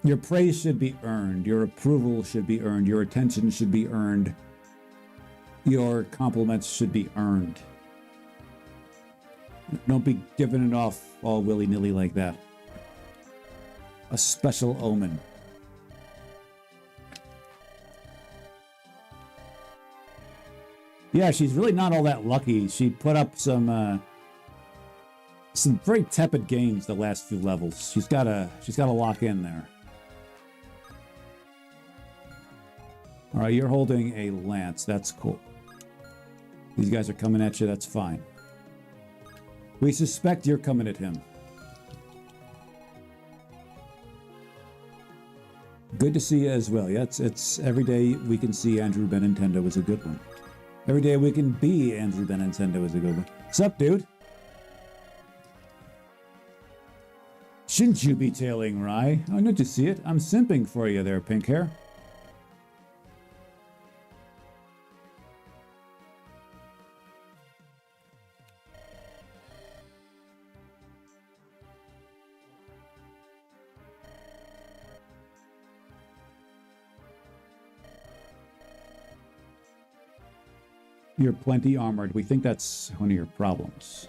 Your praise should be earned. Your approval should be earned. Your attention should be earned. Your compliments should be earned. Don't be giving it off all willy-nilly like that. A special omen. Yeah, she's really not all that lucky. She put up some very tepid gains the last few levels. She's gotta lock in there. All right, you're holding a lance. That's cool. These guys are coming at you. That's fine. We suspect you're coming at him. Good to see you as well. Yeah, it's every day we can see Andrew Benintendi is a good one. Every day we can be Andrew Benintendi is a good one. What's up, dude? Shouldn't you be tailing Rye? Oh, good to see it. I'm simping for you there, pink hair. You're plenty armored. We think that's one of your problems.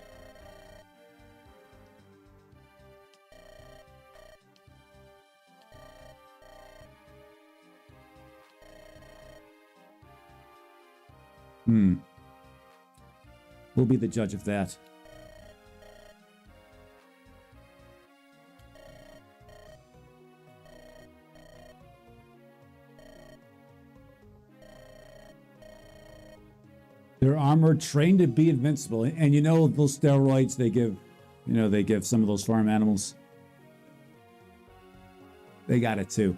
We'll be the judge of that. They're armored, trained to be invincible. And you know those steroids they give, they give some of those farm animals. They got it too.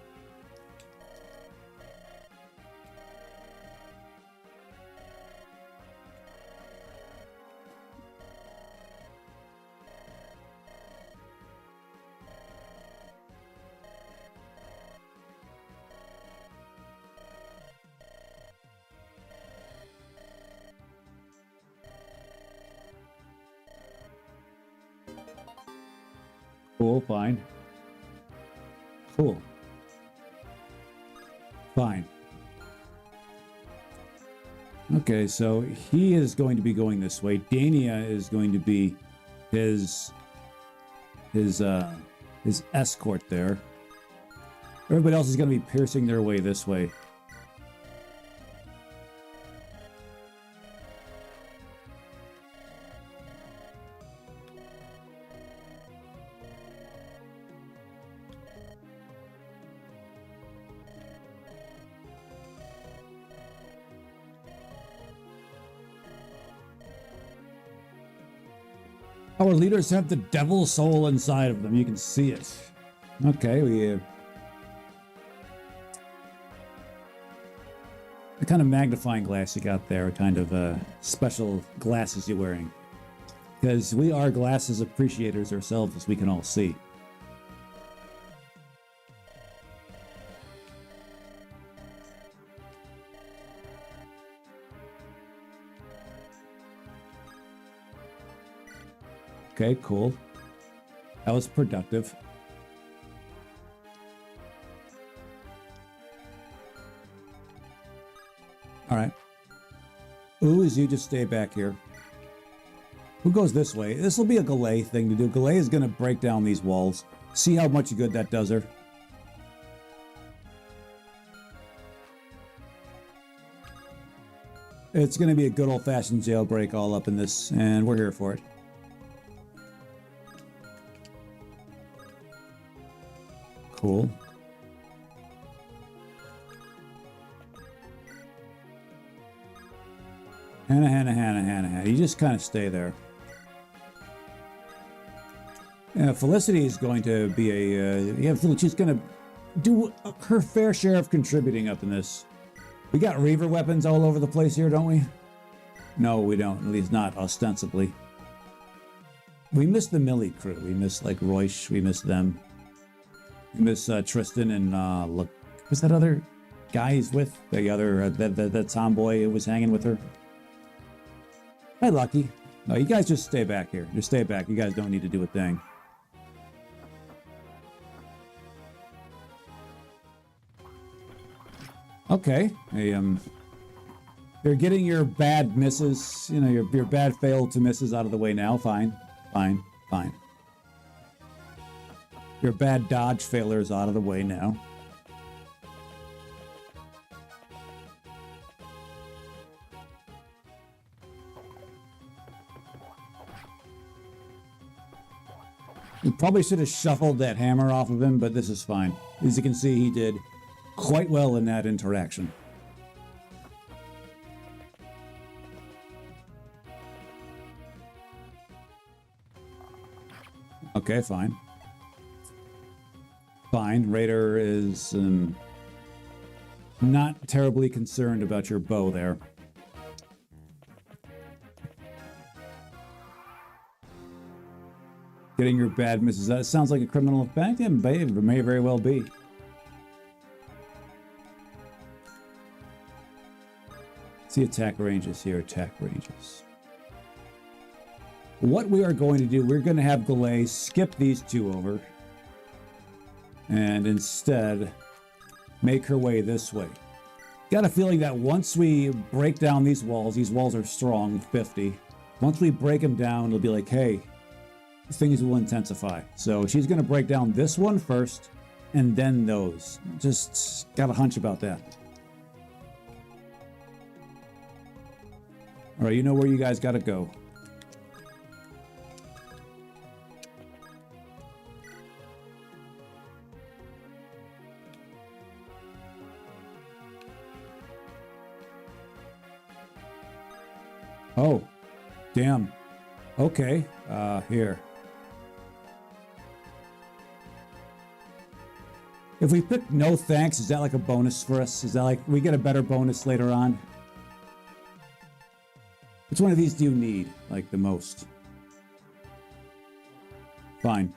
Cool, fine. Cool. Fine. Okay, so he is going to be going this way. Dania is going to be his escort there. Everybody else is going to be piercing their way this way. Our leaders have the devil soul inside of them. You can see it. Okay, the kind of magnifying glass you got there, kind of special glasses you're wearing. Because we are glasses appreciators ourselves, as we can all see. Okay, cool. That was productive. All right. Ooze, you just stay back here. Who goes this way? This will be a Galay thing to do. Galay is going to break down these walls. See how much good that does her. It's going to be a good old-fashioned jailbreak all up in this, and we're here for it. Cool. Hannah. You just kind of stay there. Yeah, Felicity is going to be she's going to do her fair share of contributing up in this. We got Reaver weapons all over the place here, don't we? No, we don't. At least not ostensibly. We miss the Millie crew. We miss, like, Royce. We miss them. We miss Tristan and, look, who's that other guy he's with? The other, the tomboy who was hanging with her? Hi, Lucky. No, you guys just stay back here. Just stay back. You guys don't need to do a thing. Okay. You're getting your bad misses, you know, your bad failed to misses out of the way now. Fine. Your bad dodge failures out of the way now. We probably should have shuffled that hammer off of him, but this is fine. As you can see, he did quite well in that interaction. Okay, fine. Fine. Raider is not terribly concerned about your bow there. Getting your bad misses. That sounds like a criminal effect. It may very well be. See attack ranges here. Attack ranges. What we are going to do, we're going to have Galay skip these two over and instead make her way this way. Got a feeling that once we break down these walls are strong, 50. Once we break them down, it'll be like, hey, things will intensify. So she's going to break down this one first and then those. Just got a hunch about that. All right, you know where you guys got to go. Oh, damn. Okay, here. If we pick no thanks, is that like a bonus for us? Is that like we get a better bonus later on? Which one of these do you need, like, the most? Fine.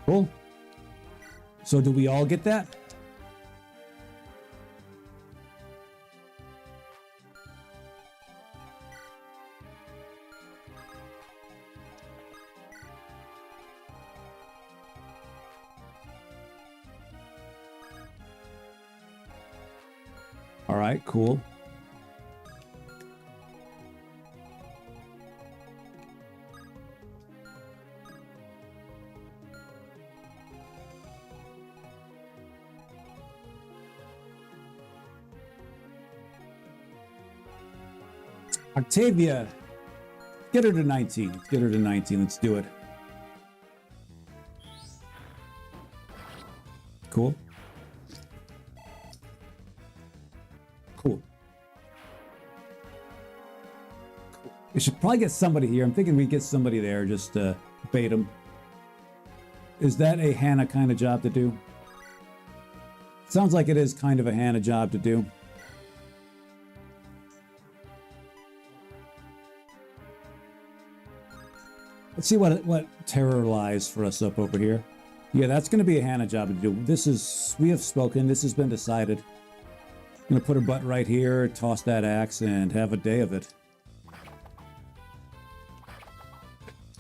Cool. So do we all get that? All right, cool. Octavia, get her to 19. Let's get her to 19. Let's do it. Cool. Cool. We should probably get somebody here. I'm thinking we get somebody there, just bait them. Is that a Hannah kind of job to do? Sounds like it is kind of a Hannah job to do. Let's see what terror lies for us up over here. Yeah, that's going to be a Hannah job to do. We have spoken. This has been decided. I'm going to put her butt right here, toss that axe, and have a day of it.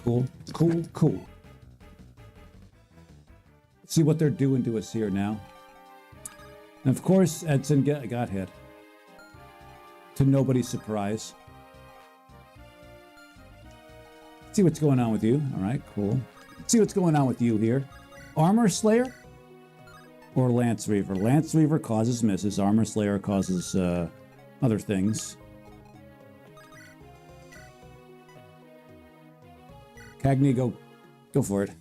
Cool, cool, cool. Let's see what they're doing to us here now. And of course, Edson got hit. To nobody's surprise. Let's see what's going on with you. All right, cool. Let's see what's going on with you here. Armor Slayer or Lance Reaver? Lance Reaver causes misses. Armor Slayer causes other things. Cagney, go for it.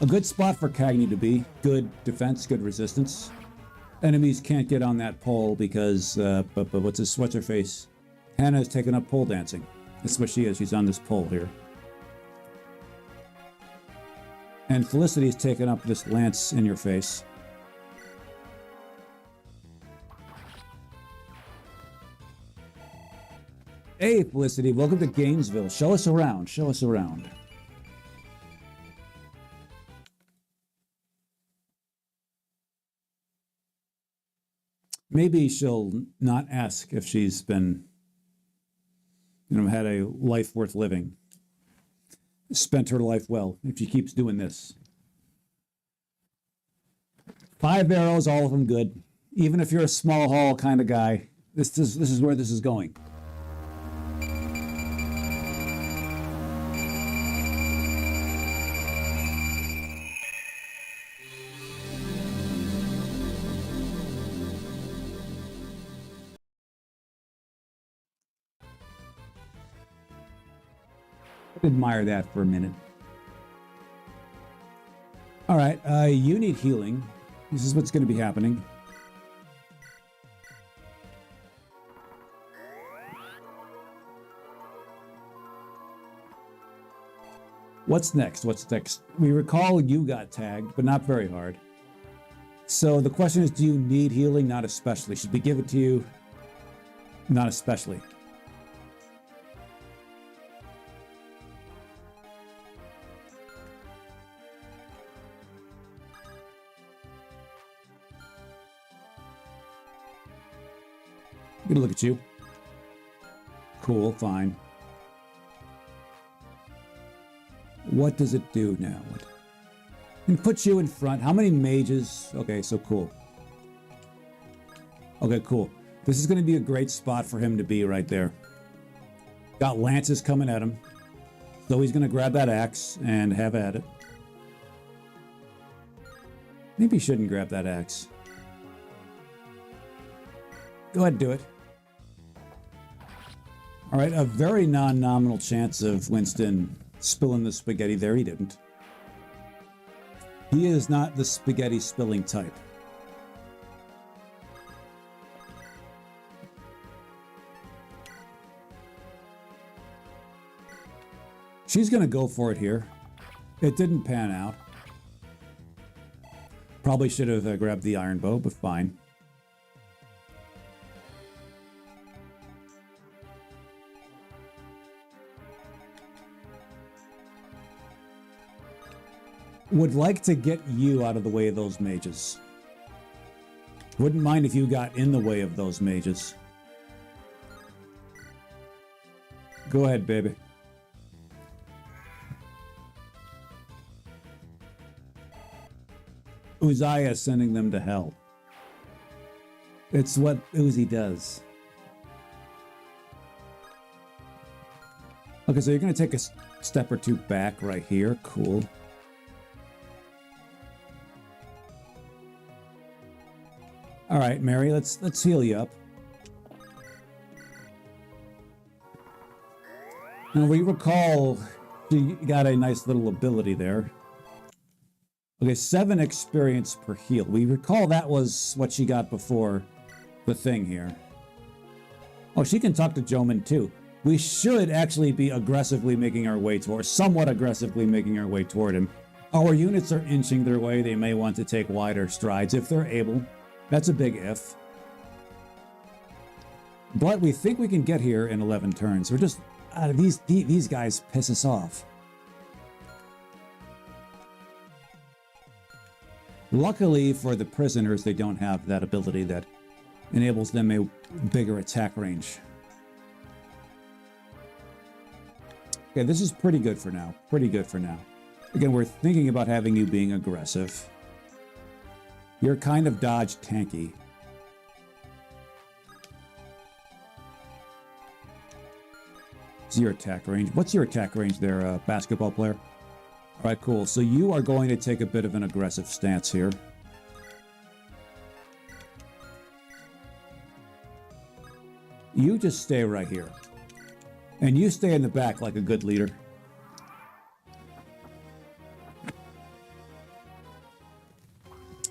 A good spot for Cagney to be. Good defense, good resistance. Enemies can't get on that pole because, but what's her face? Hannah has taken up pole dancing. That's what she is. She's on this pole here. And Felicity's taken up this lance in your face. Hey, Felicity, welcome to Gainesville. Show us around. Show us around. Maybe she'll not ask if she's been, had a life worth living. Spent her life well, if she keeps doing this. 5 arrows, all of them good. Even if you're a small haul kind of guy, this is where this is going. Admire that for a minute. All right, you need healing. This is what's going to be happening. What's next? What's next? We recall you got tagged, but not very hard. So the question is, do you need healing? Not especially. Should we give it to you? Not especially. Good look at you. Cool, fine. What does it do now? And put you in front. How many mages? Okay, so cool. Okay, cool. This is going to be a great spot for him to be right there. Got lances coming at him. So he's going to grab that axe and have at it. Maybe he shouldn't grab that axe. Go ahead and do it. All right, a very non-nominal chance of Winston spilling the spaghetti there. He didn't. He is not the spaghetti spilling type. She's going to go for it here. It didn't pan out. Probably should have grabbed the iron bow, but fine. Would like to get you out of the way of those mages. Wouldn't mind if you got in the way of those mages. Go ahead, baby. Uzziah sending them to hell. It's what Uzi does. Okay, so you're going to take a step or two back right here. Cool. All right, Mary, let's heal you up. Now, we recall you got a nice little ability there. Okay, 7 experience per heal. We recall that was what she got before the thing here. Oh, she can talk to Joman too. We should actually be aggressively making our way toward, somewhat aggressively making our way toward him. Our units are inching their way. They may want to take wider strides if they're able. That's a big if. But we think we can get here in 11 turns. We're just, these guys piss us off. Luckily for the prisoners, they don't have that ability that enables them a bigger attack range. Okay, this is pretty good for now. Pretty good for now. Again, we're thinking about having you being aggressive. You're kind of dodge tanky. What's your attack range? What's your attack range there, basketball player? All right, cool. So you are going to take a bit of an aggressive stance here. You just stay right here. And you stay in the back like a good leader.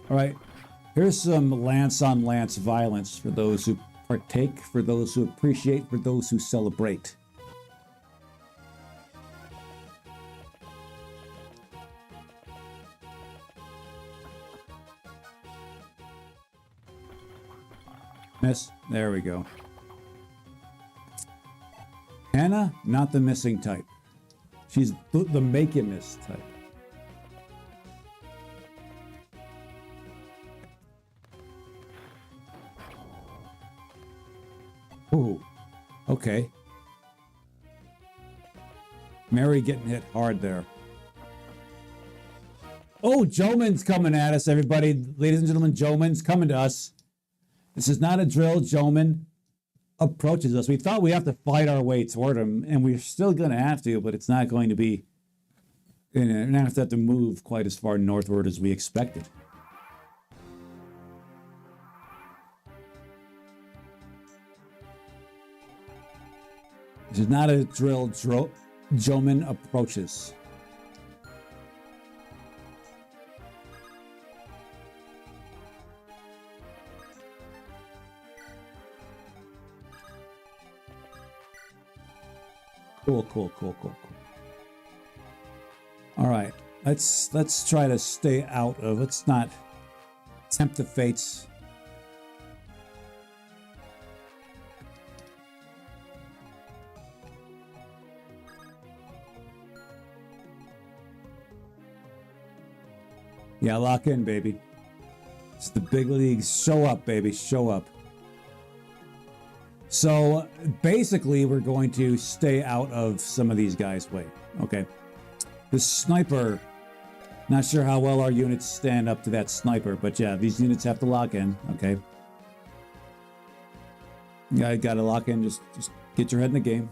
All right. Here's some lance-on-lance violence for those who partake, for those who appreciate, for those who celebrate. Miss. There we go. Hannah, not the missing type. She's the make-you-miss type. Ooh, okay. Mary getting hit hard there. Oh, Joman's coming at us, everybody. Ladies and gentlemen, Joman's coming to us. This is not a drill. Joman approaches us. We thought we have to fight our way toward him, and we're still going to have to, but it's not going to be, we're going to have to move quite as far northward as we expected. This is not a drill. Joman approaches. Cool. All right, let's try to stay out of. Let's not tempt the fates. Yeah, lock in, baby. It's the big leagues. Show up, baby. Show up. So basically, we're going to stay out of some of these guys' way. Okay. The sniper, not sure how well our units stand up to that sniper, but yeah, these units have to lock in. Okay. Yeah, got to lock in. Just get your head in the game.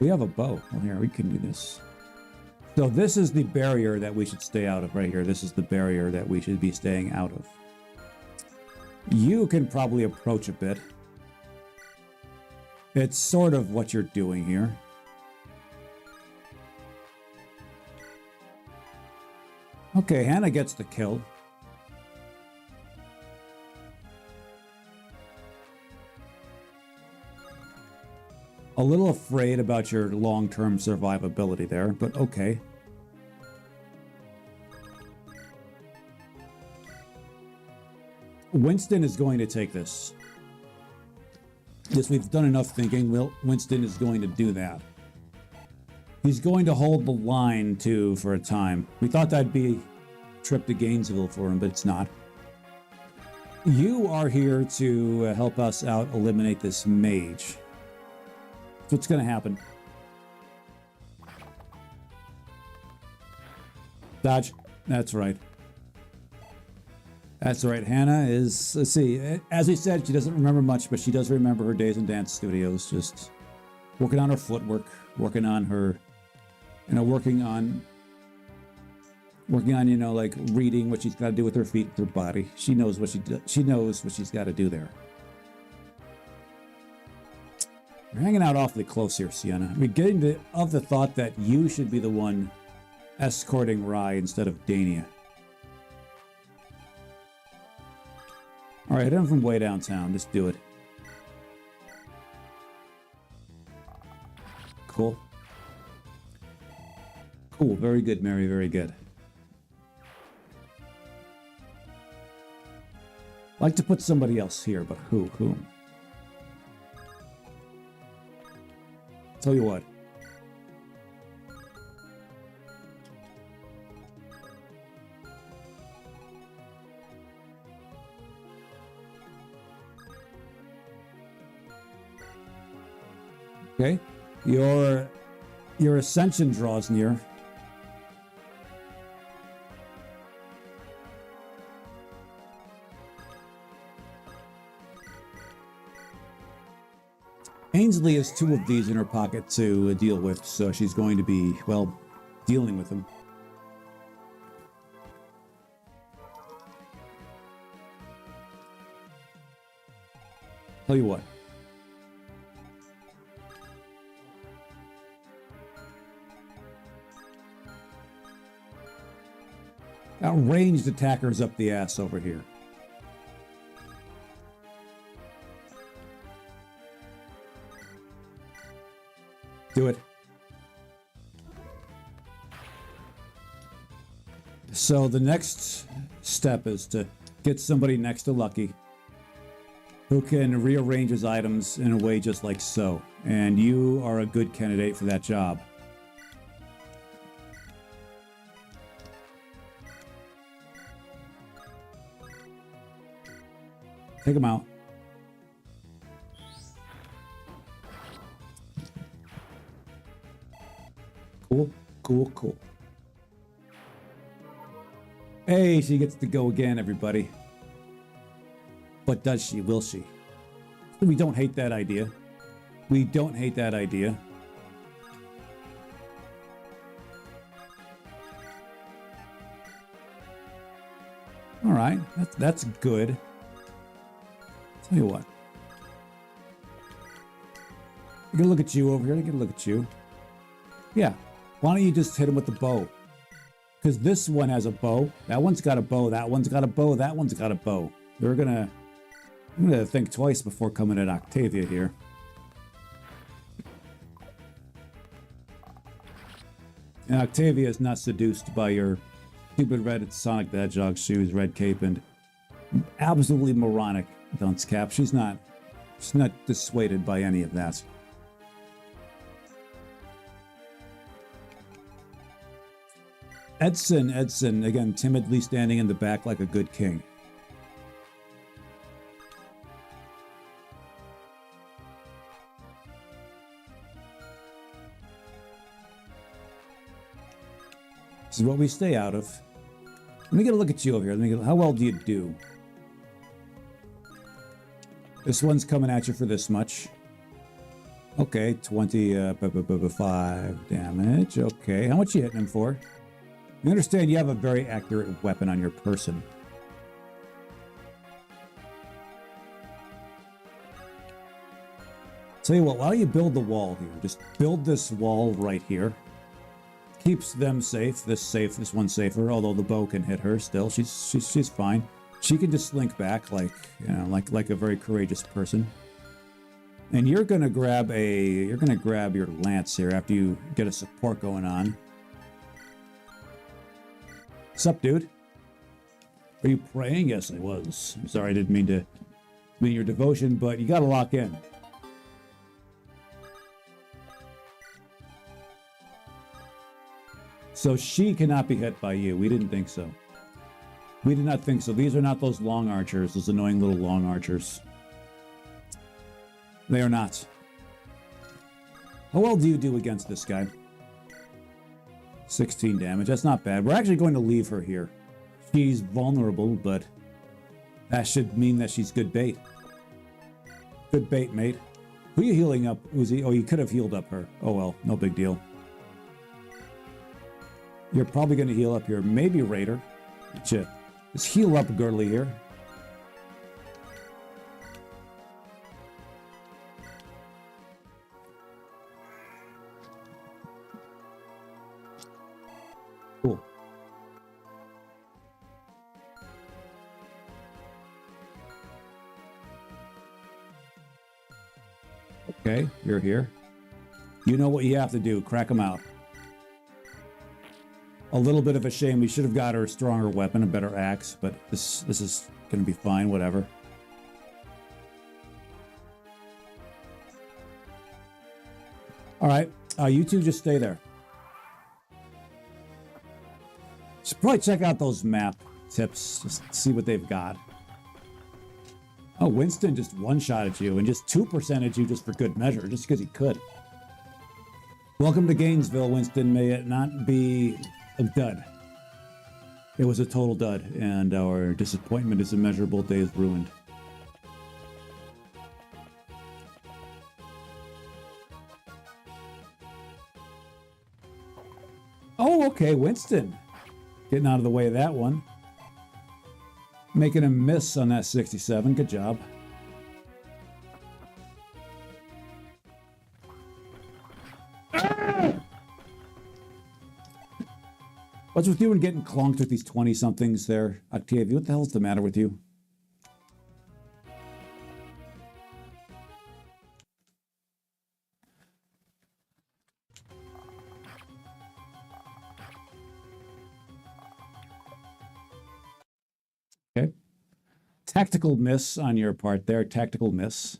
We have a bow. Well, here, we can do this. So this is the barrier that we should stay out of right here. This is the barrier that we should be staying out of. You can probably approach a bit. It's sort of what you're doing here. Okay, Hannah gets the kill. A little afraid about your long-term survivability there, but okay. Winston is going to take this. Yes, we've done enough thinking. Winston is going to do that. He's going to hold the line, too, for a time. We thought that'd be a trip to Gainesville for him, but it's not. You are here to help us out eliminate this mage. That's what's going to happen. Dodge. That's right. That's right. Hannah is, let's see, as we said, she doesn't remember much, but she does remember her days in dance studios, just working on her footwork, working on her, working on, like reading what she's got to do with her feet, with her body. She knows what she knows what she's got to do there. You're hanging out awfully close here, Sienna. I'm getting of the thought that you should be the one escorting Rye instead of Dania. All right, I'm from way downtown. Just do it. Cool. Cool. Very good, Mary. Very good. I'd like to put somebody else here, but who? Whom? Tell you what. Okay. Your ascension draws near. Ainsley has 2 of these in her pocket to deal with, so she's going to be, well, dealing with them. Tell you what. Got ranged attackers up the ass over here. Do it. So the next step is to get somebody next to Lucky who can rearrange his items in a way just like so. And you are a good candidate for that job. Take him out. Cool, cool, cool. Hey, she gets to go again, everybody. But does she? Will she? We don't hate that idea. We don't hate that idea. All right, that's good. Tell you what. I can look at you over here. I can look at you. Yeah. Why don't you just hit him with the bow? Because this one has a bow. That one's got a bow. That one's got a bow. That one's got a bow. I'm gonna think twice before coming at Octavia here. And Octavia is not seduced by your stupid red Sonic the Hedgehog shoes, red cape, and absolutely moronic dunce cap. She's not dissuaded by any of that. Edson, again, timidly standing in the back like a good king. This is what we stay out of. Let me get a look at you over here. How well do you do? This one's coming at you for this much. Okay, 25 damage. Okay, how much you hitting him for? You understand you have a very accurate weapon on your person. Tell you what, why don't you build the wall here? Just build this wall right here. Keeps them safe. This one's safer, although the bow can hit her still. She's fine. She can just slink back like, you know, like a very courageous person. And you're gonna grab your lance here after you get a support going on. What's up, dude? Are you praying? Yes, I was. I'm sorry, I didn't mean your devotion, but you gotta lock in. So she cannot be hit by you. We didn't think so. We did not think so. These are not those long archers, those annoying little long archers. They are not. How well do you do against this guy? 16 damage. That's not bad. We're actually going to leave her here. She's vulnerable, but that should mean that she's good bait. Good bait, mate. Who are you healing up, Uzi? Oh, you could have healed up her. Oh well, no big deal. You're probably going to heal up here. Maybe Raider. Shit. Just heal up Girdly here. Cool. Okay, you're here. You know what you have to do. Crack them out. A little bit of a shame. We should have got her a stronger weapon, a better axe, but this is going to be fine, whatever. All right, you two just stay there. Should probably check out those map tips, just see what they've got. Oh, Winston just one-shotted you and just 2%ed you just for good measure, just because he could. Welcome to Gainesville, Winston. May it not be a dud. It was a total dud, and our disappointment is immeasurable. Day is ruined. Oh, okay, Winston. Getting out of the way of that one. Making a miss on that 67. Good job. What's with you and getting clonked with these 20-somethings there? Octavia, what the hell's the matter with you? Okay. Tactical miss on your part there. Tactical miss.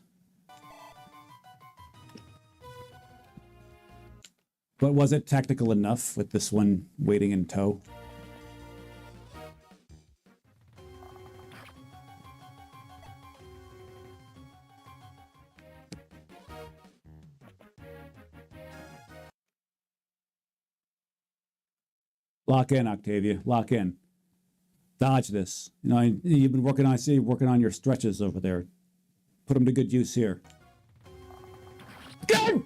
But was it tactical enough with this one waiting in tow? Lock in, Octavia. Lock in. Dodge this. You know, you've been working on, I see you working on your stretches over there. Put them to good use here. Good!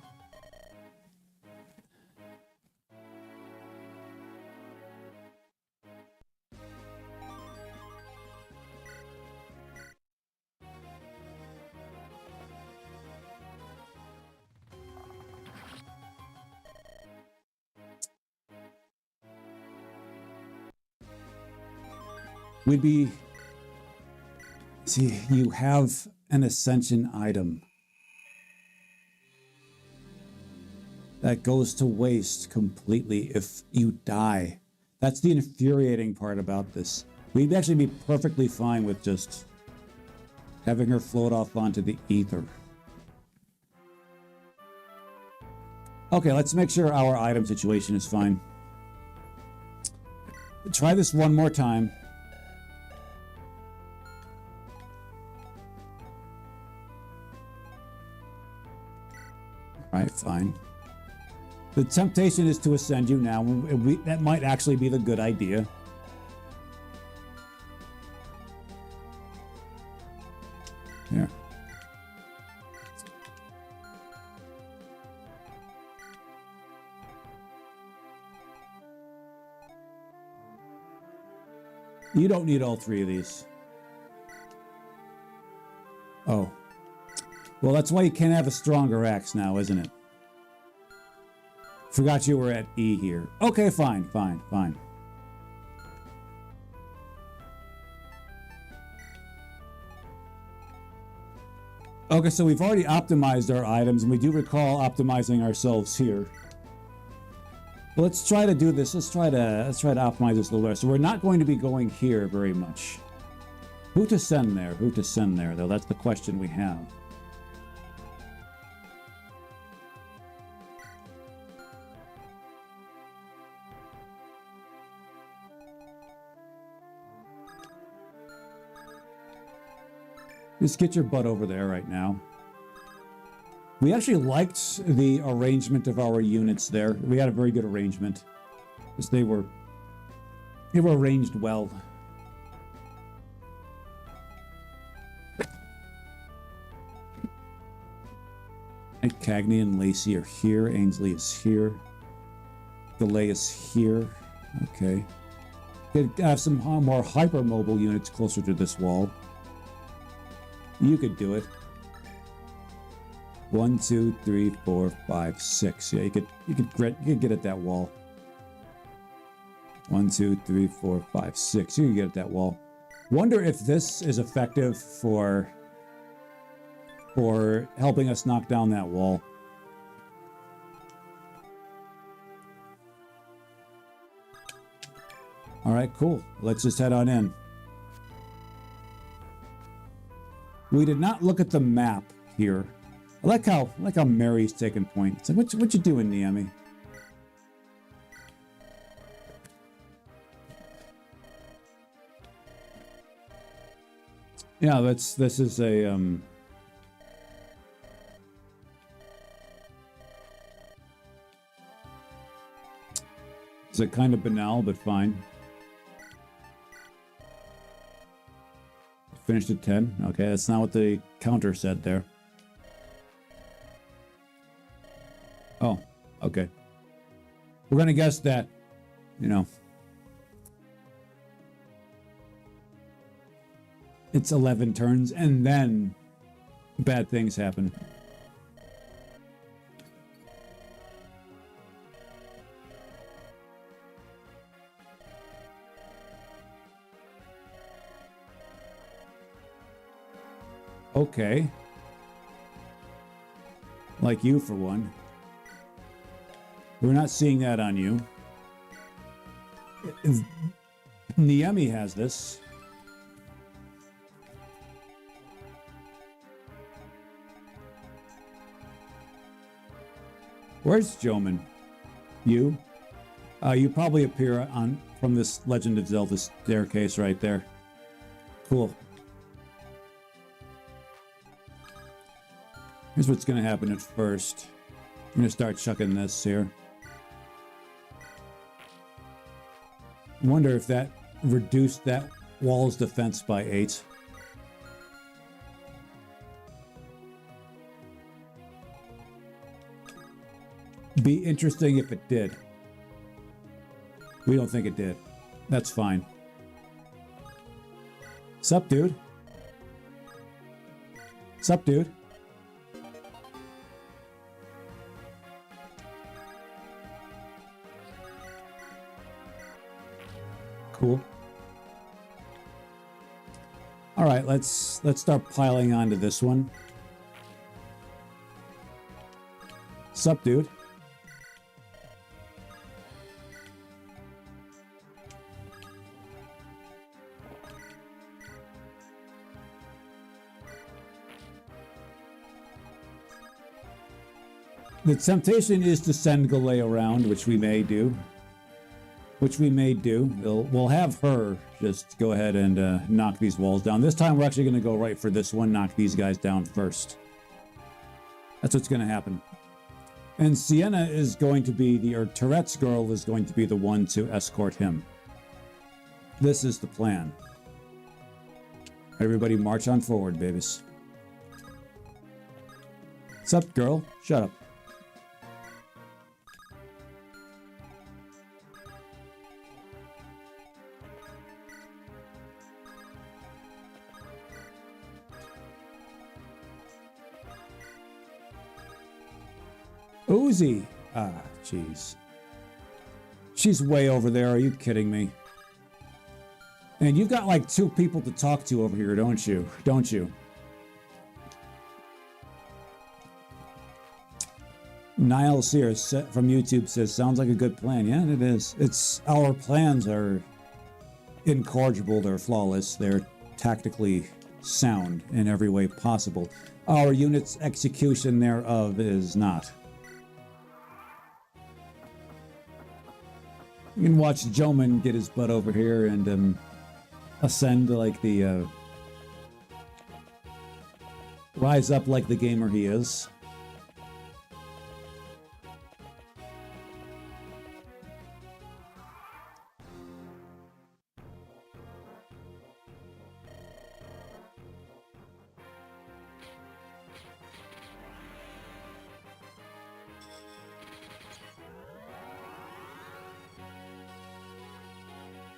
We'd be... See, you have an ascension item that goes to waste completely if you die. That's the infuriating part about this. We'd actually be perfectly fine with just having her float off onto the ether. Okay, let's make sure our item situation is fine. Try this one more time. All right, fine. The temptation is to ascend you now. That might actually be the good idea. Here. You don't need all three of these. Oh. Well, that's why you can't have a stronger axe now, isn't it? Forgot you were at E here. Okay, fine. Okay, so we've already optimized our items, and we do recall optimizing ourselves here. Well, let's try to do this. Let's try to optimize this a little better. So we're not going to be going here very much. Who to send there? Who to send there, though? That's the question we have. Just get your butt over there right now. We actually liked the arrangement of our units there. We had a very good arrangement, because they were arranged well. And Cagney and Lacey are here. Ainsley is here. DeLay is here. Okay. Could have some more hypermobile units closer to this wall. You could do it. 1, 2, 3, 4, 5, 6. Yeah, you could get at that wall. 1, 2, 3, 4, 5, 6. You can get at that wall. Wonder if this is effective for helping us knock down that wall. All right, cool. Let's just head on in. We did not look at the map here. I like how Mary's taking point. It's like, what you doing, Niami? Yeah, this is a it's a kind of banal, but fine. Finished at 10. Okay, that's not what the counter said there. Oh, okay. We're gonna guess that, you know, it's 11 turns and then bad things happen. Okay. Like you, for one. We're not seeing that on you. Niemi has this. Where's Joman? You? You probably appear from this Legend of Zelda staircase right there. Cool. Here's what's going to happen at first. I'm going to start chucking this here. I wonder if that reduced that wall's defense by 8. Be interesting if it did. We don't think it did. That's fine. Sup, dude? Sup, dude? Cool. All right, let's start piling onto this one. Sup, dude? The temptation is to send Galay around, which we may do. We'll have her just go ahead and knock these walls down. This time we're actually going to go right for this one, knock these guys down first. That's what's going to happen. And Sienna is going to be or Tourette's girl is going to be the one to escort him. This is the plan. Everybody march on forward, babies. Sup, girl? Shut up. Uzi. Ah, jeez. She's way over there. Are you kidding me? And you've got like 2 people to talk to over here, don't you? Don't you? Niles here from YouTube says, sounds like a good plan. Yeah, it is. Our plans are incorrigible. They're flawless. They're tactically sound in every way possible. Our unit's execution thereof is not. You can watch Joman get his butt over here and ascend to like the rise up like the gamer he is.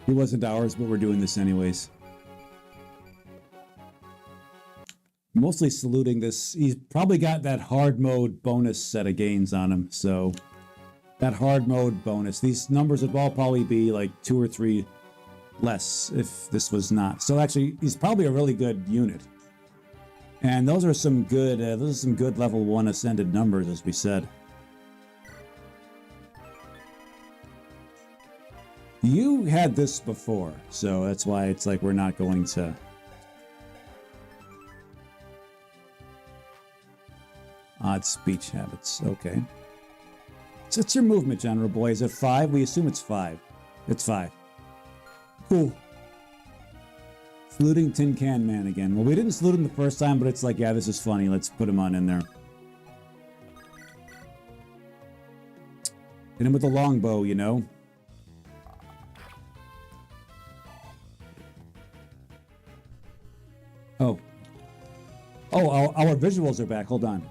It wasn't ours, but we're doing this anyways. Mostly saluting this. He's probably got that hard mode bonus set of gains on him, so that hard mode bonus. These numbers would all probably be like 2 or 3 less if this was not. So actually, he's probably a really good unit. And those are some good level 1 ascended numbers, as we said. You had this before, so that's why it's like we're not going to... Odd speech habits, okay. So it's your movement, General Boy. Is it 5? We assume it's 5. It's 5. Cool. Saluting Tin Can Man again. Well, we didn't salute him the first time, but it's like, yeah, this is funny. Let's put him on in there. Hit him with a longbow, you know. Oh. Oh, our visuals are back. Hold on.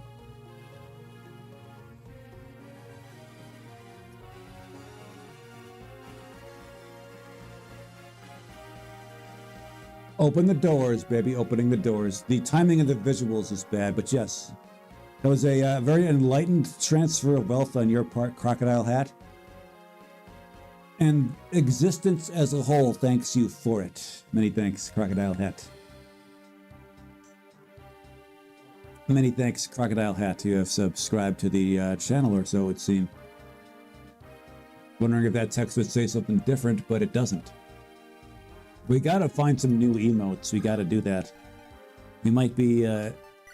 Open the doors, baby. Opening the doors. The timing of the visuals is bad, but yes. That was a very enlightened transfer of wealth on your part, Crocodile Hat. And existence as a whole thanks you for it. Many thanks, Crocodile Hat. Many thanks, Crocodile Hat. You have subscribed to the channel, or so it seemed. Wondering if that text would say something different, but it doesn't. We gotta find some new emotes. We gotta do that. We might be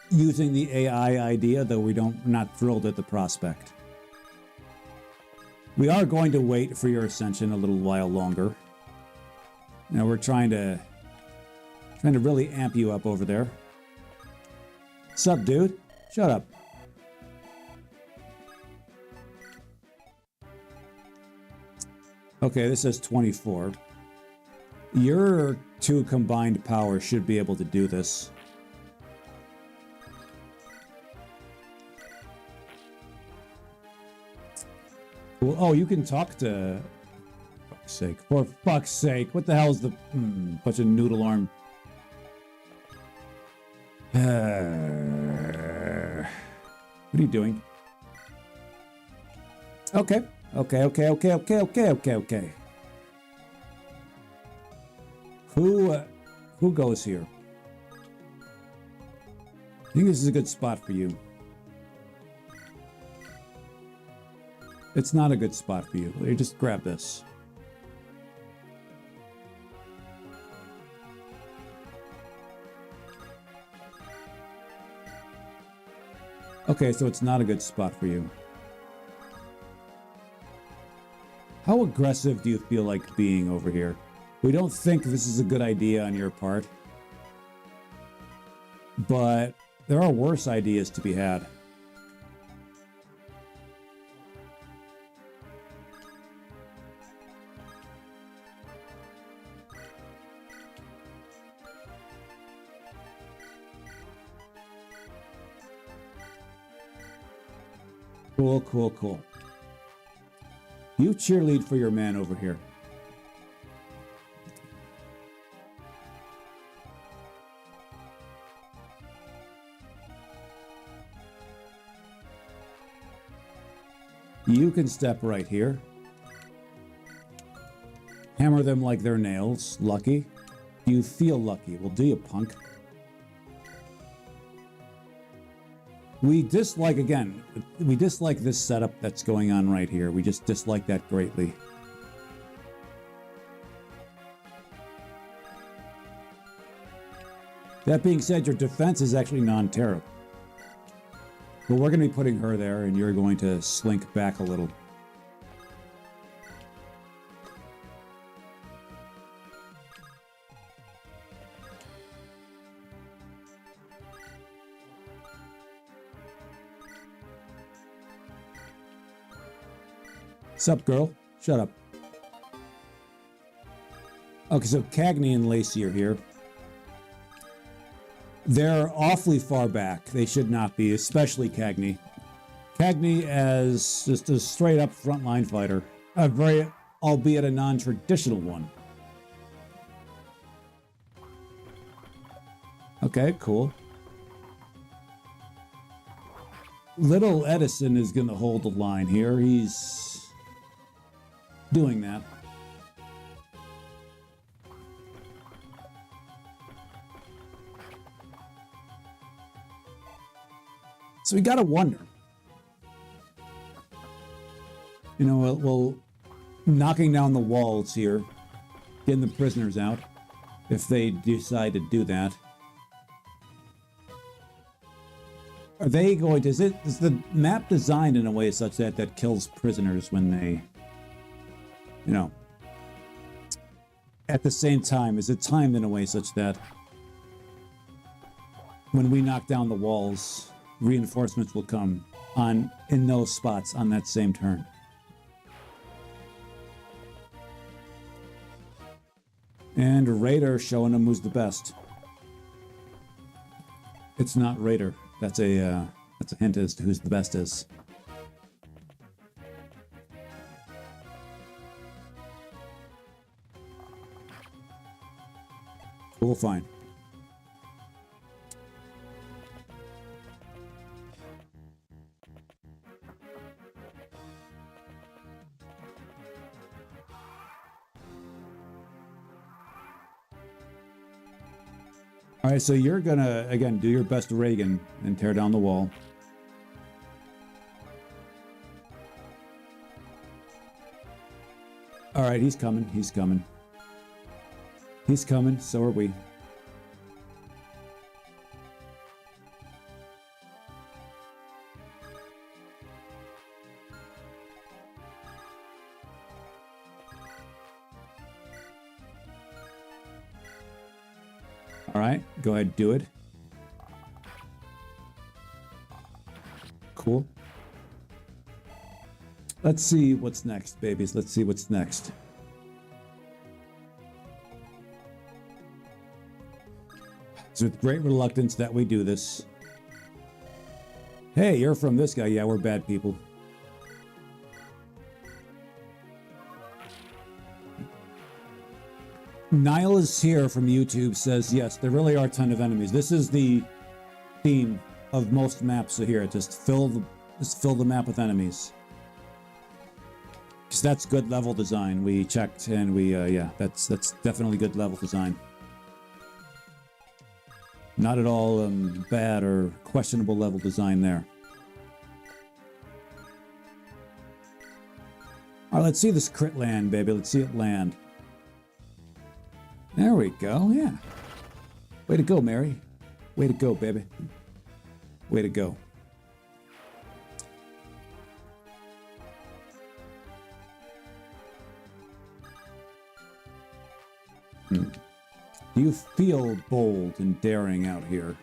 using the AI idea, though we're not thrilled at the prospect. We are going to wait for your ascension a little while longer. Now we're trying to really amp you up over there. Sup, dude? Shut up. Okay, this says 24. Your 2 combined power should be able to do this. Well, oh, you can talk to... For fuck's sake. For fuck's sake. What the hell is the... bunch of noodle arm... What are you doing? Okay. Okay. Who goes here? I think this is a good spot for you. It's not a good spot for you. You just grab this. Okay, so it's not a good spot for you. How aggressive do you feel like being over here? We don't think this is a good idea on your part. But there are worse ideas to be had. Cool. You cheerlead for your man over here. You can step right here. Hammer them like they're nails. Lucky. You feel lucky. Well, do you, punk? We dislike this setup that's going on right here. We just dislike that greatly. That being said, your defense is actually non-terror. But we're going to be putting her there, and you're going to slink back a little. Sup, girl? Shut up. Okay, so Cagney and Lacey are here. They're awfully far back. They should not be, especially Cagney. Cagney as just a straight-up frontline fighter. Albeit a non-traditional one. Okay, cool. Little Edison is going to hold the line here. He's doing that. So we gotta wonder. You know, well, knocking down the walls here, getting the prisoners out, if they decide to do that. Are they going to, is the map designed in a way such that that kills prisoners when they, you know, at the same time, is it timed in a way such that when we knock down the walls, reinforcements will come on in those spots on that same turn? And Raider showing them who's the best. It's not Raider. That's a hint as to who's the best is. Cool, fine. All right, so you're gonna, again, do your best Reagan and tear down the wall. All right, he's coming, he's coming. He's coming, so are we. All right, go ahead, do it. Cool. Let's see what's next, babies. Let's see what's next. It's with great reluctance that we do this. Hey, you're from this guy. Yeah, we're bad people. Niall is here from YouTube, says, yes, there really are a ton of enemies. This is the theme of most maps here. Just fill the map with enemies. Because that's good level design. We checked and we, yeah, that's definitely good level design. Not at all bad or questionable level design there. All right, let's see this crit land, baby. Let's see it land. There we go, yeah. Way to go, Mary. Way to go, baby. Way to go. Do you feel bold and daring out here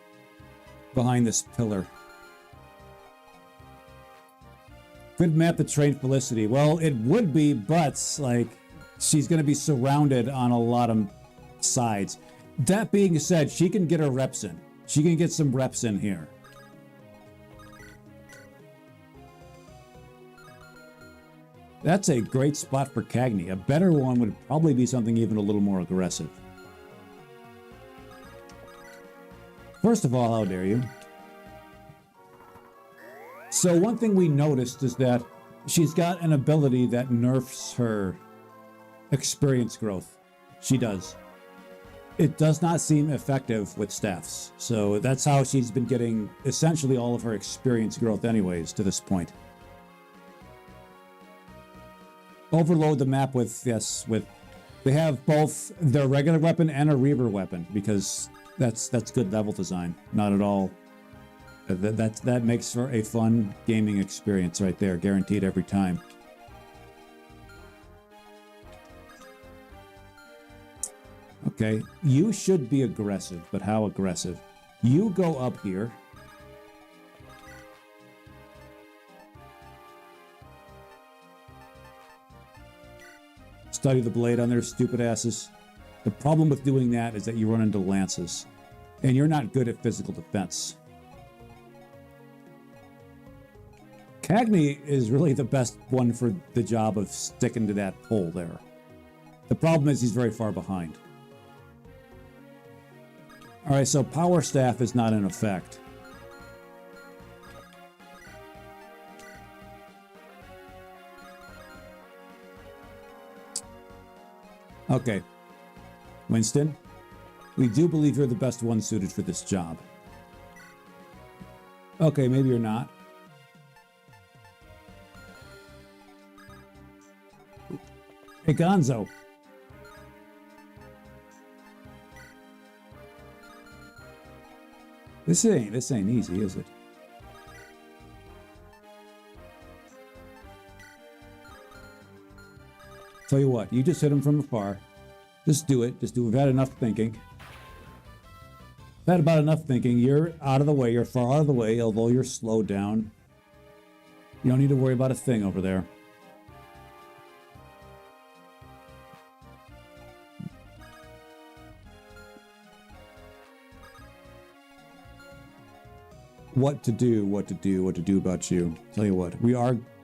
behind this pillar? Good map to train Felicity. Well, it would be, but like she's going to be surrounded on a lot of sides. That being said, she can get her reps in. She can get some reps in here. That's a great spot for Cagney. A better one would probably be something even a little more aggressive. First of all, how dare you? So one thing we noticed is that she's got an ability that nerfs her experience growth. She does. It does not seem effective with staffs. So that's how she's been getting essentially all of her experience growth anyways to this point. Overload the map with, yes, with, they have both their regular weapon and a Reaver weapon because that's good level design. Not at all. That makes for a fun gaming experience right there, guaranteed every time. Okay, you should be aggressive, but how aggressive? You go up here. Study the blade on their stupid asses. The problem with doing that is that you run into lances, and you're not good at physical defense. Cagney is really the best one for the job of sticking to that pole there. The problem is he's very far behind. All right, so Power Staff is not in effect. Okay. Winston, we do believe you're the best one suited for this job. Okay, maybe you're not. Hey, Gonzo. This ain't easy, is it? Tell you what, you just hit him from afar. Just do it. Just do it. We've had enough thinking. We've had about enough thinking. You're out of the way. You're far out of the way, although you're slowed down. You don't need to worry about a thing over there. What to do about you. Tell you what,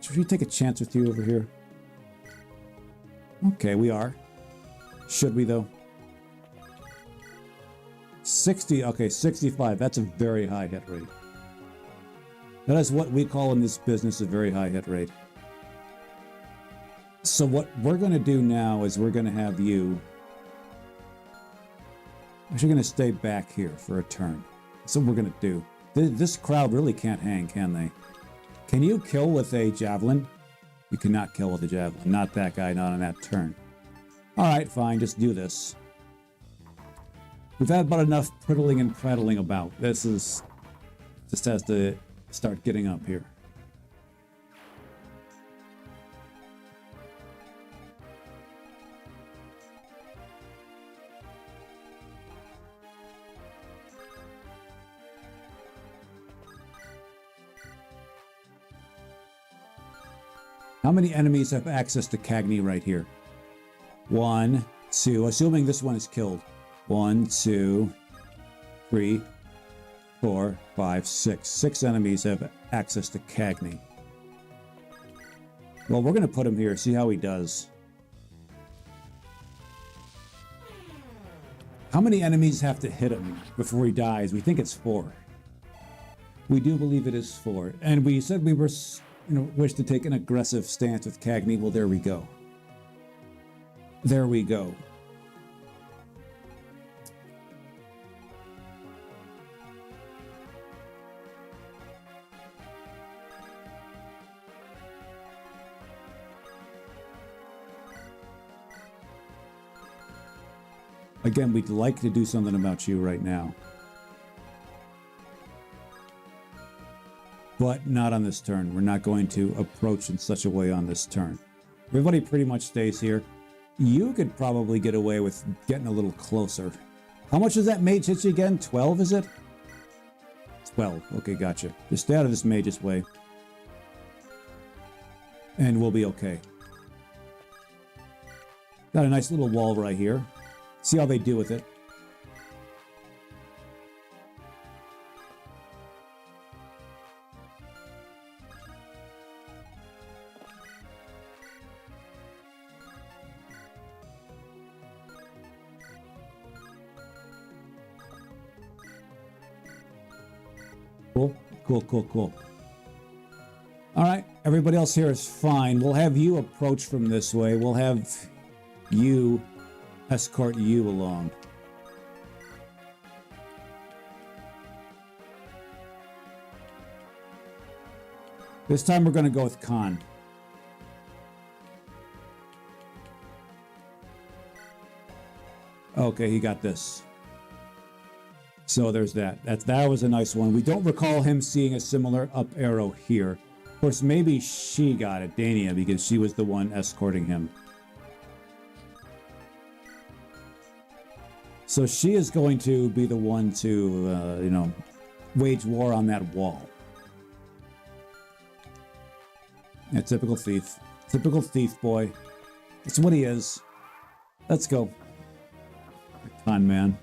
should we take a chance with you over here? Okay, we are. Should we though? 60, okay, 65, that's a very high hit rate. That is what we call in this business a very high hit rate. So what we're gonna do now is we're gonna have you actually gonna stay back here for a turn. That's what we're gonna do. This crowd really can't hang, can they? Can you kill with a javelin? You cannot kill with a javelin. Not that guy, not on that turn. Alright, fine, just do this. We've had about enough priddling and prattling about. This is... just has to start getting up here. How many enemies have access to Cagney right here? 1, 2, assuming this one is killed. 1, 2, 3, 4, 5, 6. 6 enemies have access to Cagney. Well, we're going to put him here, see how he does. How many enemies have to hit him before he dies? We think it's 4. We do believe it is 4. And we said we were... wish to take an aggressive stance with Cagney. Well, there we go. There we go. Again, we'd like to do something about you right now. But not on this turn. We're not going to approach in such a way on this turn. Everybody pretty much stays here. You could probably get away with getting a little closer. How much does that mage hit you again? 12, is it? 12. Okay, gotcha. Just stay out of this mage's way. And we'll be okay. Got a nice little wall right here. See how they do with it. Cool. All right, everybody else here is fine. We'll have you approach from this way. We'll have you escort you along. This time we're going to go with Khan. Okay, he got this. So there's that. That was a nice one. We don't recall him seeing a similar up arrow here. Of course, maybe she got it, Dania, because she was the one escorting him. So she is going to be the one to, wage war on that wall. Yeah, typical thief. Typical thief boy. That's what he is. Let's go. Con man.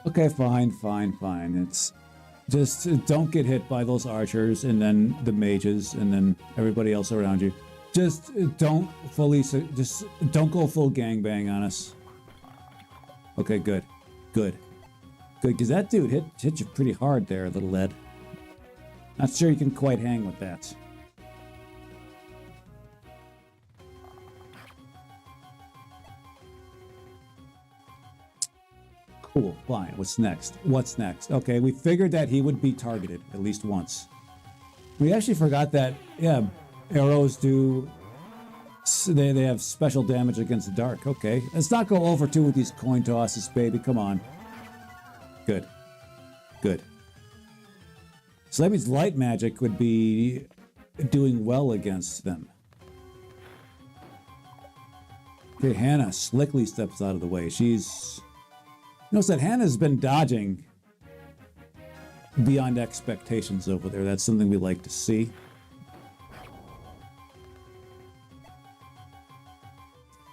Okay, fine. It's just don't get hit by those archers and then the mages and then everybody else around you. Just don't go full gangbang on us. Okay, good. Good, because that dude hit you pretty hard there, little Ed. Not sure you can quite hang with that. Cool, fine. What's next? What's next? Okay, we figured that he would be targeted at least once. We actually forgot that, yeah, arrows do... They have special damage against the dark. Okay, let's not go over two with these coin tosses, baby. Come on. Good. Good. So that means light magic would be doing well against them. Okay, Hannah slickly steps out of the way. She's... Notice that Hannah's been dodging beyond expectations over there. That's something we like to see.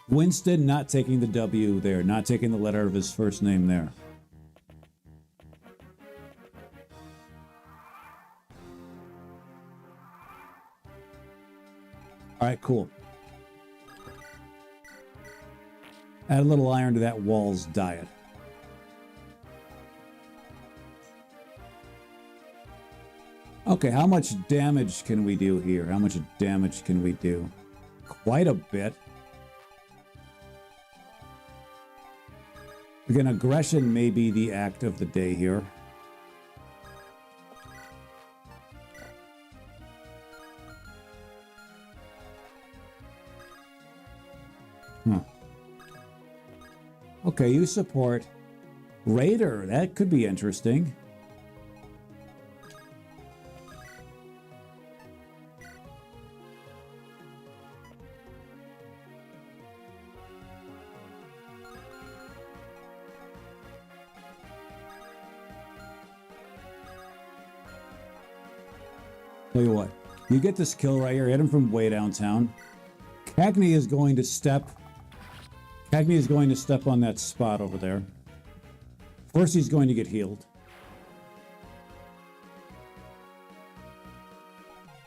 Winston not taking the W there, not taking the letter of his first name there. All right, cool. Add a little iron to that Wall's diet. Okay, how much damage can we do here? How much damage can we do? Quite a bit. Again, aggression may be the act of the day here. Okay, you support Raider. That could be interesting. Tell you what, you get this kill right here, hit him from way downtown. Cagney is going to step on that spot over there. First, he's going to get healed.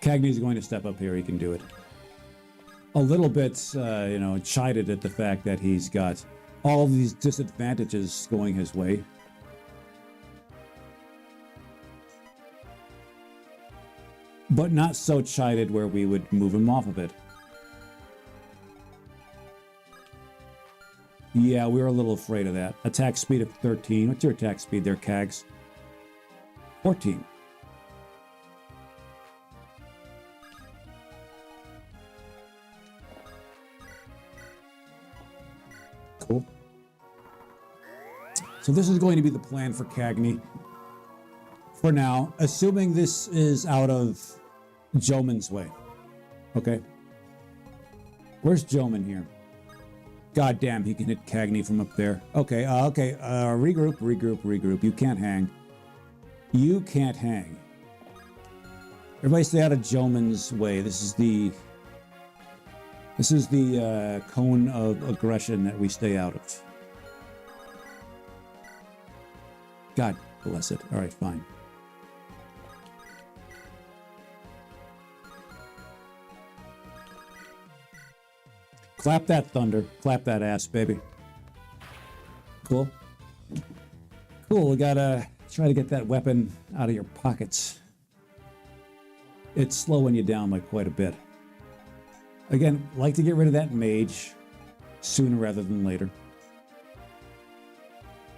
Cagney's going to step up here. He can do it. A little bit, chided at the fact that he's got all these disadvantages going his way. But not so chided where we would move him off of it. Yeah, we were a little afraid of that. Attack speed of 13. What's your attack speed there, Cags? 14. Cool. So this is going to be the plan for Cagney. For now, assuming this is out of Joman's way. Okay. Where's Joman here? God damn, he can hit Cagney from up there. Okay, regroup. You can't hang. You can't hang. Everybody stay out of Joman's way. This is the cone of aggression that we stay out of. God bless it. All right, fine. Clap that thunder. Clap that ass, baby. Cool. Cool, we gotta try to get that weapon out of your pockets. It's slowing you down by quite a bit. Again, like to get rid of that mage sooner rather than later.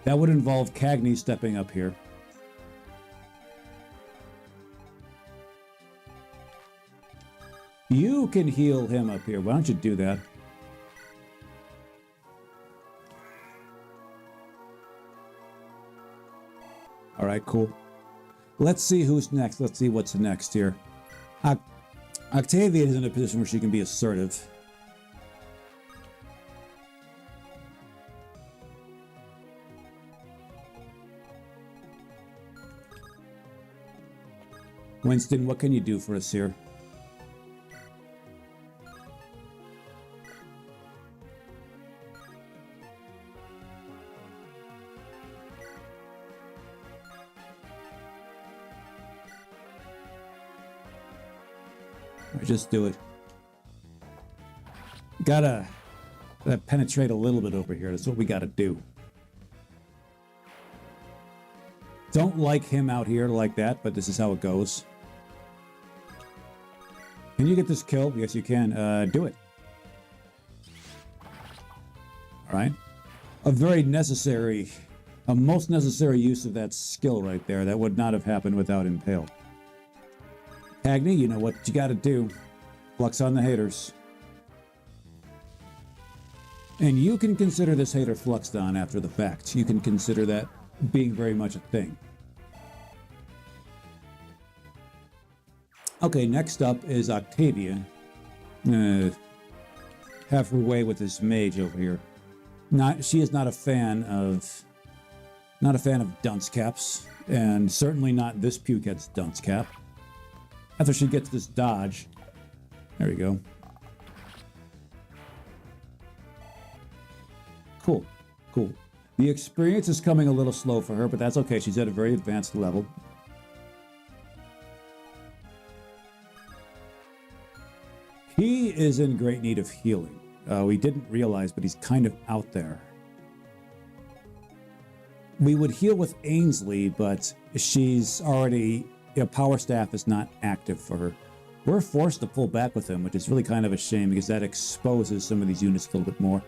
That would involve Cagney stepping up here. You can heal him up here. Why don't you do that? All right, cool. Let's see who's next. Let's see what's next here. Octavia is in a position where she can be assertive. Winston, what can you do for us here? Just do it. Gotta penetrate a little bit over here. That's what we gotta do. Don't like him out here like that, but this is how it goes. Can you get this kill? Yes, you can. Do it. All right. A very necessary, a most necessary use of that skill right there. That would not have happened without Impale. Agni, you know what you got to do. Flux on the haters. And you can consider this hater fluxed on after the fact. You can consider that being very much a thing. Okay, next up is Octavia. Have her way with this mage over here. She is not a fan of dunce caps, and certainly not this pukehead's dunce cap. After she gets this dodge, there we go. Cool, cool. The experience is coming a little slow for her, but that's okay. She's at a very advanced level. He is in great need of healing. We didn't realize, but he's kind of out there. We would heal with Ainsley, but she's already... Power Staff is not active for her. We're forced to pull back with him, which is really kind of a shame because that exposes some of these units a little bit more.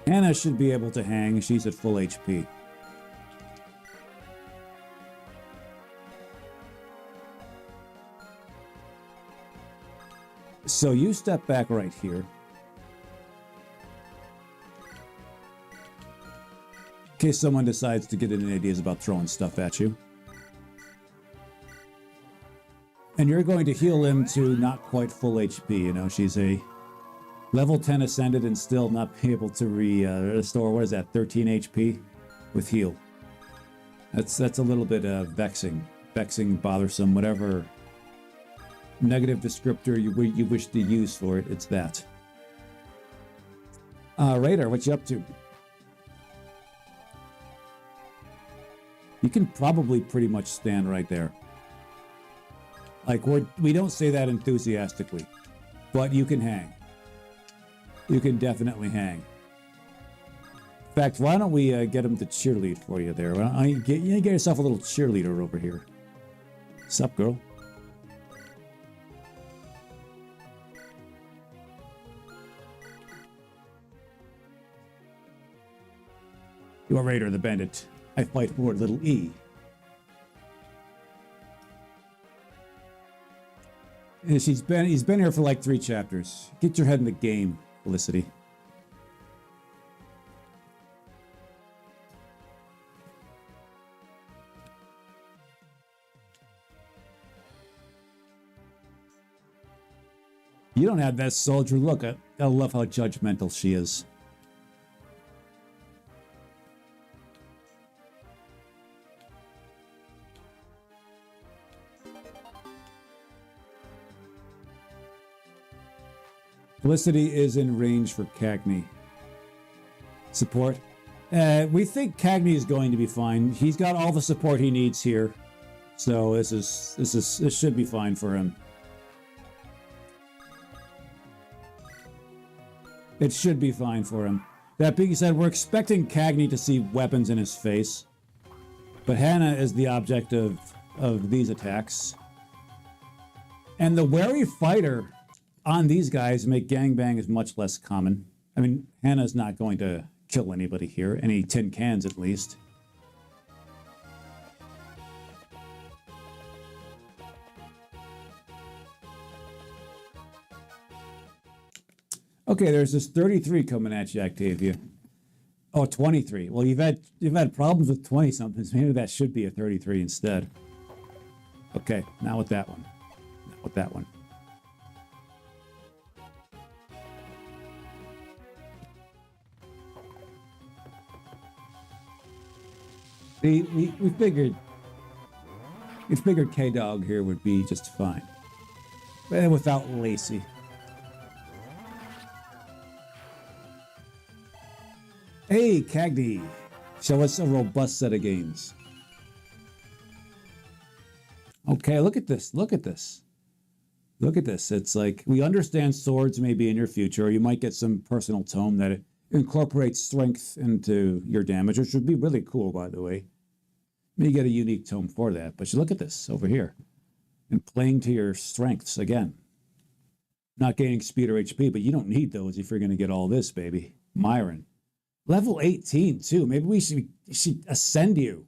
Anna should be able to hang. She's at full HP. So you step back right here. In case someone decides to get any ideas about throwing stuff at you. And you're going to heal him to not quite full HP. You know, she's a level 10 ascended and still not be able to restore, what is that, 13 HP with heal. That's a little bit vexing, bothersome, whatever negative descriptor you wish to use for it, it's that. Radar, what you up to? You can probably pretty much stand right there. Like, we don't say that enthusiastically, but you can hang. You can definitely hang. In fact, why don't we get him to cheerlead for you there? Why don't you get yourself a little cheerleader over here. Sup, girl? You are Raider the Bandit. I fight for little E. And he's been here for like 3 chapters. Get your head in the game, Felicity. You don't have that soldier look. I love how judgmental she is. Felicity is in range for Cagney. Support. We think Cagney is going to be fine. He's got all the support he needs here. So this should be fine for him. It should be fine for him. That being said, we're expecting Cagney to see weapons in his face. But Hannah is the object of these attacks. And the wary fighter on these guys make gangbang is much less common. I mean, Hannah's not going to kill anybody here. Any tin cans, at least. Okay, there's this 33 coming at you, Octavia. Oh, 23. Well, you've had problems with 20-somethings. Maybe that should be a 33 instead. Okay, now with that one. Now with that one. We figured K-Dog here would be just fine. But without Lacey. Hey, Cagney, show us a robust set of games. Okay, look at this. Look at this. Look at this. It's like, we understand swords may be in your future, or you might get some personal tome that it incorporates strength into your damage, which would be really cool, by the way. You get a unique tome for that. But you look at this over here. And playing to your strengths again. Not gaining speed or HP, but you don't need those if you're going to get all this, baby. Myron. Level 18, too. Maybe we should ascend you.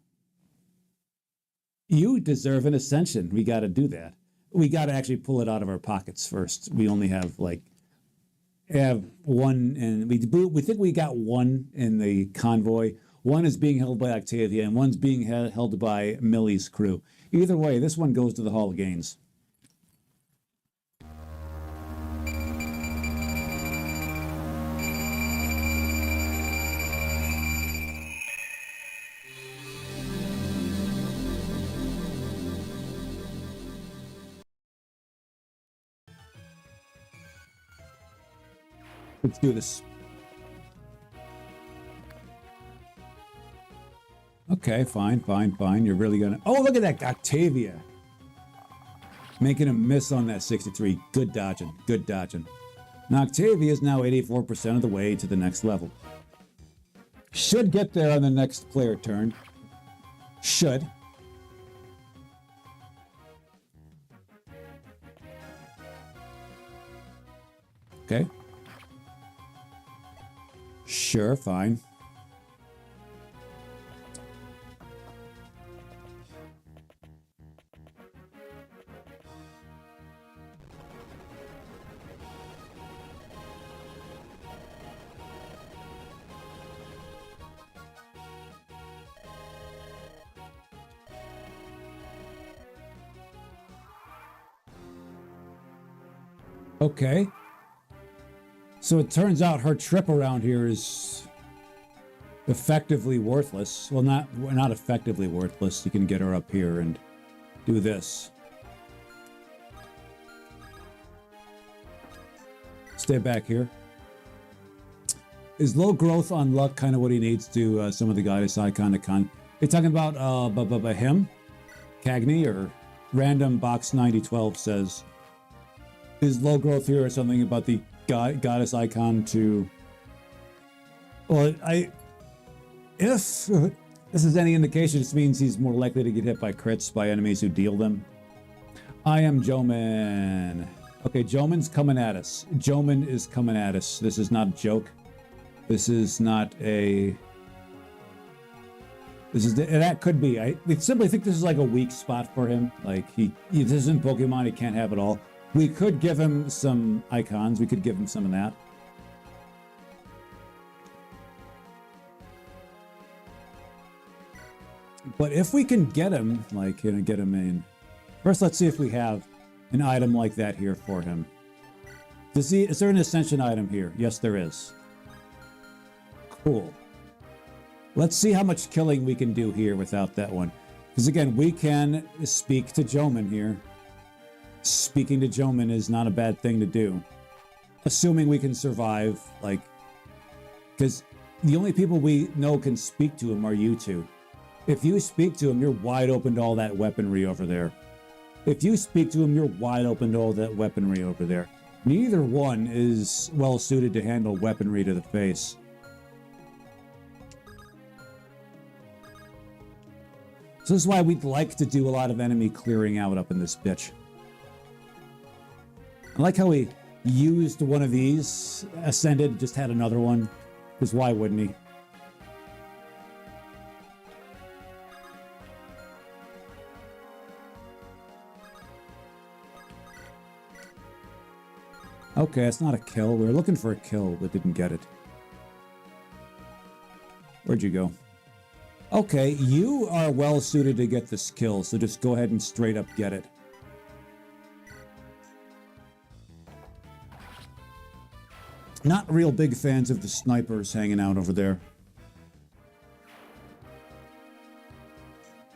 You deserve an ascension. We got to do that. We got to actually pull it out of our pockets first. We only have one, and we think we got one in the convoy. One is being held by Octavia, and one's being held by Millie's crew. Either way, this one goes to the Hall of Gains. Let's do this. Okay, fine. You're really gonna... Oh, look at that Octavia. Making him miss on that 63. Good dodging. Now, Octavia is now 84% of the way to the next level. Should get there on the next player turn. Should. Okay. Sure, fine. Okay. So it turns out her trip around here is effectively worthless. Well, not effectively worthless. You can get her up here and do this. Stay back here. Is low growth on luck kind of what he needs to some of the goddess icon to con? Are you talking about him? Cagney or random box 9012 says, is low growth here or something about the goddess icon to... Well, if this is any indication, this means he's more likely to get hit by crits by enemies who deal them. I am Joman. Okay, Joman's coming at us. Joman is coming at us. This is not a joke. This is not a... that could be. I simply think this is like a weak spot for him. Like, this isn't Pokemon, he can't have it all. We could give him some icons. We could give him some of that. But if we can get him, get him in. First, let's see if we have an item like that here for him. Is there an ascension item here? Yes, there is. Cool. Let's see how much killing we can do here without that one. Because again, we can speak to Joman here. Speaking to Joman is not a bad thing to do. Assuming we can survive, because the only people we know can speak to him are you two. If you speak to him, you're wide open to all that weaponry over there. If you speak to him, you're wide open to all that weaponry over there. Neither one is well suited to handle weaponry to the face. So this is why we'd like to do a lot of enemy clearing out up in this bitch. I like how he used one of these, ascended, just had another one, because why wouldn't he? Okay, it's not a kill. We were looking for a kill, but didn't get it. Where'd you go? Okay, you are well suited to get this kill, so just go ahead and straight up get it. Not real big fans of the snipers hanging out over there.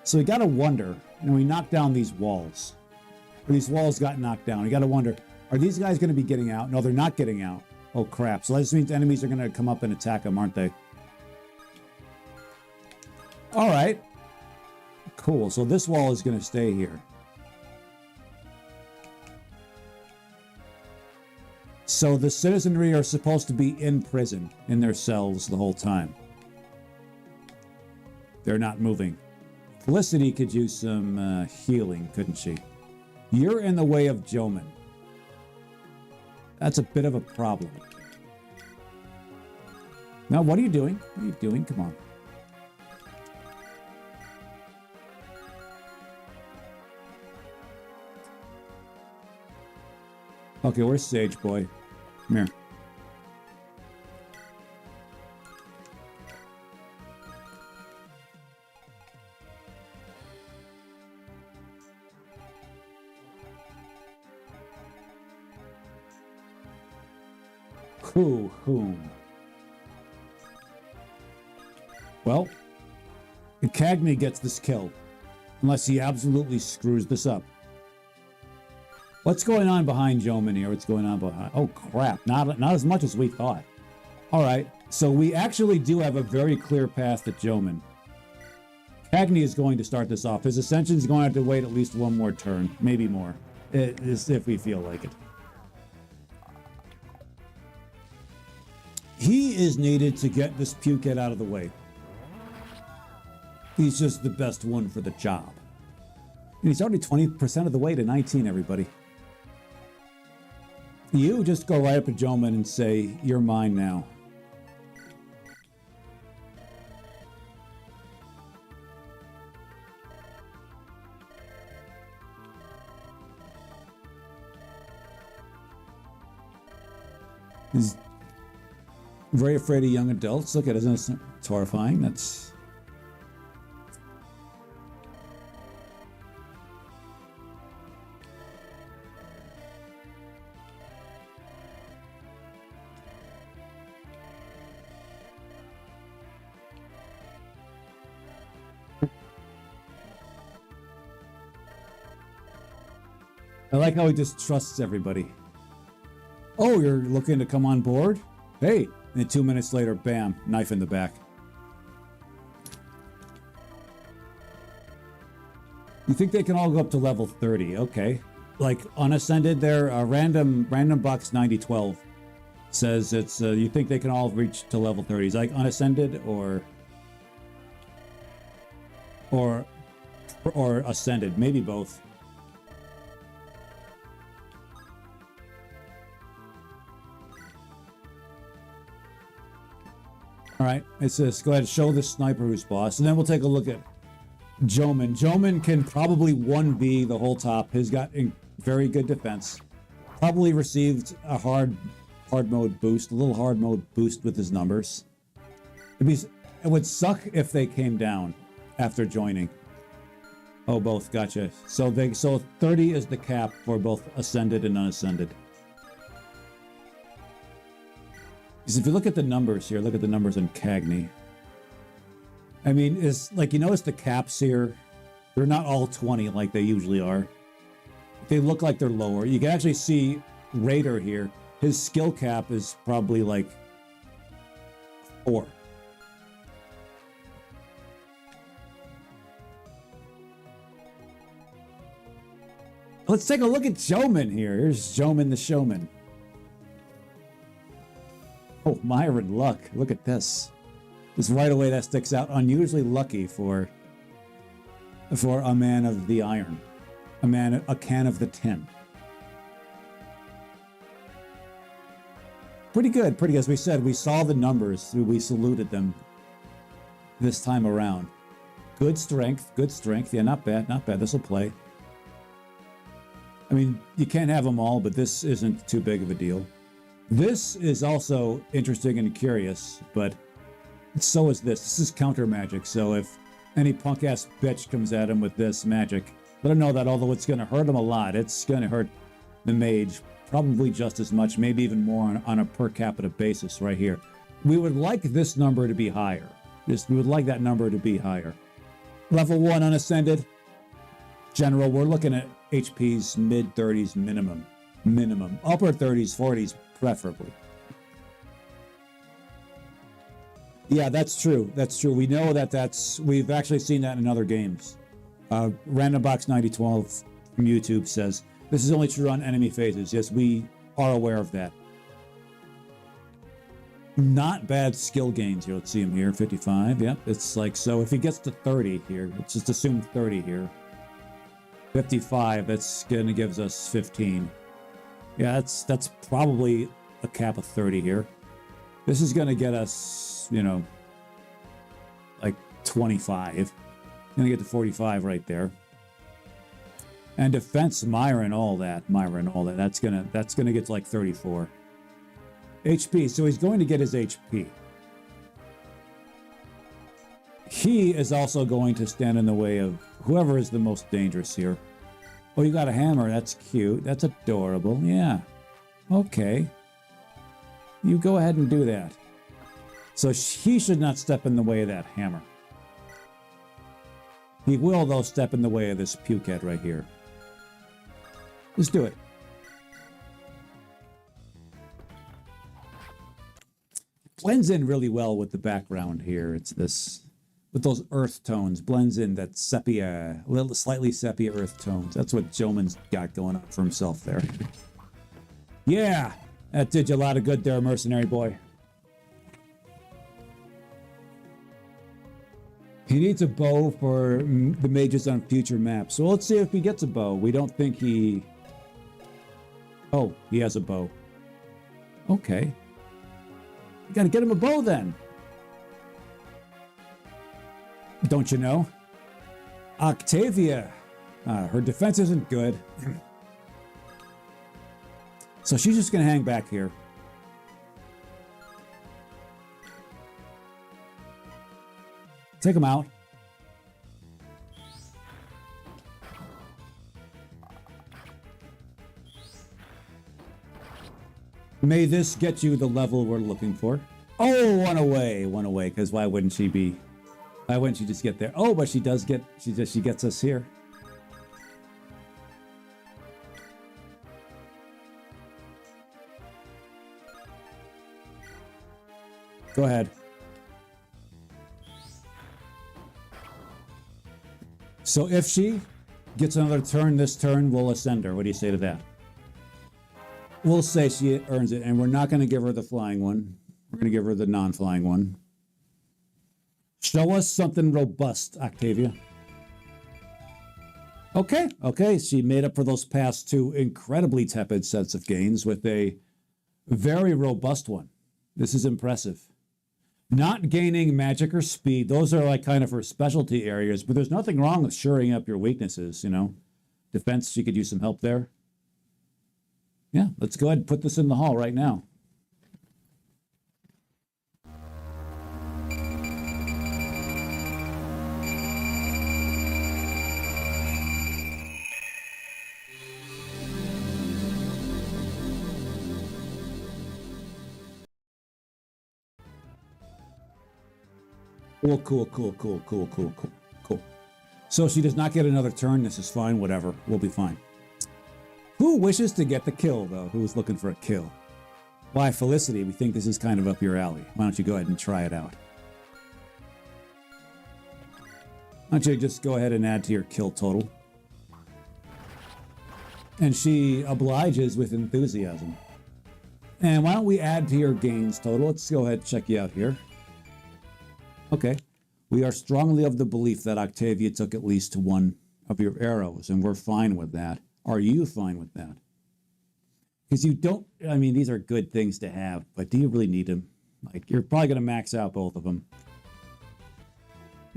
So we gotta wonder, we knocked down these walls. These walls got knocked down. We gotta wonder, are these guys gonna be getting out? No, they're not getting out. Oh crap, so that just means enemies are gonna come up and attack them, aren't they? Alright. Cool, so this wall is gonna stay here. So the citizenry are supposed to be in prison, in their cells the whole time. They're not moving. Felicity could use some healing, couldn't she? You're in the way of Joman. That's a bit of a problem. Now, what are you doing? What are you doing? Come on. Okay, where's Sage Boy? Come here. Whom? Well, Cagney gets this kill, unless he absolutely screws this up. What's going on behind Joman here? What's going on behind? Oh crap! Not as much as we thought. All right, so we actually do have a very clear path to Joman. Cagney is going to start this off. His Ascension is going to have to wait at least one more turn, maybe more, if we feel like it. He is needed to get this pukehead out of the way. He's just the best one for the job. And he's already 20% of the way to 19, everybody. You just go right up to Joman and say, "You're mine now." He's very afraid of young adults. Look at it, isn't it? It's horrifying. That's... I like how he just trusts everybody. Oh, you're looking to come on board? Hey, and then 2 minutes later, bam, knife in the back. You think they can all go up to level 30? Okay. Like unascended there, random box 9012 says it's, you think they can all reach to level 30. Is like unascended or ascended, maybe both. All right, it says go ahead and show the sniper who's boss, and then we'll take a look at Joman. Joman can probably 1B the whole top. He's got very good defense. Probably received a hard mode boost, a little hard mode boost with his numbers. It would suck if they came down after joining. Oh, both, gotcha. So 30 is the cap for both ascended and unascended. Because if you look at the numbers here, look at the numbers in Cagney. I mean, it's like, you notice the caps here, they're not all 20 like they usually are. They look like they're lower. You can actually see Raider here. His skill cap is probably like 4. Let's take a look at Joman here. Here's Joman the Showman. Oh, Myron Luck. Look at this. Just right away that sticks out. Unusually lucky for a man of the iron. A can of the tin. Pretty good. Pretty good. As we said, we saw the numbers. We saluted them this time around. Good strength. Good strength. Yeah, not bad. Not bad. This will play. I mean, you can't have them all, but this isn't too big of a deal. This is also interesting and curious, but so is this. This is counter magic, so if any punk-ass bitch comes at him with this magic, let him know that although it's going to hurt him a lot, it's going to hurt the mage probably just as much, maybe even more on a per capita basis right here. We would like this number to be higher. We would like that number to be higher. Level 1 unascended. General, we're looking at HP's mid-30s minimum. Upper 30s, 40s preferably. Yeah, that's true. That's true. We know we've actually seen that in other games. Random Box 9012 from YouTube says, this is only true on enemy phases. Yes, we are aware of that. Not bad skill gains here. Let's see him here. 55. Yep. It's like, so if he gets to 30 here, let's just assume 30 here. 55, that's going to give us 15. Yeah, that's probably a cap of 30 here. This is going to get us, you know, like 25. Going to get to 45 right there. And defense, Myra and all that. That's gonna get to like 34. HP, so he's going to get his HP. He is also going to stand in the way of whoever is the most dangerous here. Oh, you got a hammer. That's cute. That's adorable. Yeah. Okay. You go ahead and do that. So he should not step in the way of that hammer. He will, though, step in the way of this pukehead right here. Let's do it. Blends in really well with the background here. It's this, with those earth tones, blends in that sepia, a little slightly sepia earth tones. That's what Jillman's got going on for himself there. Yeah, that did you a lot of good there, mercenary boy. He needs a bow for the mages on future maps. So let's see if he gets a bow. We don't think he... Oh, he has a bow. Okay. You gotta get him a bow then. Don't you know? Octavia. Her defense isn't good. So she's just gonna hang back here. Take him out. May this get you the level we're looking for. Oh, one away, because why wouldn't she just get there? Oh, but she does get, she gets us here. Go ahead. So if she gets another turn this turn, we'll ascend her. What do you say to that? We'll say she earns it, and we're not going to give her the flying one. We're going to give her the non-flying one. Show us something robust, Octavia. Okay. She made up for those past two incredibly tepid sets of gains with a very robust one. This is impressive. Not gaining magic or speed. Those are like kind of her specialty areas, but there's nothing wrong with shoring up your weaknesses, you know. Defense, she could use some help there. Yeah, let's go ahead and put this in the hall right now. Cool. So she does not get another turn. This is fine. Whatever. We'll be fine. Who wishes to get the kill, though? Who's looking for a kill? Why, Felicity, we think this is kind of up your alley. Why don't you go ahead and try it out? Why don't you just go ahead and add to your kill total? And she obliges with enthusiasm. And why don't we add to your gains total? Let's go ahead and check you out here. Okay. We are strongly of the belief that Octavia took at least one of your arrows, and we're fine with that. Are you fine with that? Because you don't, I mean, these are good things to have, but do you really need them? Like, you're probably going to max out both of them.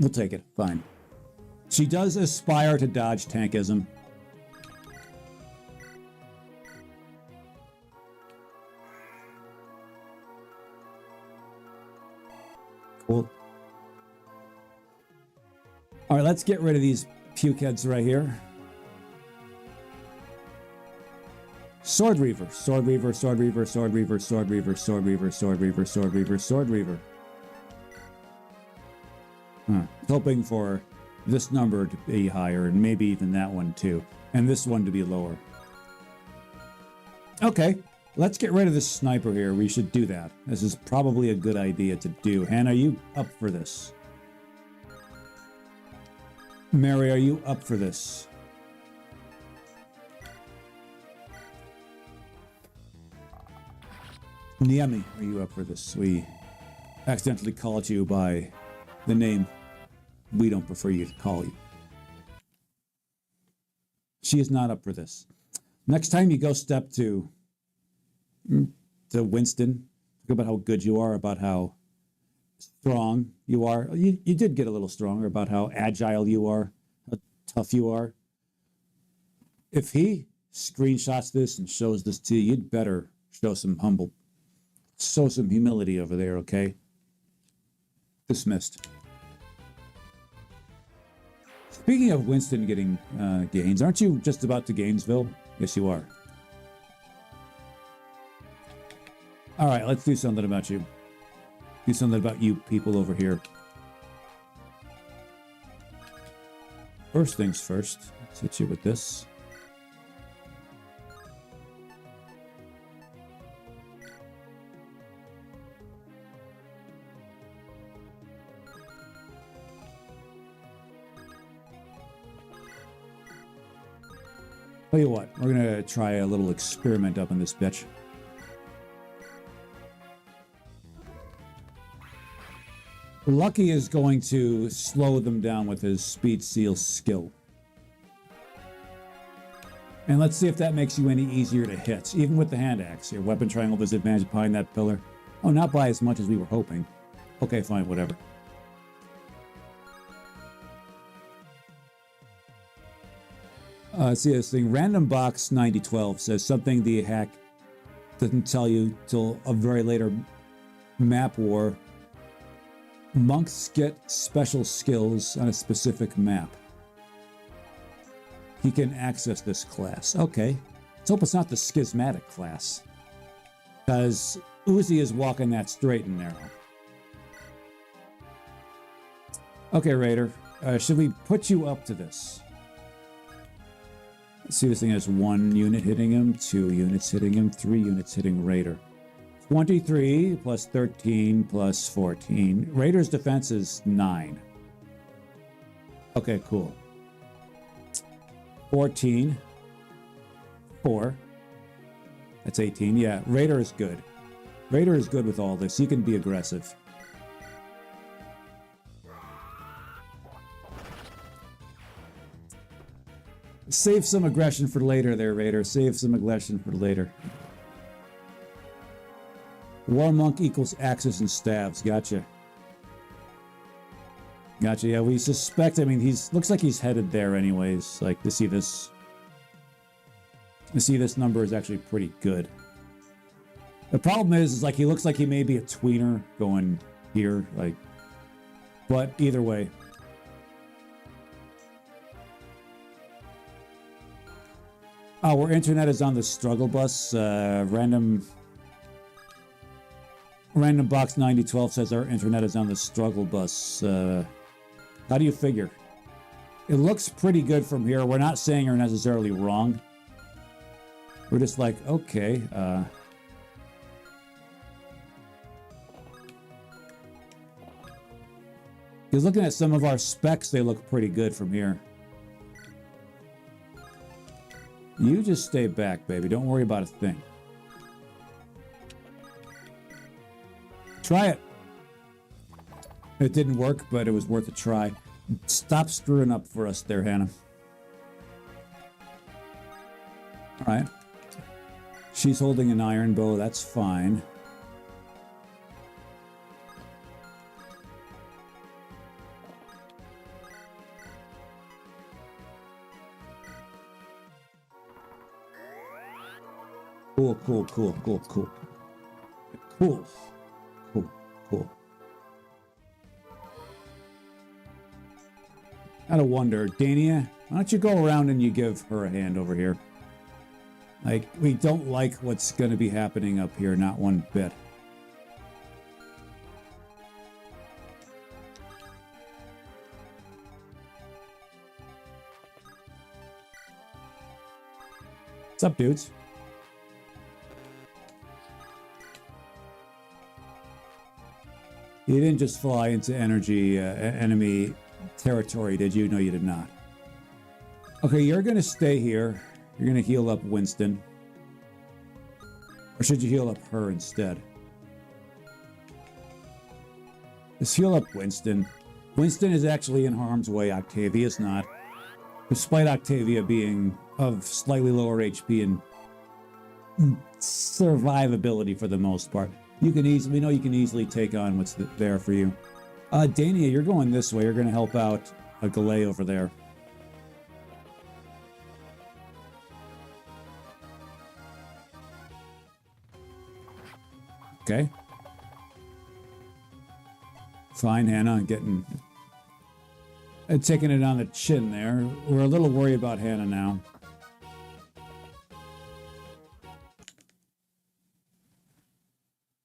We'll take it. Fine. She does aspire to dodge tankism. Cool. All right, let's get rid of these pukeheads right here. Sword Reaver, Sword Reaver, Sword Reaver, Sword Reaver, Sword Reaver, Sword Reaver, Sword Reaver, Sword Reaver, Sword Reaver. Hoping for this number to be higher, and maybe even that one too, and this one to be lower. Okay, let's get rid of this sniper here. We should do that. This is probably a good idea to do. Hannah, are you up for this? Mary, are you up for this? Niemi, are you up for this? We accidentally called you by the name we don't prefer you to call you. She is not up for this. Next time you go step to Winston, talk about how good you are, about how strong you are. You did get a little stronger, about how agile you are, how tough you are. If he screenshots this and shows this to you, you'd better show some humility over there, okay? Dismissed. Speaking of Winston getting gains, aren't you just about to Gainesville? Yes, you are. All right, let's do something about you. Do something about you people over here. First things first, let's hit you with this. Tell you what, we're gonna try a little experiment up in this bitch. Lucky is going to slow them down with his Speed Seal skill. And let's see if that makes you any easier to hit. Even with the hand axe, your weapon triangle disadvantage behind that pillar. Oh, not by as much as we were hoping. Okay, fine, whatever. See this thing. Random box 9012 says something the hack doesn't tell you till a very later map war. Monks get special skills on a specific map. He can access this class. Okay. Let's hope it's not the schismatic class. Because Uzi is walking that straight and narrow. Okay, Raider. Should we put you up to this? Let's see, this thing has 1 unit hitting him, 2 units hitting him, 3 units hitting Raider. 23 plus 13 plus 14. Raider's defense is 9. Okay, cool. 14. 4. That's 18. Yeah, Raider is good. Raider is good with all this. He can be aggressive. Save some aggression for later there, Raider. Save some aggression for later. War Monk equals axes and staves. Gotcha. Gotcha. Yeah, we suspect. I mean, looks like he's headed there anyways. Like, to see this number is actually pretty good. The problem is like he looks like he may be a tweener going here. Like, but either way. Our internet is on the struggle bus. Random box 9012 says our internet is on the struggle bus. How do you figure? It looks pretty good from here. We're not saying you're necessarily wrong. We're just like, okay. Because looking at some of our specs, they look pretty good from here. You just stay back, baby. Don't worry about a thing. Try it. It didn't work, but it was worth a try. Stop screwing up for us there, Hannah. All right. She's holding an iron bow. That's fine. Cool, cool, cool, cool, cool. Cool. Cool, cool. Gotta wonder, Dania, why don't you go around and you give her a hand over here? Like, we don't like what's gonna be happening up here, not one bit. What's up, dudes? You didn't just fly into enemy territory, did you? No, you did not. Okay, you're going to stay here. You're going to heal up Winston. Or should you heal up her instead? Let's heal up Winston. Winston is actually in harm's way. Octavia's not. Despite Octavia being of slightly lower HP and survivability for the most part. You can easily take on what's there for you. Dania, you're going this way. You're going to help out a Galay over there. Okay. Fine, Hannah, taking it on the chin there. We're a little worried about Hannah now.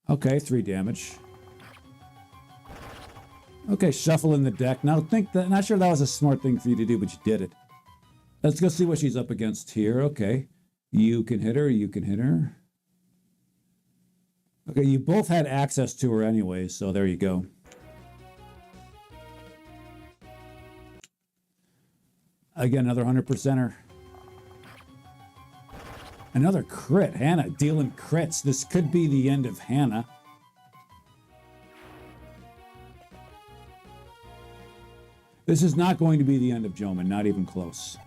Okay, 3 damage. Okay, shuffle in the deck. Not sure that was a smart thing for you to do, but you did it. Let's go see what she's up against here. Okay. You can hit her, you can hit her. Okay, you both had access to her anyway, so there you go. Again, another 100%er. Another crit. Hannah dealing crits. This could be the end of Hannah. This is not going to be the end of Joman, not even close.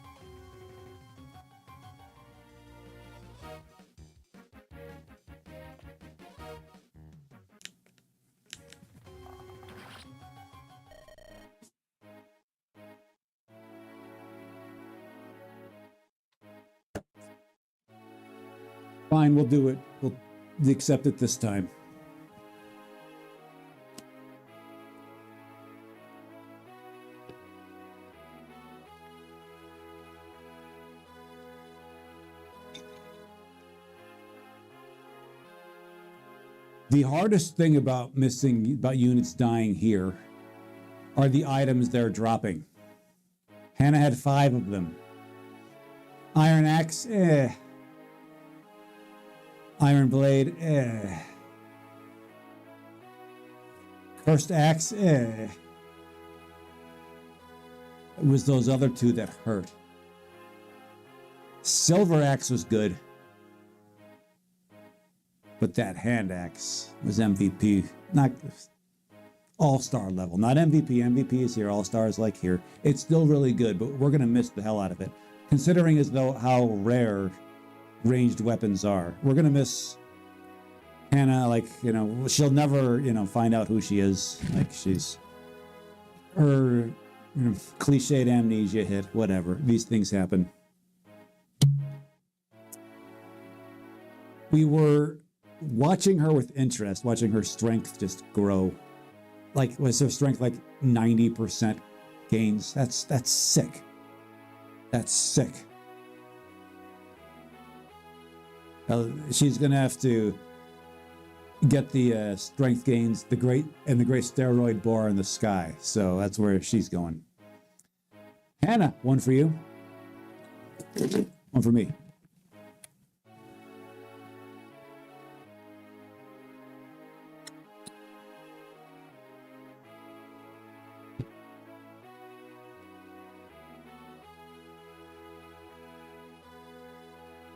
Fine, we'll do it. We'll accept it this time. The hardest thing about units dying here are the items they're dropping. Hannah had 5 of them. Iron Axe, Iron Blade, Cursed Axe, It was those other 2 that hurt. Silver Axe was good. But that hand axe was MVP. Not all-star level. Not MVP. MVP is here. All-star is like here. It's still really good, but we're going to miss the hell out of it. Considering as though how rare ranged weapons are. We're going to miss Hannah, like, she'll never, find out who she is. Like, her cliched amnesia hit, whatever. These things happen. We were watching her with interest, watching her strength just grow. Like, was her strength like 90% gains? That's sick. That's sick. She's gonna have to get the strength gains, the great steroid bar in the sky. So that's where she's going. Hannah, 1 for you. 1 for me.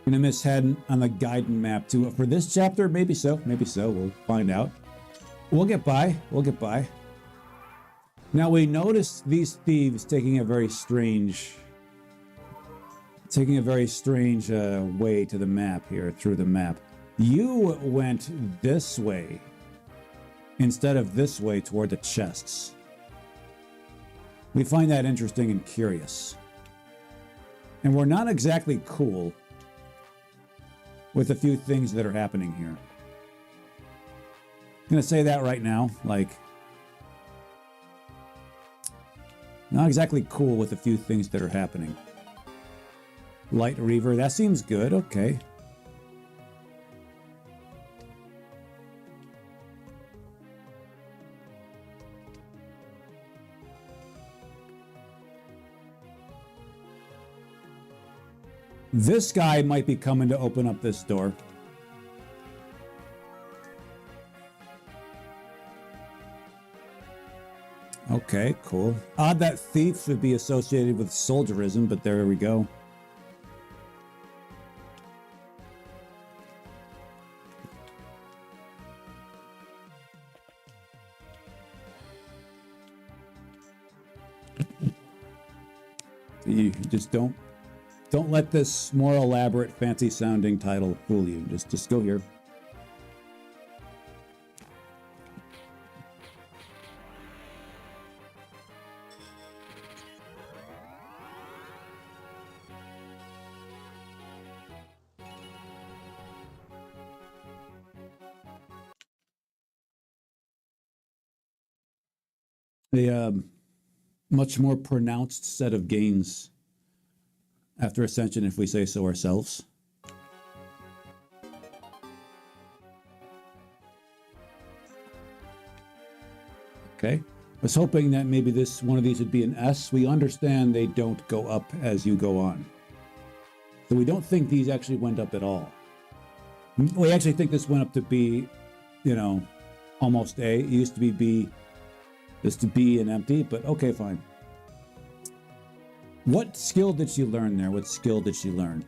Gonna miss heading on the Gaiden map too. For this chapter, maybe so. We'll find out. We'll get by. Now we noticed these thieves taking a very strange way to the map here, through the map. You went this way instead of this way toward the chests. We find that interesting and curious. And we're not exactly cool with a few things that are happening here. I'm gonna say that right now, like, not exactly cool with a few things that are happening. Light Reaver, that seems good, okay. This guy might be coming to open up this door. Okay, cool. Odd that thief would be associated with soldierism, but there we go. You just don't let this more elaborate, fancy sounding title fool you. Just go here. A much more pronounced set of gains after Ascension, if we say so ourselves. Okay. I was hoping that maybe one of these would be an S. We understand they don't go up as you go on. So we don't think these actually went up at all. We actually think this went up to B, almost A. It used to be B. This to B and empty, but okay, fine. What skill did she learn there? What skill did she learn?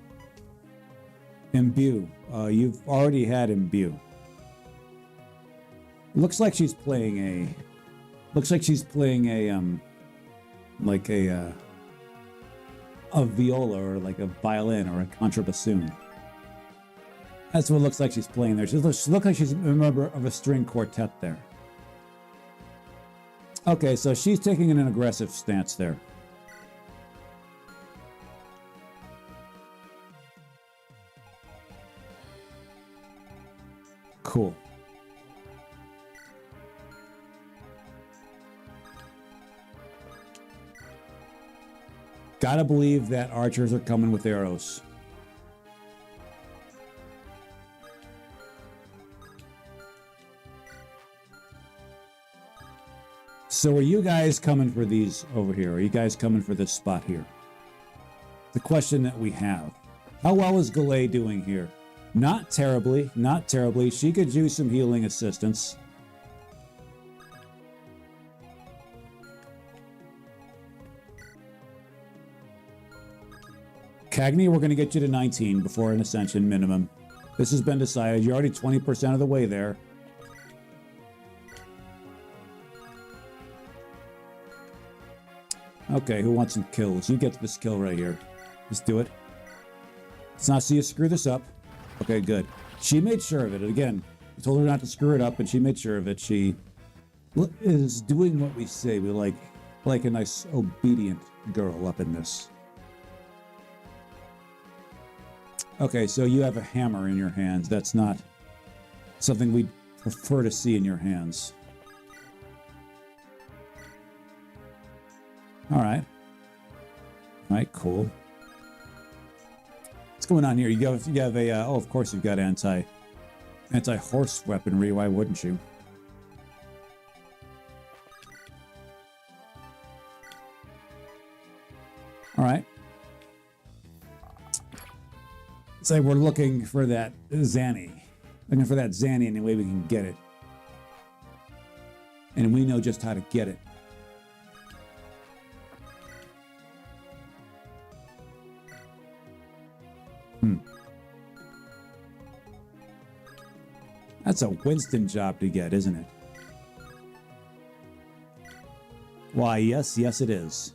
Imbue. You've already had Imbue. Looks like she's playing a viola or like a violin or a contrabassoon. That's what it looks like she's playing there. She looks like she's a member of a string quartet there. Okay, so she's taking an aggressive stance there. Cool. Gotta believe that archers are coming with arrows. So are you guys coming for these over here? Are you guys coming for this spot here? The question that we have. How well is Galay doing here? Not terribly, not terribly. She could use some healing assistance. Cagney, we're going to get you to 19 before an Ascension minimum. This has been decided. You're already 20% of the way there. Okay, who wants some kills? You get this kill right here. Just do it. Let's not see you screw this up. Okay, good. She made sure of it. Again, we told her not to screw it up, and she made sure of it. She is doing what we say. We like a nice, obedient girl up in this. Okay, so you have a hammer in your hands. That's not something we'd prefer to see in your hands. All right, cool. What's going on here? You have a oh, of course you've got anti-horse weaponry. Why wouldn't you? All right. So we're looking for that Zanny. Looking for that Zanny any way we can get it. And we know just how to get it. That's a Winston job to get, isn't it? Why, yes, it is.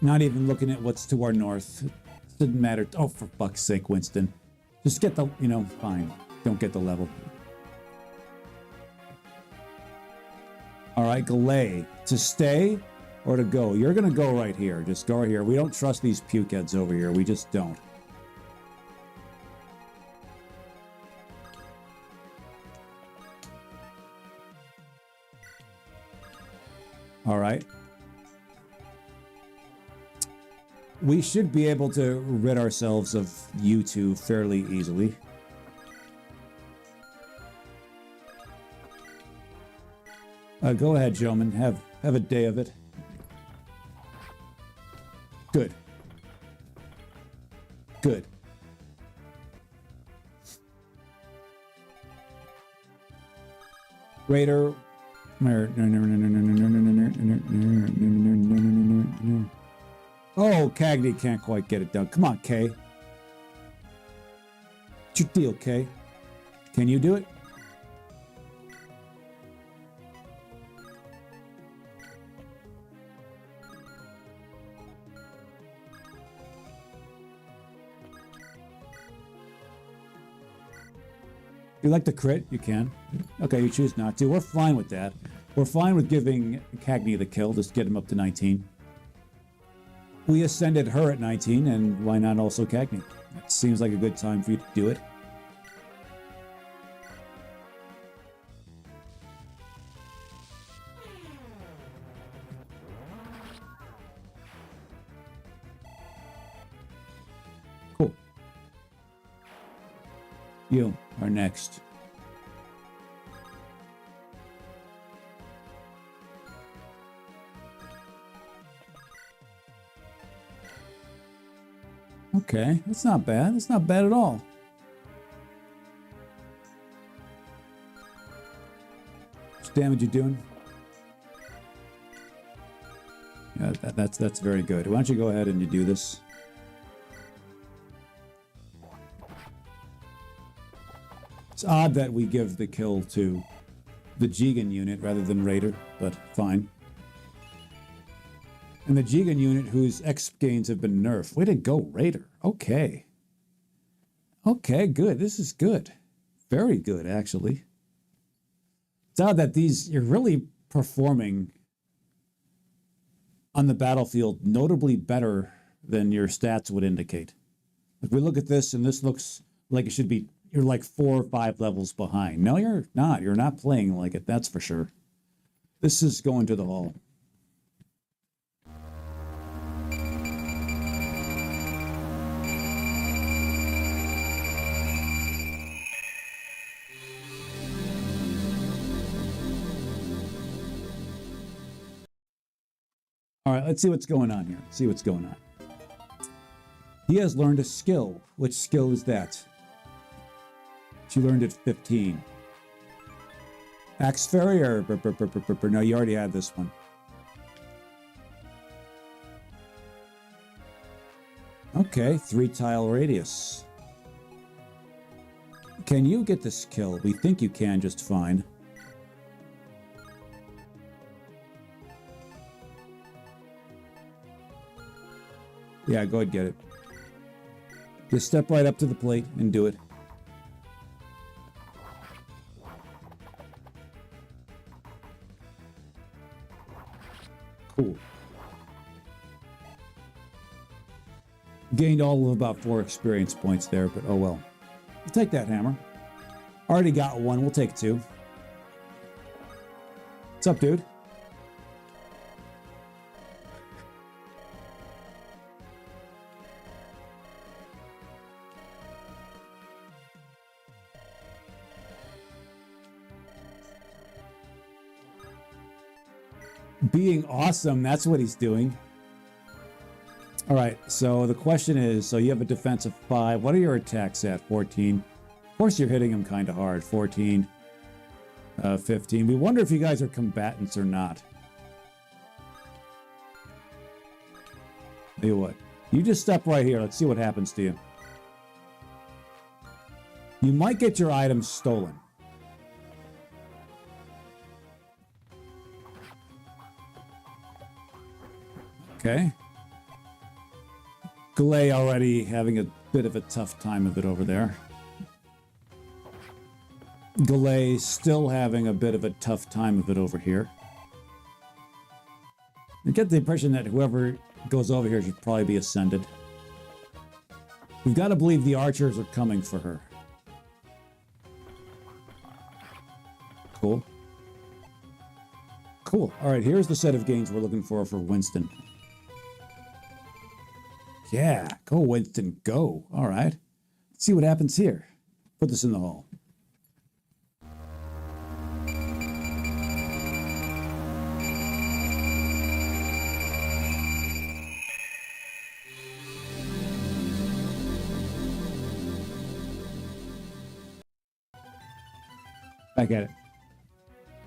Not even looking at what's to our north. Didn't matter. Oh, for fuck's sake, Winston. Just get the, fine. Don't get the level. All right, Galay. To stay or to go? You're going to go right here. Just go right here. We don't trust these pukeheads over here. We just don't. All right. We should be able to rid ourselves of you two fairly easily. Go ahead, gentlemen. Have a day of it. Good. Good. Raider. Oh, Cagney can't quite get it done. Come on, Kay. What's your deal, Kay? Can you do it? If you like to crit, you can. Okay, you choose not to. We're fine with that. We're fine with giving Cagney the kill, just get him up to 19. We ascended her at 19, and why not also Cagney? It seems like a good time for you to do it. Cool. You are next. Okay, that's not bad. That's not bad at all. What damage you doing? Yeah, that's very good. Why don't you go ahead and you do this? It's odd that we give the kill to the Jigen unit rather than Raider, but fine. And the Jigen unit whose X gains have been nerfed. Way to go, Raider. Okay. Okay, good. This is good. Very good, actually. It's odd that you're really performing on the battlefield notably better than your stats would indicate. If we look at this, and this looks like it should be, you're like 4 or 5 levels behind. No, you're not. You're not playing like it, that's for sure. This is going to the hall. All right, let's see what's going on here. See what's going on. He has learned a skill. Which skill is that? She learned at 15. Axe Fairy or... No, you already had this one. Okay, 3-tile radius. Can you get this kill? We think you can just fine. Yeah, go ahead, get it. Just step right up to the plate and do it. Cool. Gained all of about 4 experience points there, but oh well. We'll take that hammer. Already got 1, we'll take 2. What's up, dude? Being awesome, that's what he's doing. All right, so the question is, so you have a defense of 5. What are your attacks at? 14. Of course you're hitting him kind of hard. 14. 15. We wonder if you guys are combatants or not. Tell you what, you just step right here. Let's see what happens to you. You might get your items stolen. Okay. Galay already having a bit of a tough time of it over there. Galay still having a bit of a tough time of it over here. I get the impression that whoever goes over here should probably be ascended. We've got to believe the archers are coming for her. Cool. Cool. All right, here's the set of gains we're looking for Winston. Yeah, go Winston, go. All right. Let's see what happens here. Put this in the hall. Back at it.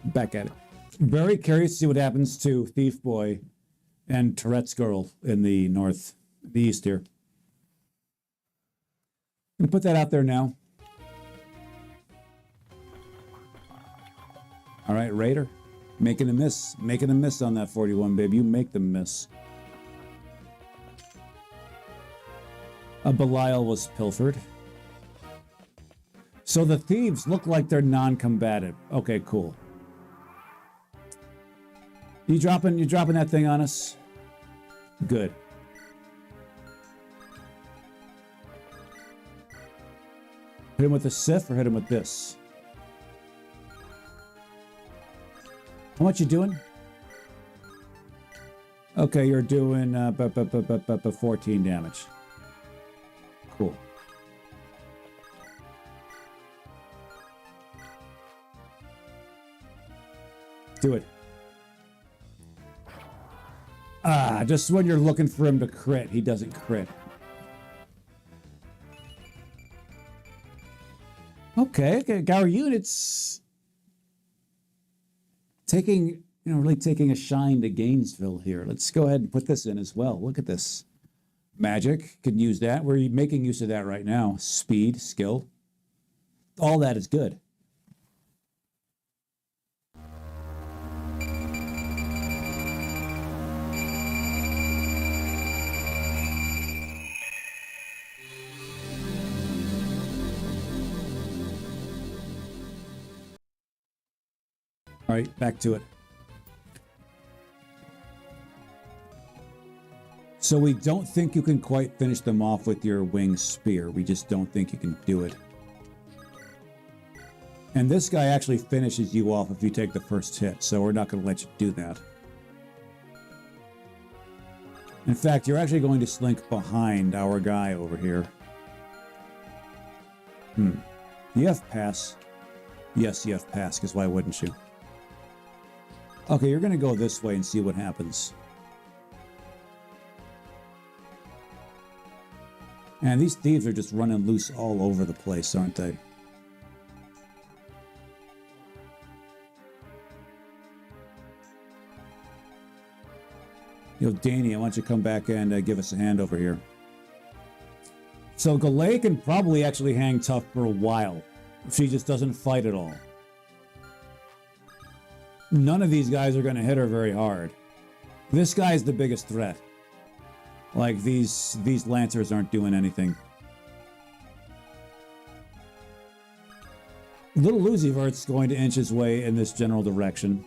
Back at it. Very curious to see what happens to Thief Boy and Tourette's Girl in the north. The east here. I'm gonna put that out there now. All right, Raider. Making a miss. Making a miss on that 41, babe. You make them miss. A Belial was pilfered. So the thieves look like they're non-combative. Okay, cool. You dropping that thing on us? Good. Hit him with the Sif or hit him with this? How much you doing? Okay, you're doing 14 damage. Cool. Do it. Ah, just when you're looking for him to crit, he doesn't crit. Okay, our unit's taking, really taking a shine to Gainesville here. Let's go ahead and put this in as well. Look at this. Magic, can use that. We're making use of that right now. Speed, skill. All that is good. All right, back to it. So we don't think you can quite finish them off with your winged spear. We just don't think you can do it. And this guy actually finishes you off if you take the first hit, so we're not going to let you do that. In fact, you're actually going to slink behind our guy over here. You have pass. Yes, you have pass, because why wouldn't you? Okay, you're going to go this way and see what happens. And these thieves are just running loose all over the place, aren't they? Danny, I want you to come back and give us a hand over here. So Galay can probably actually hang tough for a while if she just doesn't fight at all. None of these guys are going to hit her very hard. This guy's the biggest threat. Like, these Lancers aren't doing anything. Little Lucifert's going to inch his way in this general direction.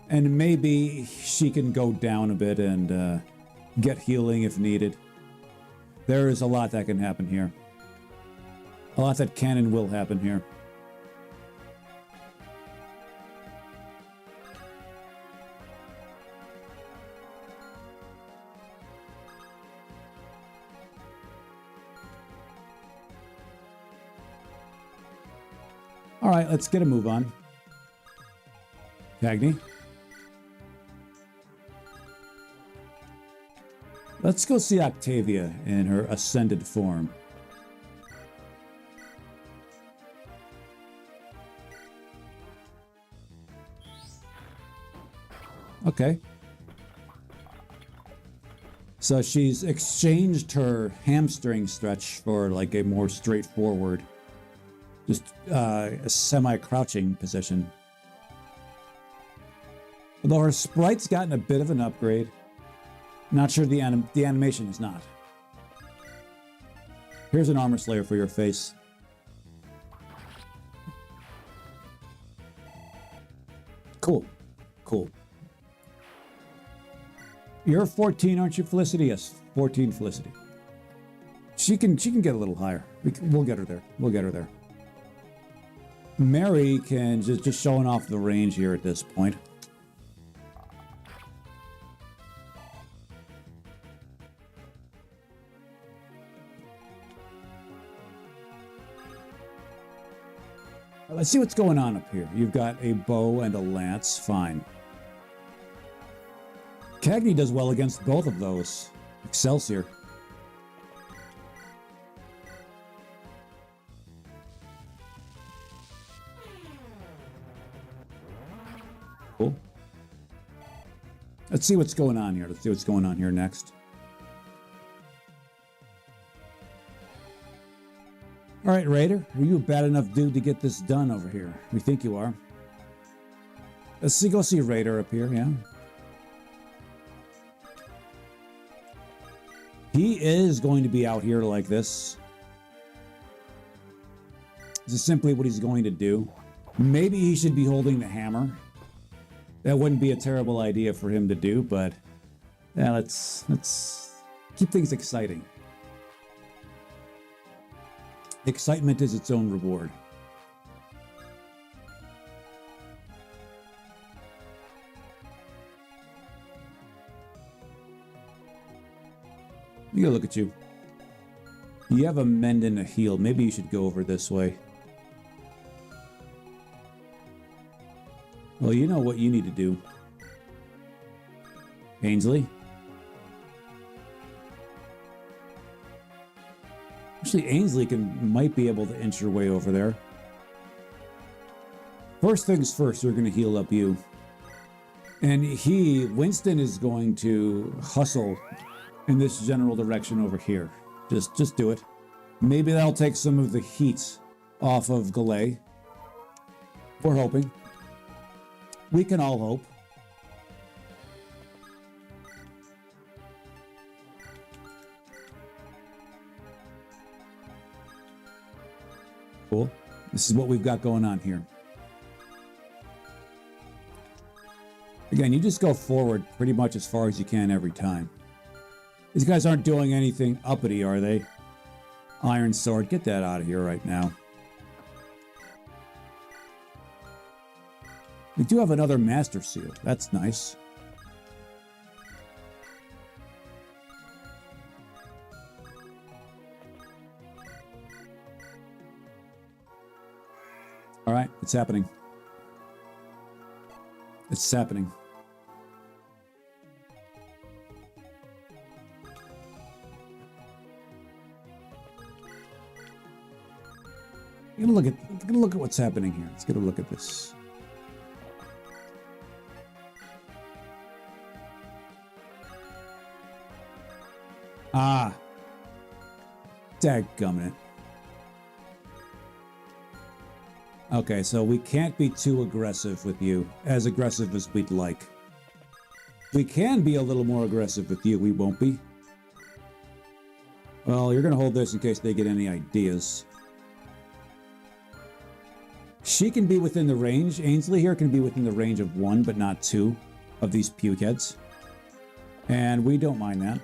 And maybe she can go down a bit and get healing if needed. There is a lot that can happen here. A lot that can and will happen here. All right, let's get a move on. Cagney. Let's go see Octavia in her ascended form. Okay. So she's exchanged her hamstring stretch for like a more straightforward, just a semi-crouching position. Although her sprite's gotten a bit of an upgrade. Not sure the animation is not. Here's an armor slayer for your face. Cool. Cool. You're 14, aren't you, Felicity? Yes, 14 Felicity. She can get a little higher. We'll get her there. We'll get her there. Mary can just showing off the range here at this point. Let's see what's going on up here. You've got a bow and a lance. Fine. Cagney does well against both of those. Excelsior. Cool. Let's see what's going on here. Let's see what's going on here next. All right, Raider, are you a bad enough dude to get this done over here? We think you are. Let's go see Raider up here, yeah. He is going to be out here like this. This is simply what he's going to do. Maybe he should be holding the hammer. That wouldn't be a terrible idea for him to do, but yeah, let's keep things exciting. Excitement is its own reward. You gotta look at you. You have a mend and a heal. Maybe you should go over this way. Well, you know what you need to do. Ainsley? Actually, Ainsley might be able to inch her way over there. First things first, we're going to heal up you. And Winston is going to hustle in this general direction over here. Just do it. Maybe that'll take some of the heat off of Galay. We're hoping. We can all hope. Cool. This is what we've got going on here. Again, you just go forward pretty much as far as you can every time. These guys aren't doing anything uppity, are they? Iron Sword, get that out of here right now. We do have another Master Seal. That's nice. All right, it's happening. It's happening. Look at what's happening here. Let's get a look at this. Ah. Dadgummit it. Okay, so we can't be too aggressive with you. As aggressive as we'd like. We can be a little more aggressive with you. We won't be. Well, you're going to hold this in case they get any ideas. She can be within the range. Ainsley here can be within the range of 1, but not 2 of these puke heads. And we don't mind that.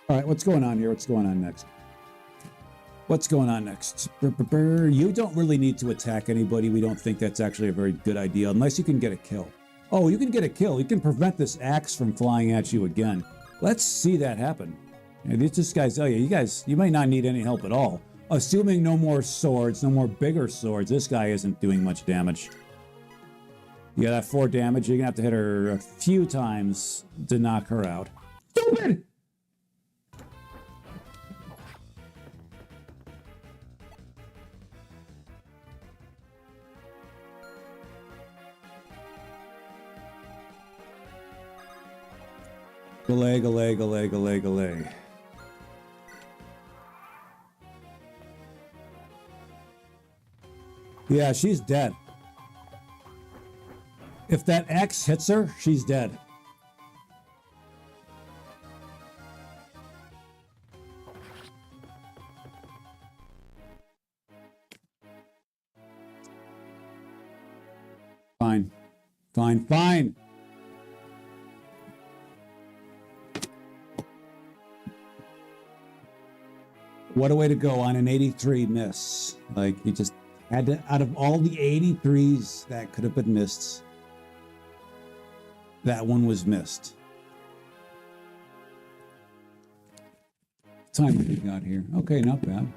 All right, what's going on here? What's going on next? What's going on next? You don't really need to attack anybody. We don't think that's actually a very good idea, unless you can get a kill. Oh, you can get a kill. You can prevent this axe from flying at you again. Let's see that happen. And this guy's, oh yeah, you might not need any help at all. Assuming no more swords, no more bigger swords, this guy isn't doing much damage. You got that 4 damage. You're gonna have to hit her a few times to knock her out. Stupid! Galay. Yeah, she's dead. If that axe hits her, she's dead. Fine. What a way to go on an 83 miss. Like, you just had to, out of all the 83s that could have been missed, that one was missed. What time we got here? Okay, not bad.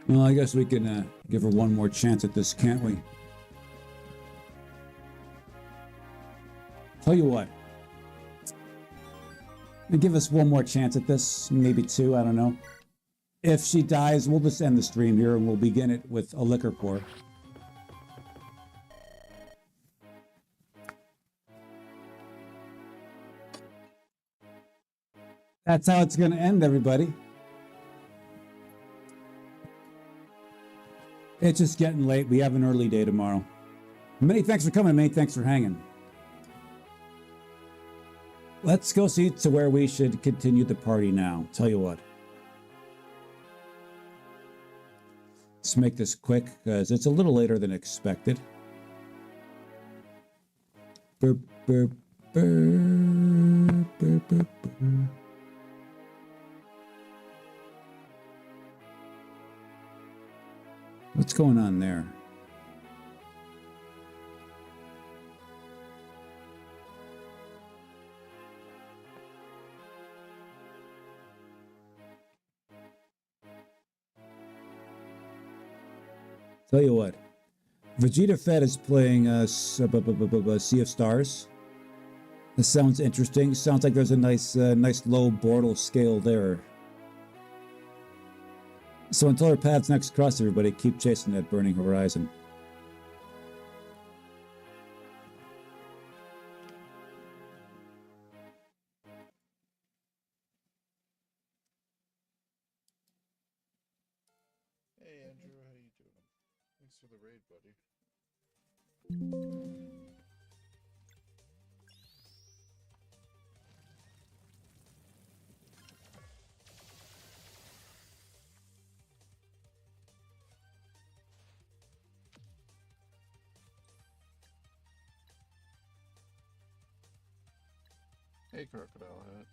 Well, I guess we can give her one more chance at this, can't we? Tell you what, give us one more chance at this, maybe 2, I don't know. If she dies, we'll just end the stream here and we'll begin it with a liquor pour. That's how it's going to end, everybody. It's just getting late. We have an early day tomorrow. Many thanks for coming. Many thanks for hanging. Let's go see to where we should continue the party now. Tell you what. Let's make this quick because it's a little later than expected. Burp, burp, burp, burp, burp, burp. What's going on there? Tell you what, Vegeta Fett is playing Sea of Stars. This sounds interesting. Sounds like there's a nice low Bortle scale there. So until our paths next cross, everybody, keep chasing that burning horizon. Hey Andrew, how you doing? Thanks for the raid, buddy. Hey Crocodile Hat.